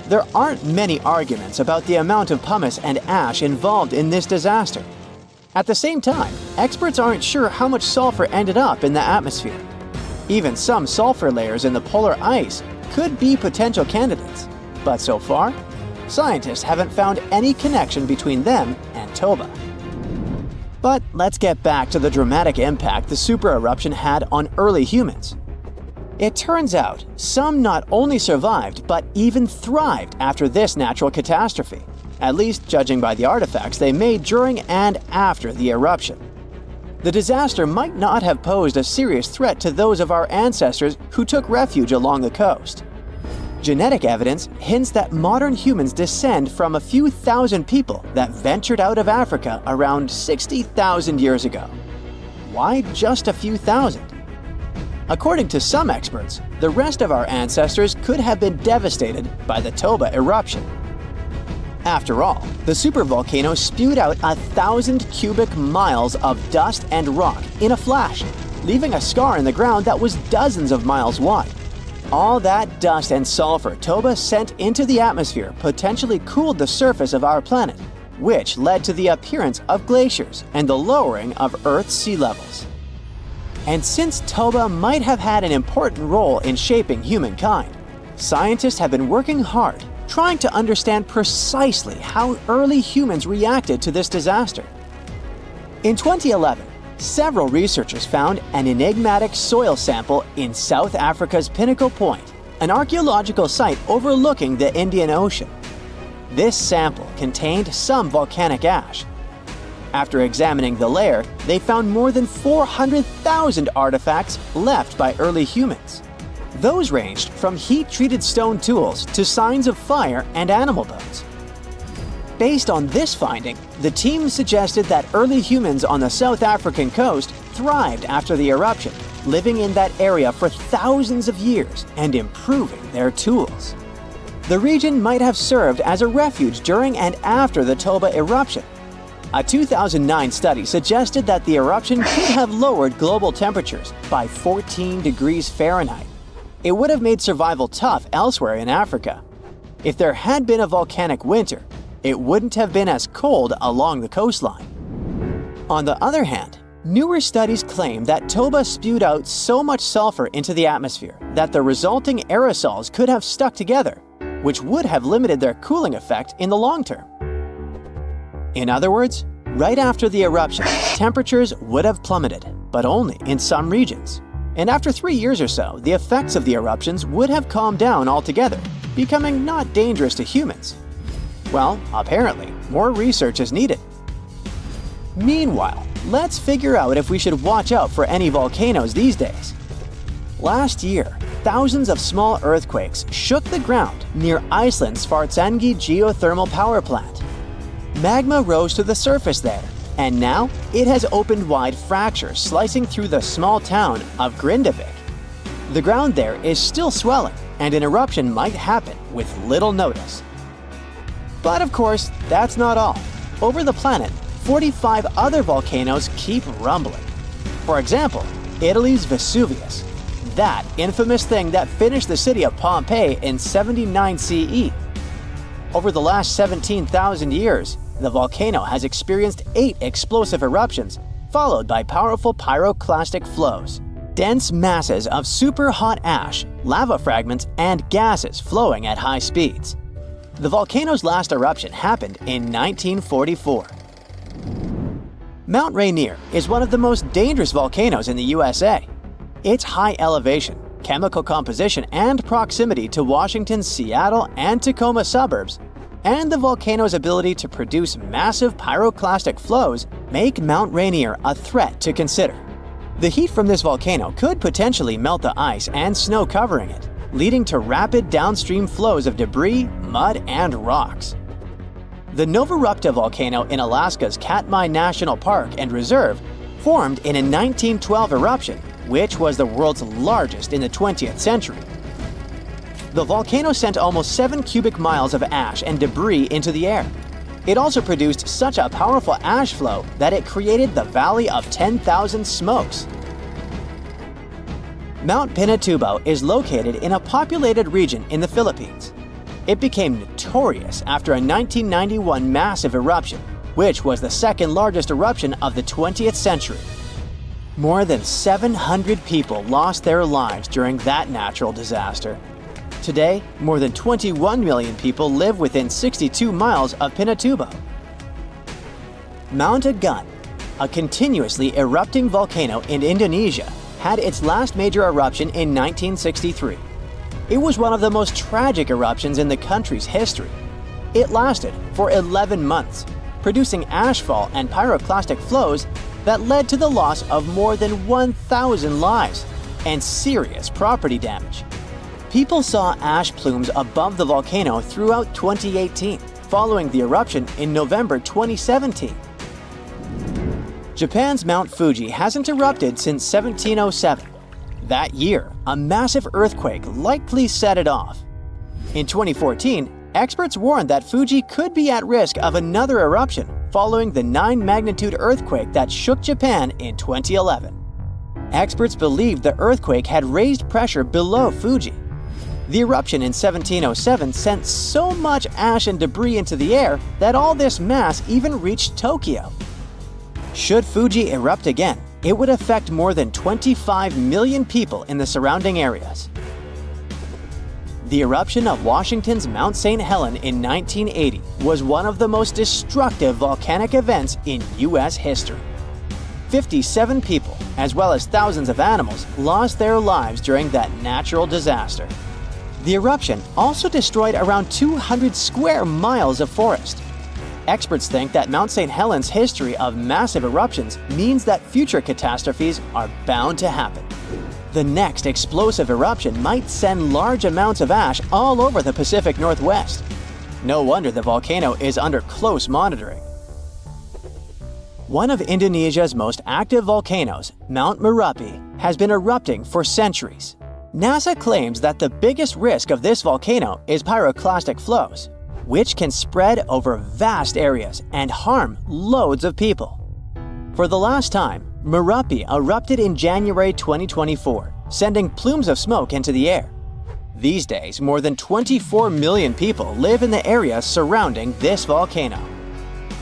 [SPEAKER 4] There aren't many arguments about the amount of pumice and ash involved in this disaster. At the same time, experts aren't sure how much sulfur ended up in the atmosphere. Even some sulfur layers in the polar ice could be potential candidates, but so far, scientists haven't found any connection between them and Toba. But let's get back to the dramatic impact the super eruption had on early humans. It turns out some not only survived but even thrived after this natural catastrophe, at least judging by the artifacts they made during and after the eruption. The disaster might not have posed a serious threat to those of our ancestors who took refuge along the coast. Genetic evidence hints that modern humans descend from a few thousand people that ventured out of Africa around 60,000 years ago. Why just a few thousand? According to some experts, the rest of our ancestors could have been devastated by the Toba eruption. After all, the supervolcano spewed out 1,000 cubic miles of dust and rock in a flash, leaving a scar in the ground that was dozens of miles wide. All that dust and sulfur Toba sent into the atmosphere potentially cooled the surface of our planet, which led to the appearance of glaciers and the lowering of Earth's sea levels. And since Toba might have had an important role in shaping humankind, scientists have been working hard trying to understand precisely how early humans reacted to this disaster. In 2011, several researchers found an enigmatic soil sample in South Africa's Pinnacle Point, an archaeological site overlooking the Indian Ocean. This sample contained some volcanic ash. After examining the layer, they found more than 400,000 artifacts left by early humans. Those ranged from heat-treated stone tools to signs of fire and animal bones. Based on this finding, the team suggested that early humans on the South African coast thrived after the eruption, living in that area for thousands of years and improving their tools. The region might have served as a refuge during and after the Toba eruption. A 2009 study suggested that the eruption could have lowered global temperatures by 14 degrees Fahrenheit. It would have made survival tough elsewhere in Africa. If there had been a volcanic winter, it wouldn't have been as cold along the coastline. On the other hand, newer studies claim that Toba spewed out so much sulfur into the atmosphere that the resulting aerosols could have stuck together, which would have limited their cooling effect in the long term. In other words, right after the eruption, temperatures would have plummeted, but only in some regions. And after 3 years or so, the effects of the eruptions would have calmed down altogether, becoming not dangerous to humans. Well, apparently, more research is needed. Meanwhile, let's figure out if we should watch out for any volcanoes these days. Last year, thousands of small earthquakes shook the ground near Iceland's Svartsengi geothermal power plant. Magma rose to the surface there, and now it has opened wide fractures slicing through the small town of Grindavik. The ground there is still swelling, and an eruption might happen with little notice. But of course, that's not all. Over the planet, 45 other volcanoes keep rumbling. For example, Italy's Vesuvius, that infamous thing that finished the city of Pompeii in 79 CE. Over the last 17,000 years, the volcano has experienced 8 explosive eruptions, followed by powerful pyroclastic flows, dense masses of super hot ash, lava fragments, and gases flowing at high speeds. The volcano's last eruption happened in 1944. Mount Rainier is one of the most dangerous volcanoes in the USA. Its high elevation, chemical composition, and proximity to Washington's Seattle and Tacoma suburbs, and the volcano's ability to produce massive pyroclastic flows make Mount Rainier a threat to consider. The heat from this volcano could potentially melt the ice and snow covering it, leading to rapid downstream flows of debris, mud, and rocks. The Novarupta volcano in Alaska's Katmai National Park and Reserve formed in a 1912 eruption, which was the world's largest in the 20th century. The volcano sent almost 7 cubic miles of ash and debris into the air. It also produced such a powerful ash flow that it created the Valley of 10,000 Smokes. Mount Pinatubo is located in a populated region in the Philippines. It became notorious after a 1991 massive eruption, which was the second largest eruption of the 20th century. More than 700 people lost their lives during that natural disaster. Today, more than 21 million people live within 62 miles of Pinatubo. Mount Agun, a continuously erupting volcano in Indonesia, had its last major eruption in 1963. It was one of the most tragic eruptions in the country's history. It lasted for 11 months, producing ashfall and pyroclastic flows that led to the loss of more than 1,000 lives and serious property damage. People saw ash plumes above the volcano throughout 2018, following the eruption in November 2017. Japan's Mount Fuji hasn't erupted since 1707. That year, a massive earthquake likely set it off. In 2014, experts warned that Fuji could be at risk of another eruption following the 9-magnitude earthquake that shook Japan in 2011. Experts believed the earthquake had raised pressure below Fuji. The eruption in 1707 sent so much ash and debris into the air that all this mass even reached Tokyo. Should Fuji erupt again, it would affect more than 25 million people in the surrounding areas. The eruption of Washington's Mount St. Helens in 1980 was one of the most destructive volcanic events in U.S. history. 57 people, as well as thousands of animals, lost their lives during that natural disaster. The eruption also destroyed around 200 square miles of forest. Experts think that Mount St. Helens' history of massive eruptions means that future catastrophes are bound to happen. The next explosive eruption might send large amounts of ash all over the Pacific Northwest. No wonder the volcano is under close monitoring. One of Indonesia's most active volcanoes, Mount Merapi, has been erupting for centuries. NASA claims that the biggest risk of this volcano is pyroclastic flows, which can spread over vast areas and harm loads of people. For the last time, Merapi erupted in January 2024, sending plumes of smoke into the air. These days, more than 24 million people live in the area surrounding this volcano.